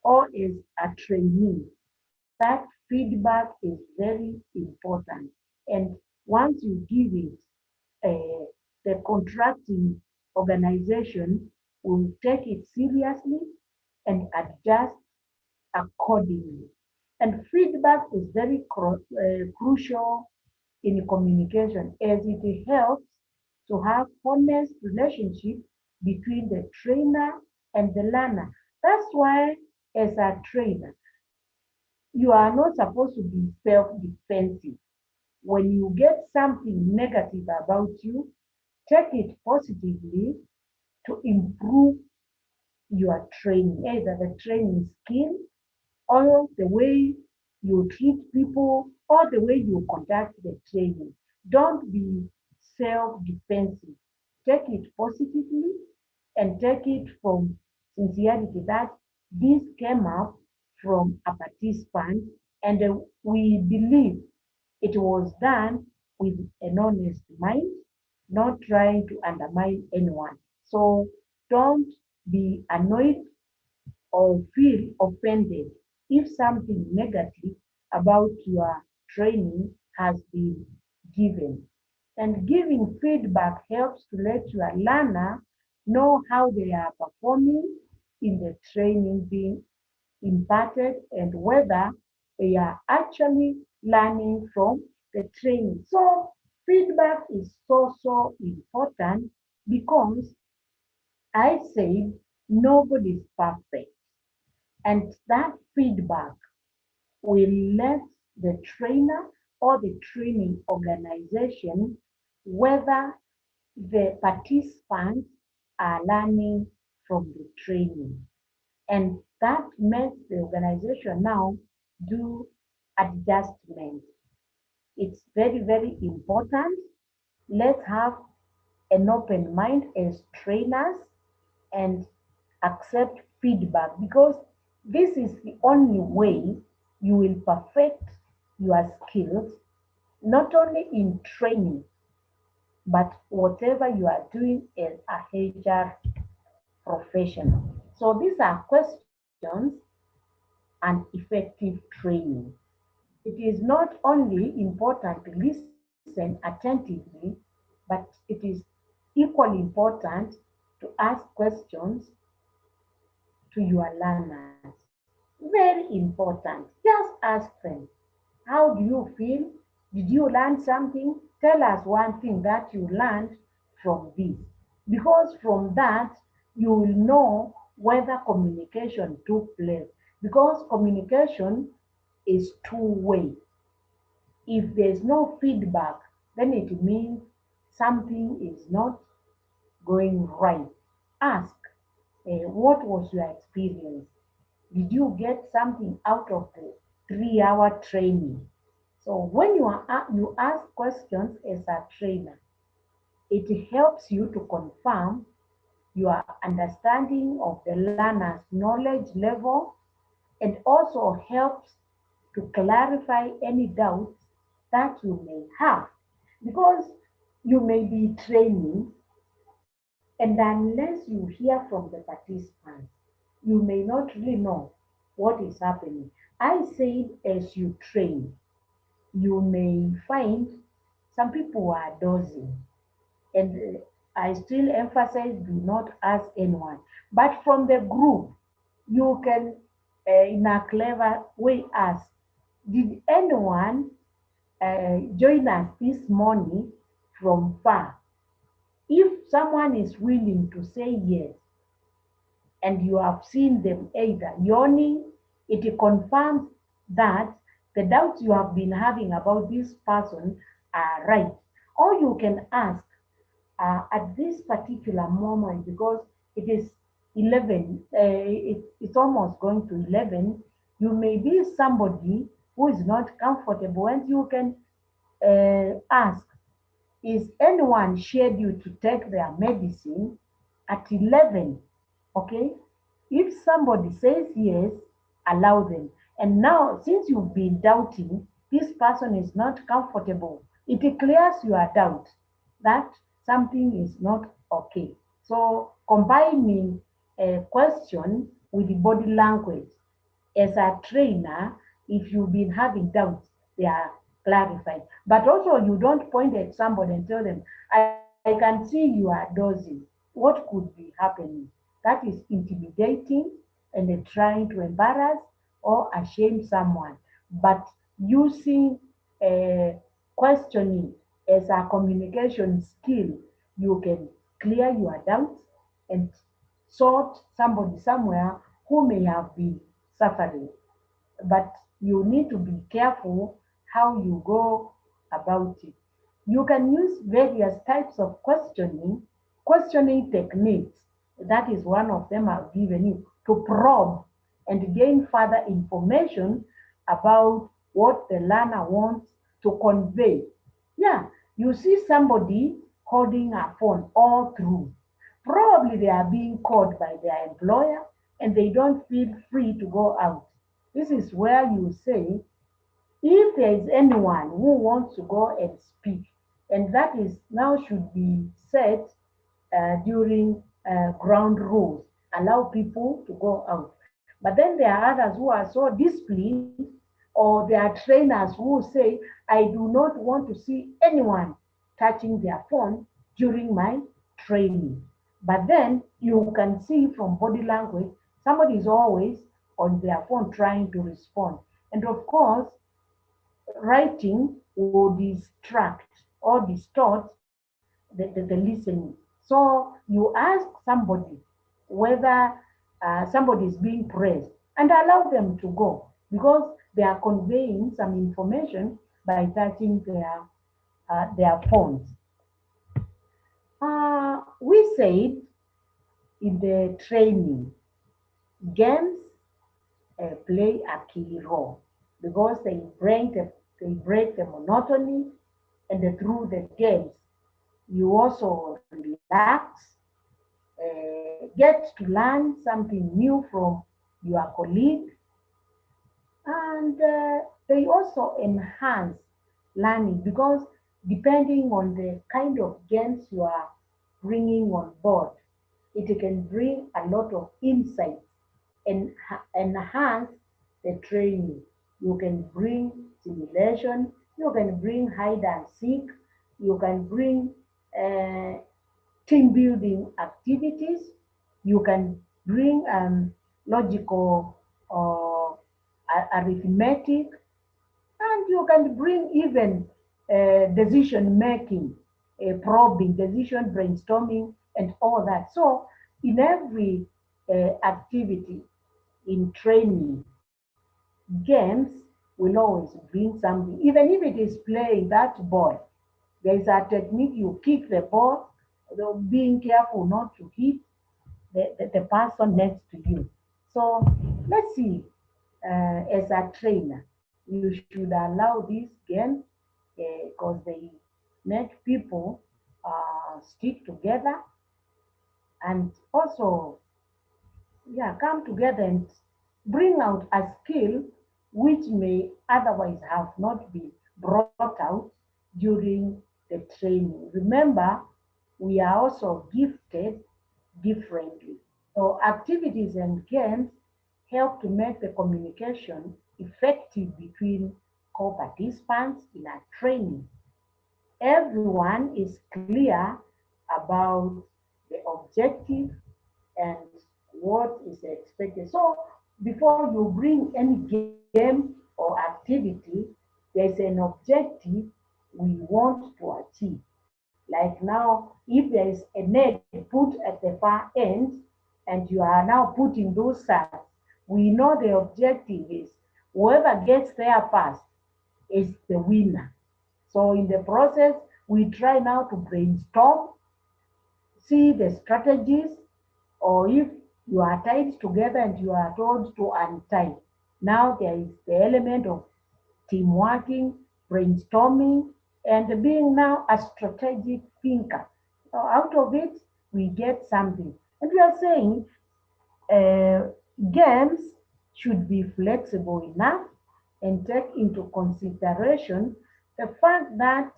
or as a trainee, that feedback is very important. And once you give it, the contracting organization will take it seriously and adjust accordingly. And feedback is very crucial in communication as it helps to have honest relationship between the trainer and the learner. That's why as a trainer, you are not supposed to be self-defensive. When you get something negative about you, take it positively to improve your training, either the training skill or the way you treat people or the way you conduct the training. Don't be self-defensive. Take it positively and take it from sincerity that this came up from a participant and we believe it was done with an honest mind, not trying to undermine anyone. So don't be annoyed or feel offended if something negative about your training has been given. And giving feedback helps to let your learner know how they are performing in the training being imparted and whether they are actually learning from the training. So feedback is so, so important because I said nobody is perfect. And that feedback will let the trainer or the training organization whether the participants are learning from the training. And that makes the organization now do adjustments. It's very, very important. Let's have an open mind as trainers and accept feedback because this is the only way you will perfect your skills, not only in training, but whatever you are doing as a HR professional. So these are questions and effective training. It is not only important to listen attentively, but it is equally important to to ask questions to your learners. Very important. Just ask them, how do you feel? Did you learn something? Tell us one thing that you learned from this. Because from that, you will know whether communication took place. Because communication is two-way. If there's no feedback, then it means something is not going right. Ask, what was your experience? Did you get something out of the 3-hour training? So when you ask questions as a trainer, it helps you to confirm your understanding of the learner's knowledge level and also helps to clarify any doubts that you may have. Because you may be training, and unless you hear from the participants, you may not really know what is happening. I said, as you train, you may find some people are dozing, and I still emphasize, do not ask anyone. But from the group, you can, in a clever way, ask, did anyone join us this morning from far? If someone is willing to say yes, and you have seen them either yawning, it confirms that the doubts you have been having about this person are right. Or you can ask, at this particular moment, because it is 11, it's almost going to 11, you may be somebody who is not comfortable, and you can ask, is anyone scheduled to take their medicine at 11? Okay? If somebody says yes, allow them. And now, since you've been doubting, this person is not comfortable, it clears your doubt that something is not okay. So, combining a question with the body language as a trainer, if you've been having doubts, they are clarified. But also, you don't point at somebody and tell them, I can see you are dozing. What could be happening? That is intimidating and trying to embarrass or ashame someone. But using questioning as a communication skill, you can clear your doubts and sort somebody somewhere who may have been suffering. But you need to be careful how you go about it. You can use various types of questioning techniques. That is one of them I've given you to probe and gain further information about what the learner wants to convey. Yeah, you see somebody holding a phone all through. Probably they are being called by their employer and they don't feel free to go out. This is where you say, if there is anyone who wants to go and speak, and that is now should be set during ground rules, allow people to go out. But then there are others who are so disciplined, or there are trainers who say, I do not want to see anyone touching their phone during my training. But then you can see from body language, somebody is always on their phone trying to respond. And of course, writing will distract or distort the listening. So you ask somebody whether somebody is being praised and allow them to go because they are conveying some information by touching their phones. We said in the training, games play a key role because they break the monotony, and through the games you also relax, get to learn something new from your colleague, and they also enhance learning because depending on the kind of games you are bringing on board, it can bring a lot of insights and enhance the training. You can bring simulation, you can bring hide and seek, you can bring uh, team building activities. You can bring logical or arithmetic, and you can bring even decision making, probing, decision brainstorming, and all that. So, in every activity in training, games will always bring something, even if it is playing that ball. There is a technique you kick the ball, being careful not to hit the person next to you. So let's see, as a trainer, you should allow these games because they make people stick together and also, yeah, come together and bring out a skill which may otherwise have not been brought out during the training. Remember, we are also gifted differently. So activities and games help to make the communication effective between co-participants in a training. Everyone is clear about the objective and what is expected. So before you bring any game or activity, there's an objective we want to achieve. Like now, if there is a net put at the far end and you are now putting those sacks, we know the objective is whoever gets there first is the winner. So in the process, we try now to brainstorm, see the strategies, or if you are tied together and you are told to untie. Now there is the element of team working, brainstorming, and being now a strategic thinker. So out of it, we get something. And we are saying uh, games should be flexible enough and take into consideration the fact that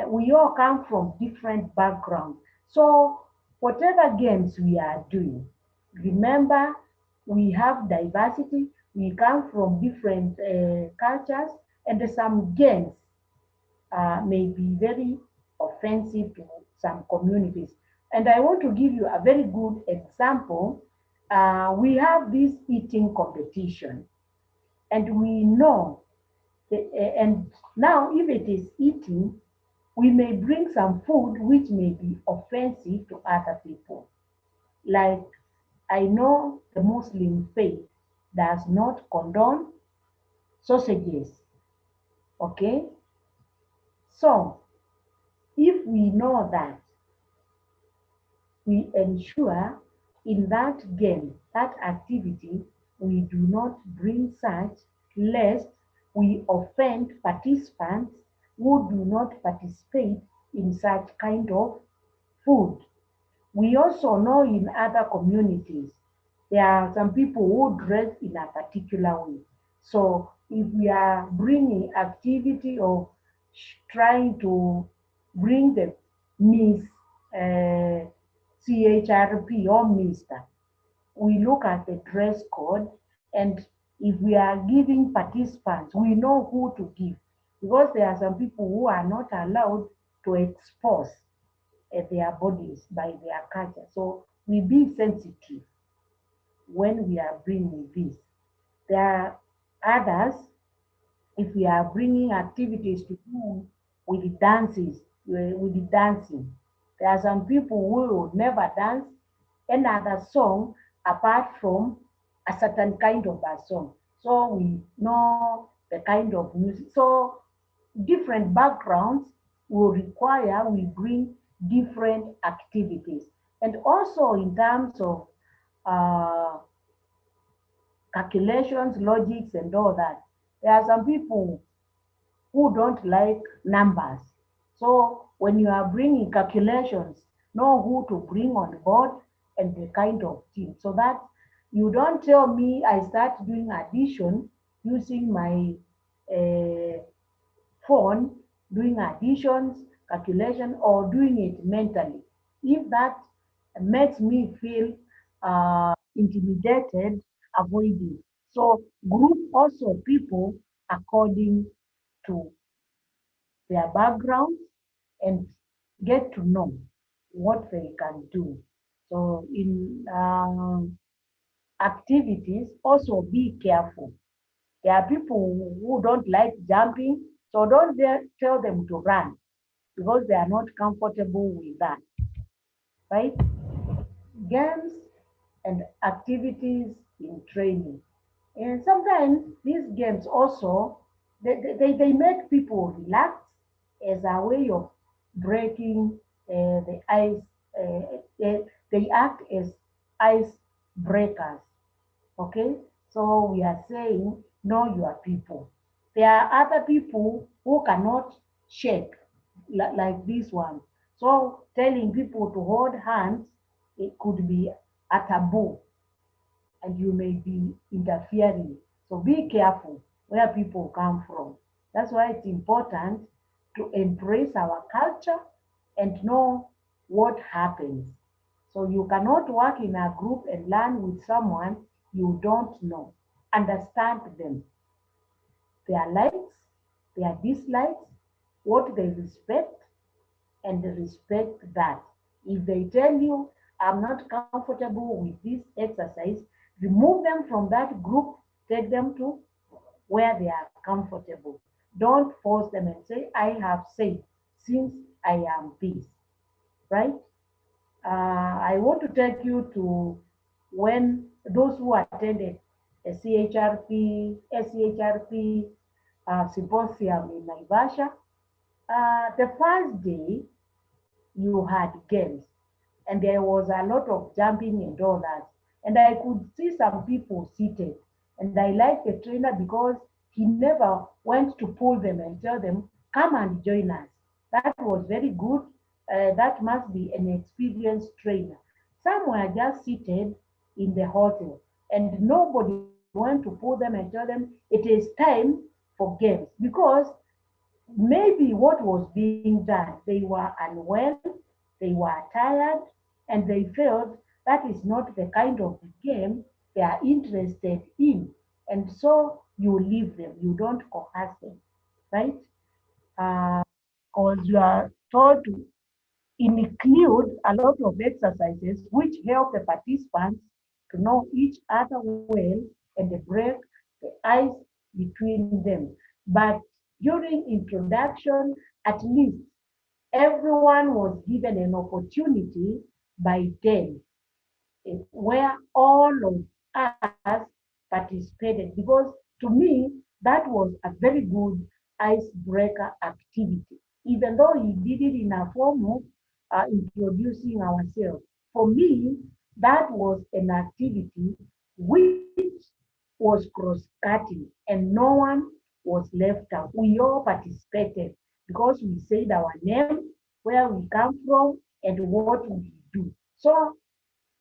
we all come from different backgrounds. So, whatever games we are doing, remember we have diversity, we come from different cultures, and some games may be very offensive to some communities. And I want to give you a very good example. We have this eating competition, and we know, and now if it is eating, we may bring some food which may be offensive to other people. Like I know the Muslim faith does not condone sausages, okay? So if we know that, we ensure in that game, that activity, we do not bring such lest we offend participants who do not participate in such kind of food. We also know in other communities, there are some people who dress in a particular way. So if we are bringing activity of trying to bring the Miss CHRP or Mister, we look at the dress code, and if we are giving participants, we know who to give, because there are some people who are not allowed to expose their bodies by their culture. So we be sensitive when we are bringing this. There are others, if we are bringing activities to do with the dances, with the dancing, there are some people who will never dance another song apart from a certain kind of a song. So we know the kind of music. So different backgrounds will require we bring different activities. And also in terms of uh, calculations, logics, and all that, there are some people who don't like numbers. So when you are bringing calculations, know who to bring on board and the kind of team. So that you don't tell me I start doing addition using my uh, phone, doing additions, calculation, or doing it mentally. If that makes me feel intimidated, avoid it. So group also people according to their backgrounds and get to know what they can do. So in activities, also be careful. There are people who don't like jumping, so don't dare tell them to run because they are not comfortable with that, right? Games and activities in training. And sometimes these games also, they make people relax as a way of breaking the ice. They act as ice breakers. Okay, so we are saying know your people. There are other people who cannot shake like this one. So telling people to hold hands, it could be a taboo and you may be interfering. So be careful where people come from. That's why it's important to embrace our culture and know what happens. So you cannot work in a group and learn with someone you don't know. Understand them, their likes, their dislikes, what they respect, and respect that. If they tell you, I'm not comfortable with this exercise, remove them from that group, take them to where they are comfortable. Don't force them and say, I have said since I am this, right? I want to take you to when those who attended a SCHRP symposium in Naivasha, the first day you had games and there was a lot of jumping and all that. And I could see some people seated. And I liked the trainer because he never went to pull them and tell them, come and join us. That was very good. That must be an experienced trainer. Some were just seated in the hotel and nobody went to pull them and tell them it is time for games because maybe what was being done, they were unwell, they were tired, and they felt that is not the kind of game they are interested in. And so you leave them, you don't coerce them, right? Because you are told to include a lot of exercises which help the participants to know each other well and break the ice between them. But during introduction, at least everyone was given an opportunity by then where all of us participated because to me that was a very good icebreaker activity even though he did it in a form of introducing ourselves. For me, that was an activity which was cross-cutting and no one was left out. We all participated because we said our name, where we come from, and what we do. So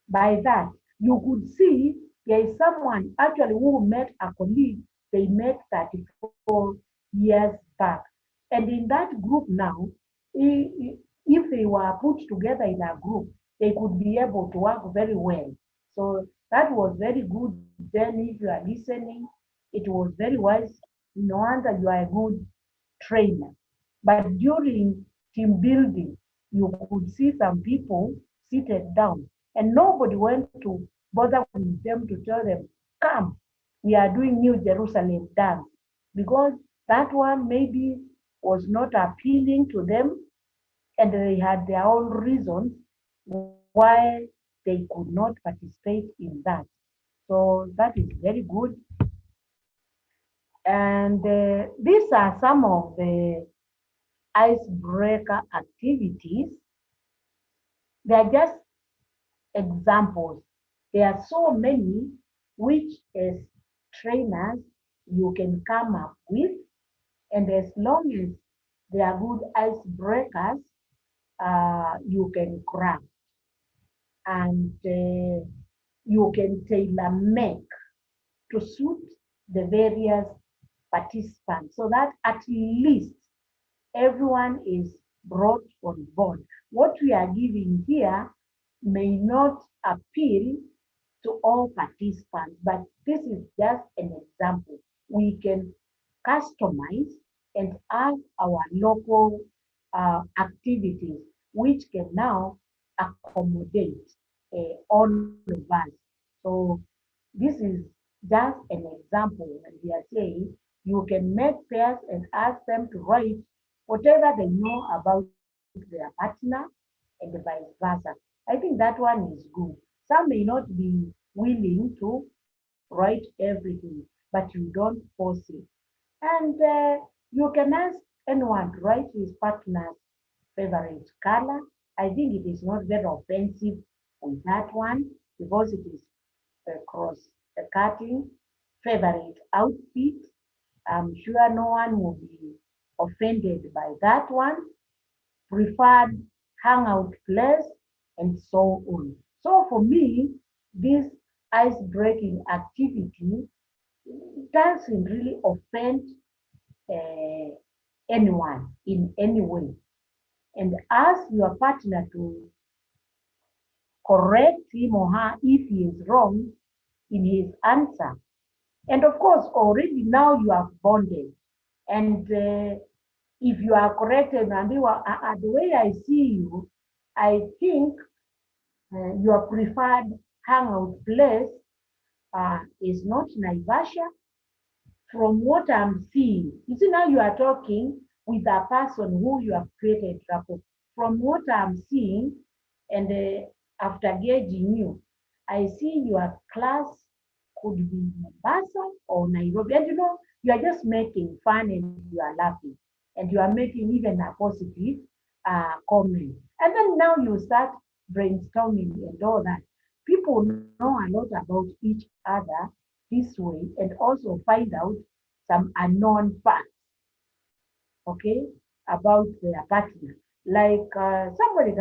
by that, you could see there is someone actually who met a colleague they met 34 years back. And in that group now, if they were put together in a group, they could be able to work very well. So that was very good. Then, if you are listening, it was very wise. No wonder you are a good trainer. But during team building, you could see some people seated down and nobody went to bother with them to tell them, come, we are doing New Jerusalem dance. Because that one maybe was not appealing to them and they had their own reasons why they could not participate in that. So that is very good. And these are some of the icebreaker activities. They are just examples. There are so many which as trainers you can come up with, and as long as they are good icebreakers, you can craft and you can tailor make to suit the various participants so that at least everyone is brought on board. What we are giving here may not appeal to all participants, but this is just an example. We can customize and add our local activities, which can now accommodate all of us. So this is just an example when we are saying you can make pairs and ask them to write whatever they know about their partner and vice versa. I think that one is good. Some may not be willing to write everything, but you don't force it. And you can ask anyone to write his partner's favorite color. I think it is not very offensive on that one because it is cross cutting. Favorite outfit. I'm sure no one will be offended by that one. Preferred hangout place, and so on. So for me, this ice breaking activity doesn't really offend uh, anyone in any way. And ask your partner to correct him or her if he is wrong in his answer. And of course, already now you have bonded. And if you are corrected, and the way I see you, I think your preferred hangout place is not Naivasha. From what I'm seeing, you see now you are talking with a person who you have created rapport. From what I'm seeing, and after gauging you, I see your class could be Mombasa or Nairobi. And you are just making fun and you are laughing. And you are making even a positive comment. And then now you start brainstorming and all that. People know a lot about each other this way and also find out some unknown facts, okay, about their partner. Like somebody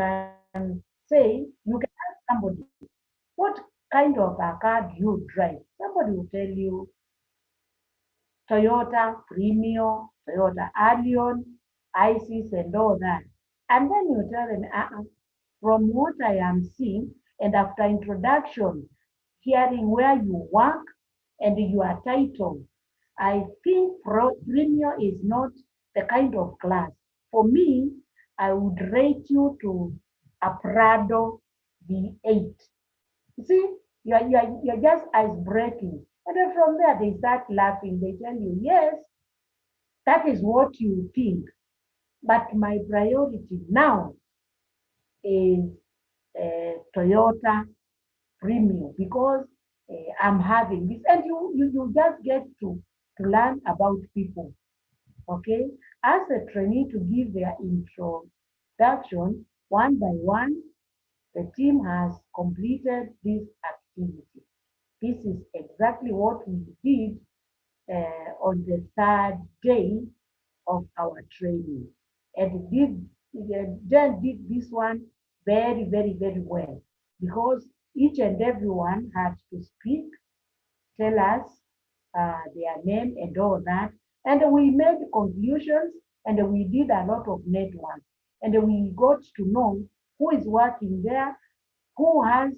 can say, you can ask somebody, what kind of a car do you drive? Somebody will tell you Toyota Premio, Toyota Allion, Isis, and all that. And then you tell them, from what I am seeing, and after introduction, hearing where you work and your title, I think Premio is not the kind of class. For me, I would rate you to a Prado V8. You see, you're just ice breaking. And then from there, they start laughing. They tell you, yes, that is what you think. But my priority now is Toyota Premium because I'm having this. And you just get to learn about people. Okay? As a trainee to give their introduction one by one, the team has completed this activity. This is exactly what we did on the third day of our training. And Jen did this one very, very, very well because each and everyone had to speak, tell us their name and all that. And we made conclusions and we did a lot of network. And we got to know who is working there, who has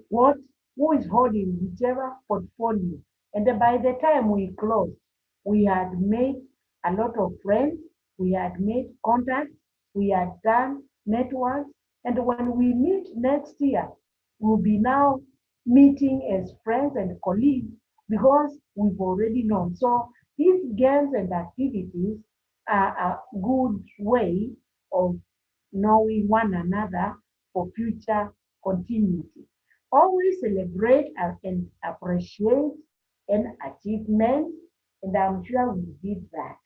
what who is holding whichever portfolio. And then by the time we closed, we had made a lot of friends, we had made contacts, we had done networks, and when we meet next year, we'll be now meeting as friends and colleagues because we've already known. So these games and activities are a good way of knowing one another for future continuity. Always celebrate and appreciate an achievement, and I'm sure we did that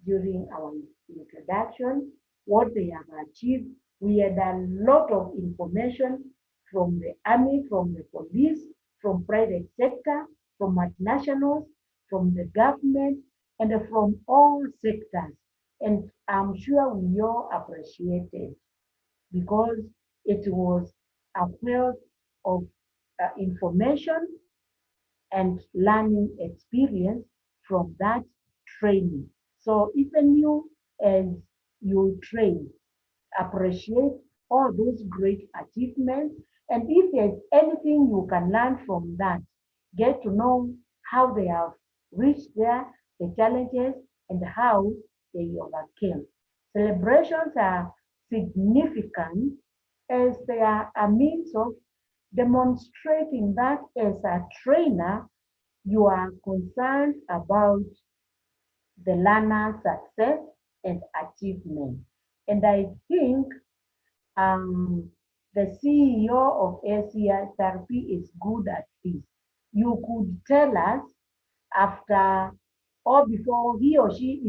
during our introduction, what they have achieved. We had a lot of information from the army, from the police, from private sector, from multinationals, from the government, and from all sectors. And I'm sure we all appreciated because it was a wealth of information and learning experience from that training. So even you, as you train, appreciate all those great achievements. And if there's anything you can learn from that, get to know how they have reached there, the challenges, and how they overcame. Celebrations are significant as they are a means of demonstrating that as a trainer, you are concerned about the learner's success and achievement. And I think the CEO of SESRP is good at this. You could tell us after or before he or she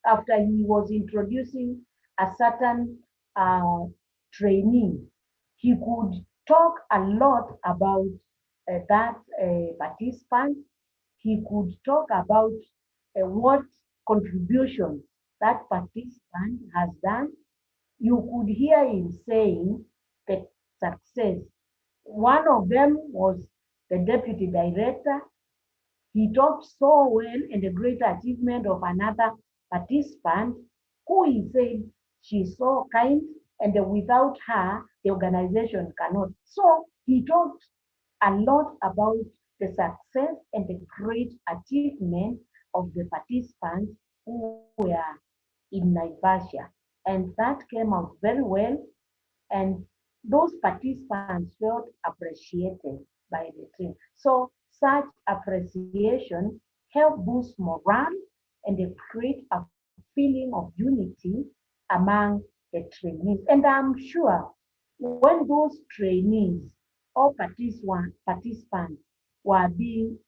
after he was introducing a certain uh, trainee, he could talk a lot about that participant. He could talk about what contribution that participant has done. You could hear him saying the success. One of them was the deputy director. He talked so well and the great achievement of another participant who he said she's so kind and without her, the organization cannot. So he talked a lot about the success and the great achievement of the participants who were in Naivasha. And that came out very well. And those participants felt appreciated by the team. So such appreciation helped boost morale and they create a feeling of unity among the trainees. And I'm sure when those trainees or participants were being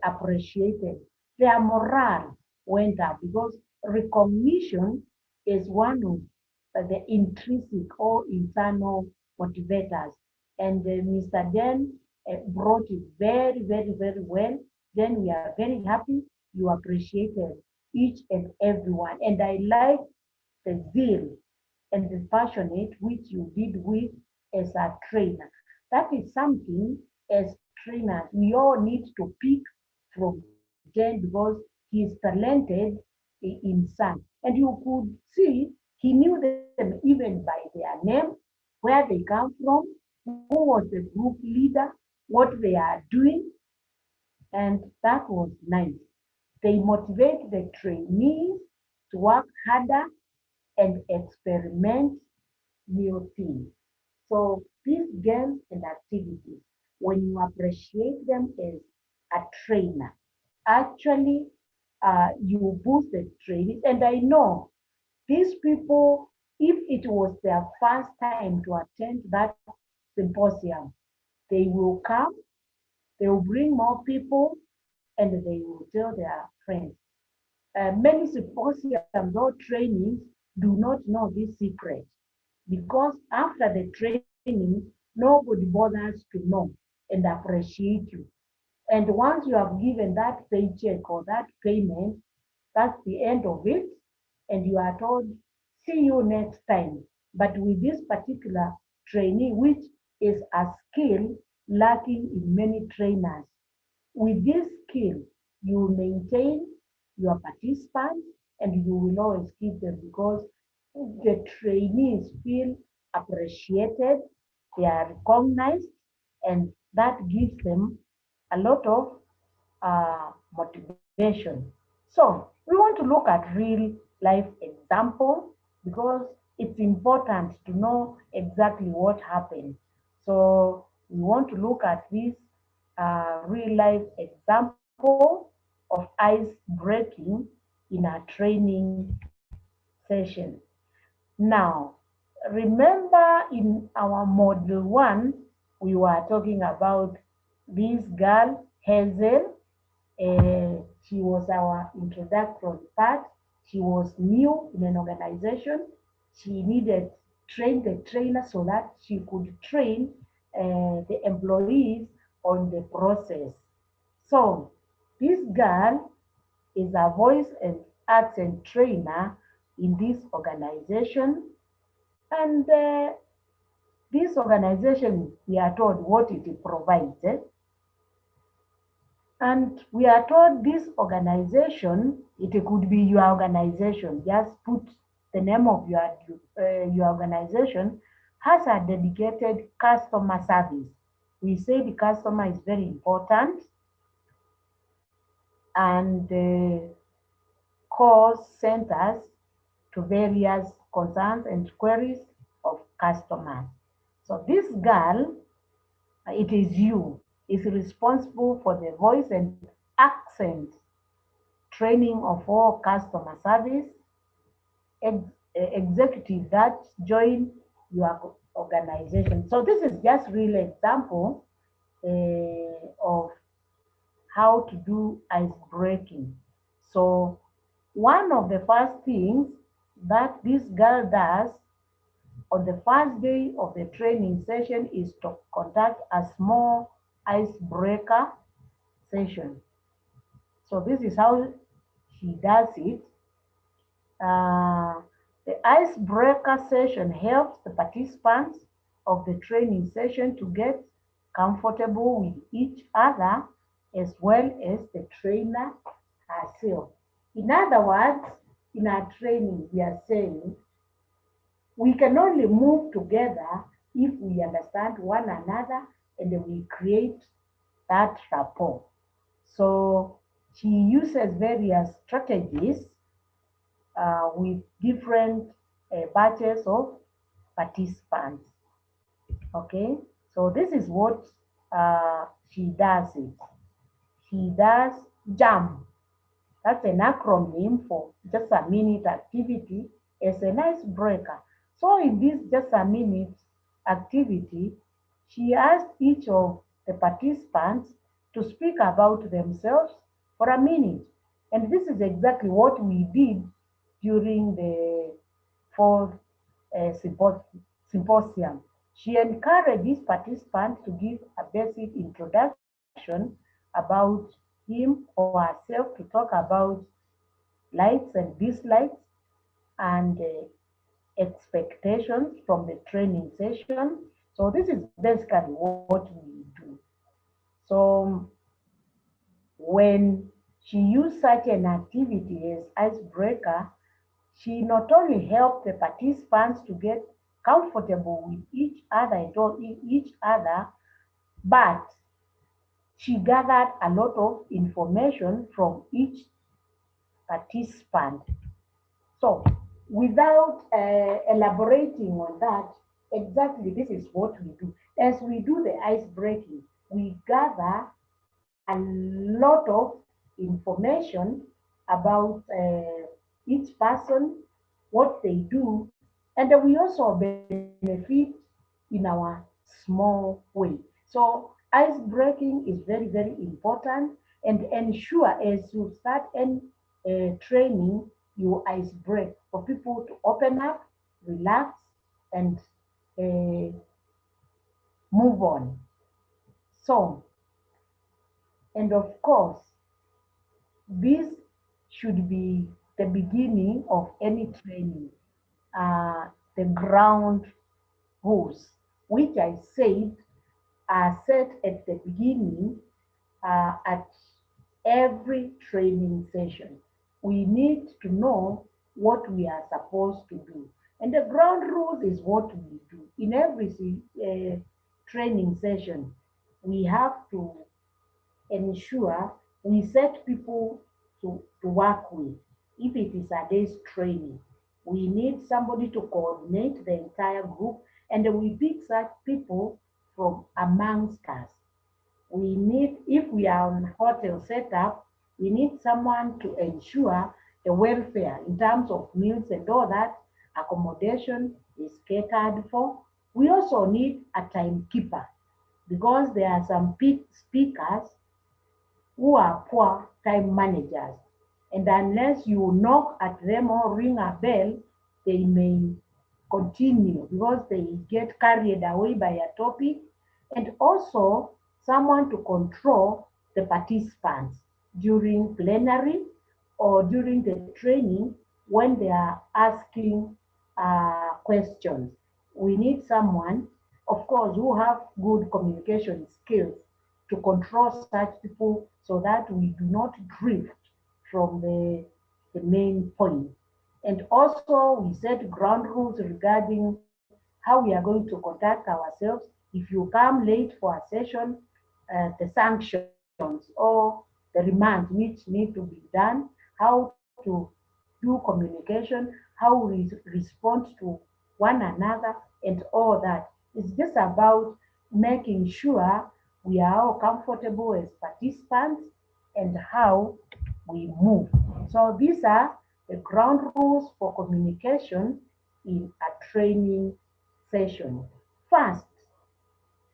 appreciated, their morale went up because recognition is one of the intrinsic or internal motivators. And Mr. Den brought it very, very, very well. Then we are very happy you appreciated each and everyone. And I like the zeal and the passionate which you did with as a trainer. That is something as trainers we all need to pick from Jen because he is talented in some. And you could see he knew them even by their name, where they come from, who was the group leader, what they are doing, and that was nice. They motivate the trainees to work harder and experiment new things. So these games and activities, when you appreciate them as a trainer, actually you boost the training. And I know these people, if it was their first time to attend that symposium, they will come, they will bring more people, and they will tell their friends. Many symposiums or trainings do not know this secret because after the training, nobody bothers to know and appreciate you. And once you have given that paycheck or that payment, that's the end of it. And you are told, see you next time. But with this particular training, which is a skill lacking in many trainers, with this skill, you maintain your participants and you will always keep them because the trainees feel appreciated, they are recognized, and that gives them a lot of motivation. So we want to look at real life example because it's important to know exactly what happened. So we want to look at this real life example of ice breaking in a training session. Now, remember in our model one, we were talking about this girl, Hazel. She was our introductory part. She was new in an organization. She needed train the trainer so that she could train the employees on the process. So this girl is a voice and arts and trainer in this organization. And this organization, we are told what it provides. And we are told this organization, it could be your organization, just put the name of your organization, has a dedicated customer service. We say the customer is very important and cause centers to various concerns and queries of customers. So this girl, it is you, is responsible for the voice and accent training of all customer service executive that join your organization. So this is just real example of how to do ice breaking. So one of the first things that this girl does on the first day of the training session is to conduct a small icebreaker session. So this is how she does it. Uh, the icebreaker session helps the participants of the training session to get comfortable with each other as well as the trainer herself. In other words, in our training, we are saying we can only move together if we understand one another and we create that rapport. So she uses various strategies with different batches of participants. Okay, so this is what she does it. She does jump. That's an acronym for just a minute activity as an icebreaker. So in this just a minute activity, she asked each of the participants to speak about themselves for a minute. And this is exactly what we did during the fourth symposium. She encouraged each participant to give a basic introduction about him or herself, to talk about likes and dislikes and expectations from the training session. So this is basically what we do. So when she used such an activity as icebreaker, she not only helped the participants to get comfortable with each other and all each other, but she gathered a lot of information from each participant. So without elaborating on that, exactly this is what we do. As we do the ice breaking, we gather a lot of information about each person, what they do, and we also benefit in our small way. So ice breaking is very, very important, and ensure as you start any training, you ice break for people to open up, relax, and uh, move on. So, and of course, this should be the beginning of any training, the ground rules, which I said are set at the beginning at every training session. We need to know what we are supposed to do. And the ground rules is what we do. In every training session, we have to ensure we set people to work with. If it is a day's training, we need somebody to coordinate the entire group, and we pick such people from amongst us. We need, if we are on hotel setup, we need someone to ensure the welfare in terms of meals and all that, accommodation is catered for. We also need a timekeeper because there are some speakers who are poor time managers. And unless you knock at them or ring a bell, they may continue because they get carried away by a topic. And also someone to control the participants during plenary or during the training when they are asking questions. We need someone, of course, who have good communication skills to control such people so that we do not drift from the main point. And also we set ground rules regarding how we are going to conduct ourselves. If you come late for a session, the sanctions or the remands which need to be done, how to do communication, how we respond to one another and all that. It's just about making sure we are all comfortable as participants and how we move. So these are the ground rules for communication in a training session. First,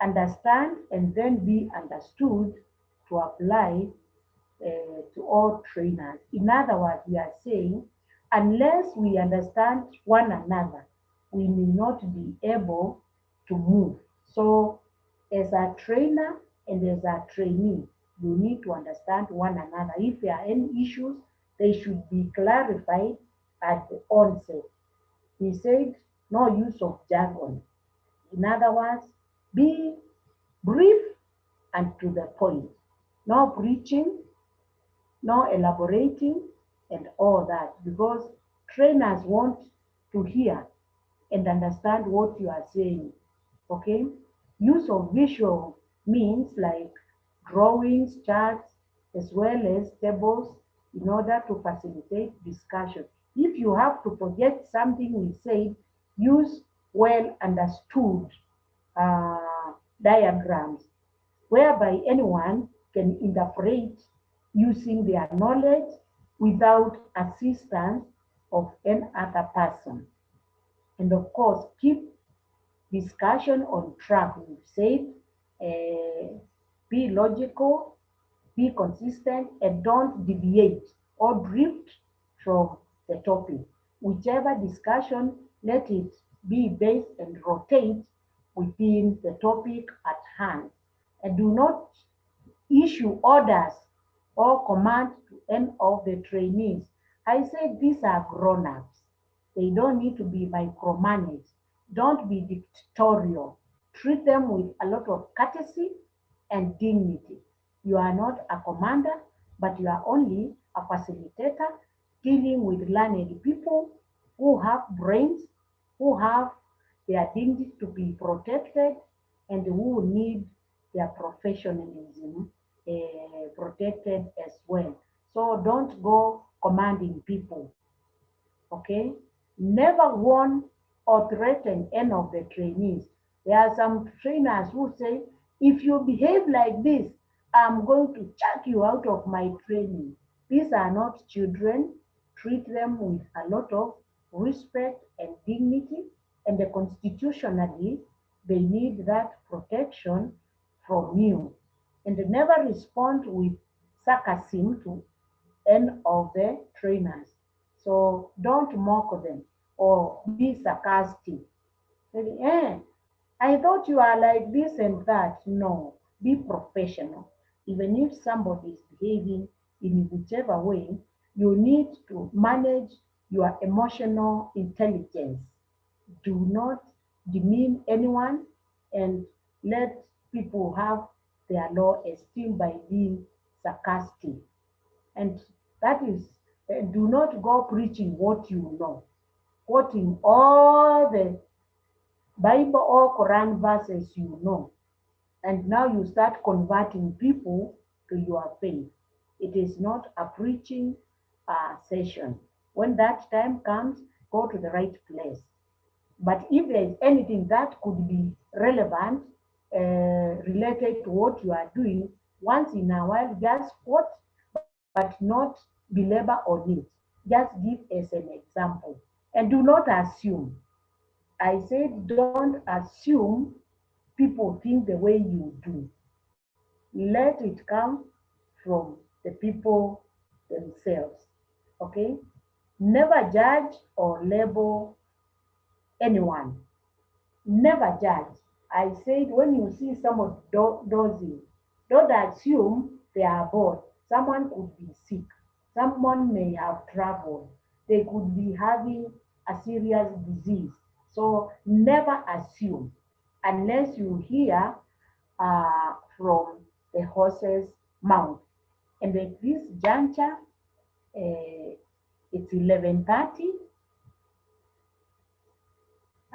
understand and then be understood to apply to all trainers. In other words, we are saying, unless we understand one another, we may not be able to move. So, as a trainer and as a trainee, you need to understand one another. If there are any issues, they should be clarified at the onset. He said, no use of jargon. In other words, be brief and to the point. No preaching, no elaborating, and all that, because trainers want to hear and understand what you are saying. Okay? Use of visual means like drawings, charts, as well as tables in order to facilitate discussion. If you have to project something we said, use well understood diagrams whereby anyone can interpret using their knowledge without assistance of any other person. And of course, keep discussion on track. We've said, be logical, be consistent, and don't deviate or drift from the topic. Whichever discussion, let it be based and rotate within the topic at hand. And do not issue orders or commands to any of the trainees. I said these are grown-ups. They don't need to be micromanaged. Don't be dictatorial. Treat them with a lot of courtesy and dignity. You are not a commander, but you are only a facilitator dealing with learned people who have brains, who have their dignity to be protected, and who need their professionalism protected as well. So don't go commanding people, okay? Never warn or threaten any of the trainees. There are some trainers who say, if you behave like this, I'm going to chuck you out of my training. These are not children. Treat them with a lot of respect and dignity, and constitutionally, they need that protection from you. And never respond with sarcasm to any of the trainers. So don't mock them or be sarcastic. Say, I thought you are like this and that. No, be professional. Even if somebody is behaving in whichever way, you need to manage your emotional intelligence. Do not demean anyone and let people have their low esteem by being sarcastic. And that is, do not go preaching what you know, quoting all the Bible or Quran verses you know, and now you start converting people to your faith. It is not a preaching session. When that time comes, go to the right place. But if there is anything that could be relevant, related to what you are doing, once in a while, just quote, but not belabor on it. Just give as an example. And do not assume. I said, don't assume people think the way you do. Let it come from the people themselves. Okay? Never judge or label anyone. Never judge. I said when you see someone dozing, don't assume they are bored. Someone could be sick. Someone may have traveled. They could be having a serious disease. So never assume unless you hear from the horse's mouth. And at this juncture, it's 11:30.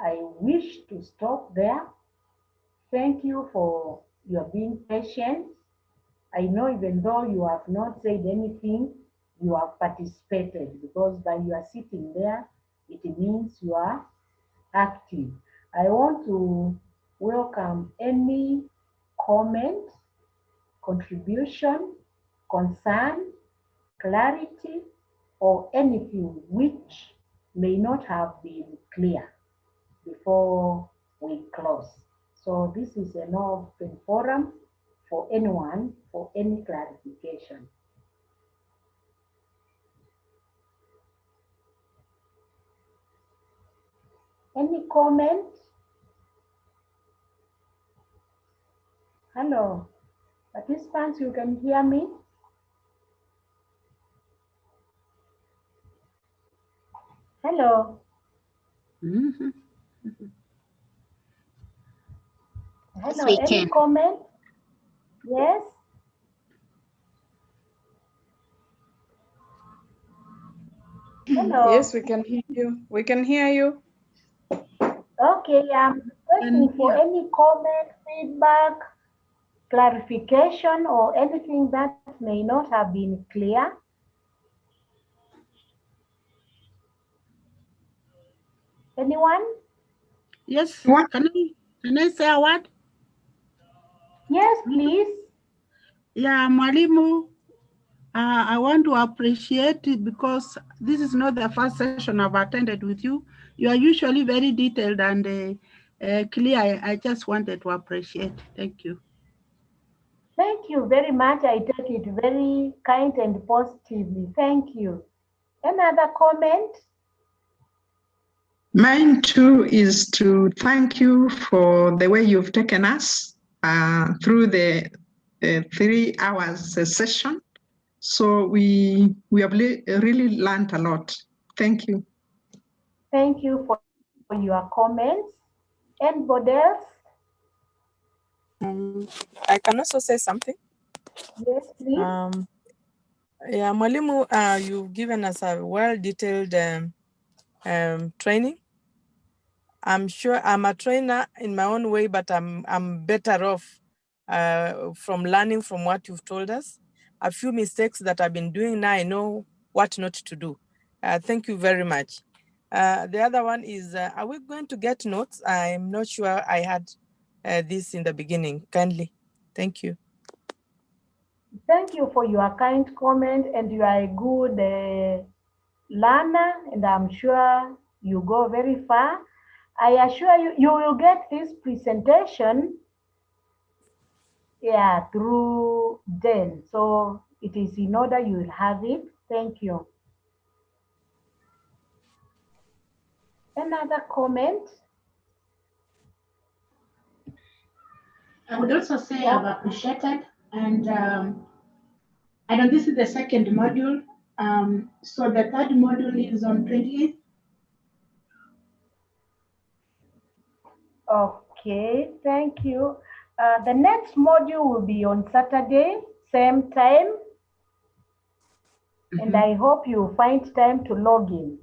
I wish to stop there. Thank you for your being patient. I know even though you have not said anything, you have participated because by you are sitting there, it means you are active. I want to welcome any comment, contribution, concern, clarity, or anything which may not have been clear before we close. So this is an open forum for anyone for any clarification. Any comment? Hello, participants, you can hear me? Hello. Mhm. Hello, We any can. comment? Yes? Hello. Yes, we can hear you. We can hear you. Okay, I'm requesting for hear. any comment, feedback, clarification, or anything that may not have been clear. Anyone? Yes. What? Can I say a word? Yes, please. Yeah, Mwalimu. I want to appreciate it because this is not the first session I've attended with you. You are usually very detailed and clear. I just wanted to appreciate. Thank you. Thank you very much. I take it very kind and positively. Thank you. Another comment? Mine too is to thank you for the way you've taken us through the 3 hours session. So we have really learned a lot. Thank you. Thank you for your comments. Anybody else? I can also say something. Yes, please. Yeah, Mwalimu, you've given us a well-detailed training. I'm sure I'm a trainer in my own way, but I'm better off from learning from what you've told us. A few mistakes that I've been doing now, I know what not to do. Thank you very much. The other one is, are we going to get notes? I'm not sure I had this in the beginning. Kindly, thank you. Thank you for your kind comment, and you are a good learner, and I'm sure you go very far. I assure you, you will get this presentation through then. So it is in order you will have it. Thank you. Another comment? I would also say I've appreciated, and I know this is the second module, so the third module is on 28th. Okay, thank you. The next module will be on Saturday, same time. And I hope you find time to log in.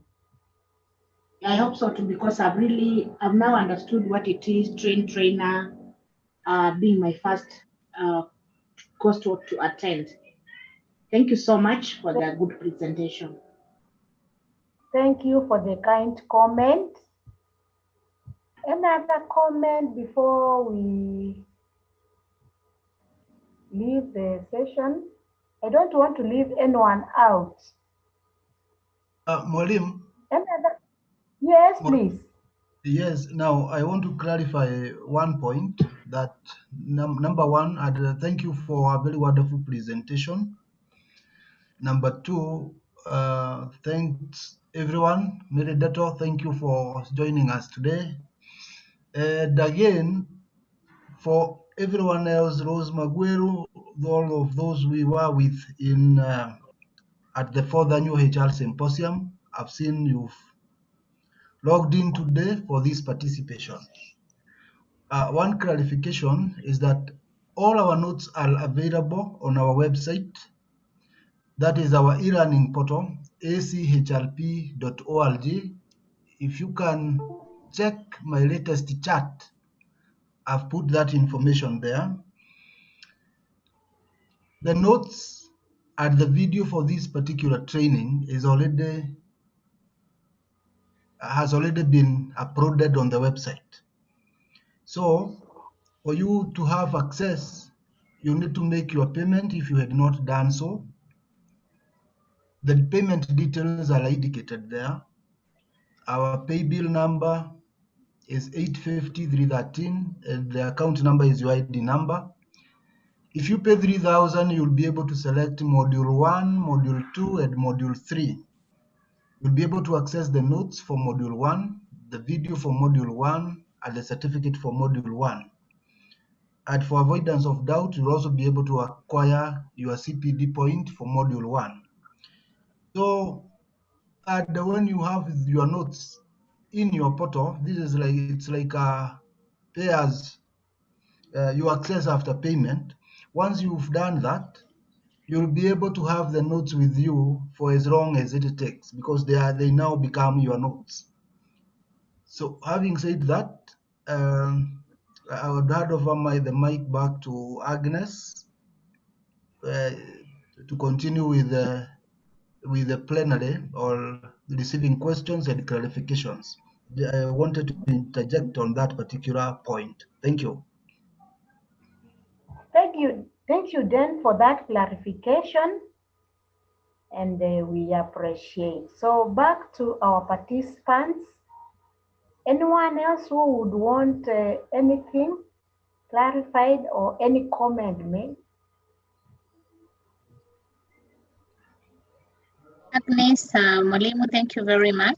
I hope so too, because I've now understood what it is, trainer, being my first coursework to attend. Thank you so much for the good presentation. Thank you for the kind comment. Another comment before we leave the session? I don't want to leave anyone out. Molim. Another? Yes, please. Yes, now I want to clarify one point that number one, thank you for a very wonderful presentation. Number two, thanks everyone. Mary Dato, thank you for joining us today. And again, for everyone else, Rose Maguero, all of those we were with in at the 4th Annual HR Symposium, I've seen you've logged in today for this participation. One clarification is that all our notes are available on our website. That is our e-learning portal, achlp.org. If you can check my latest chat, I've put that information there. The notes and the video for this particular training has already been uploaded on the website. So For you to have access, you need to make your payment if you had not done so. The payment details are indicated there. Our pay bill number is 850-313, and the account number is your ID number. If you pay 3,000, you'll be able to select module 1, module 2, and module 3. You'll be able to access the notes for module 1, the video for module 1, and the certificate for module 1. And for avoidance of doubt, you'll also be able to acquire your CPD point for module 1. So, and when you have your notes in your portal, this is like, it's like pay as you access after payment. Once you've done that, you'll be able to have the notes with you for as long as it takes, because they now become your notes. So having said that, I would hand over the mic back to Agnes to continue with the plenary or receiving questions and clarifications. I wanted to interject on that particular point. Thank you. Thank you, Dan, for that clarification, and we appreciate. So back to our participants. Anyone else who would want anything clarified or any comment made? Agnes, Mwalimu, thank you very much.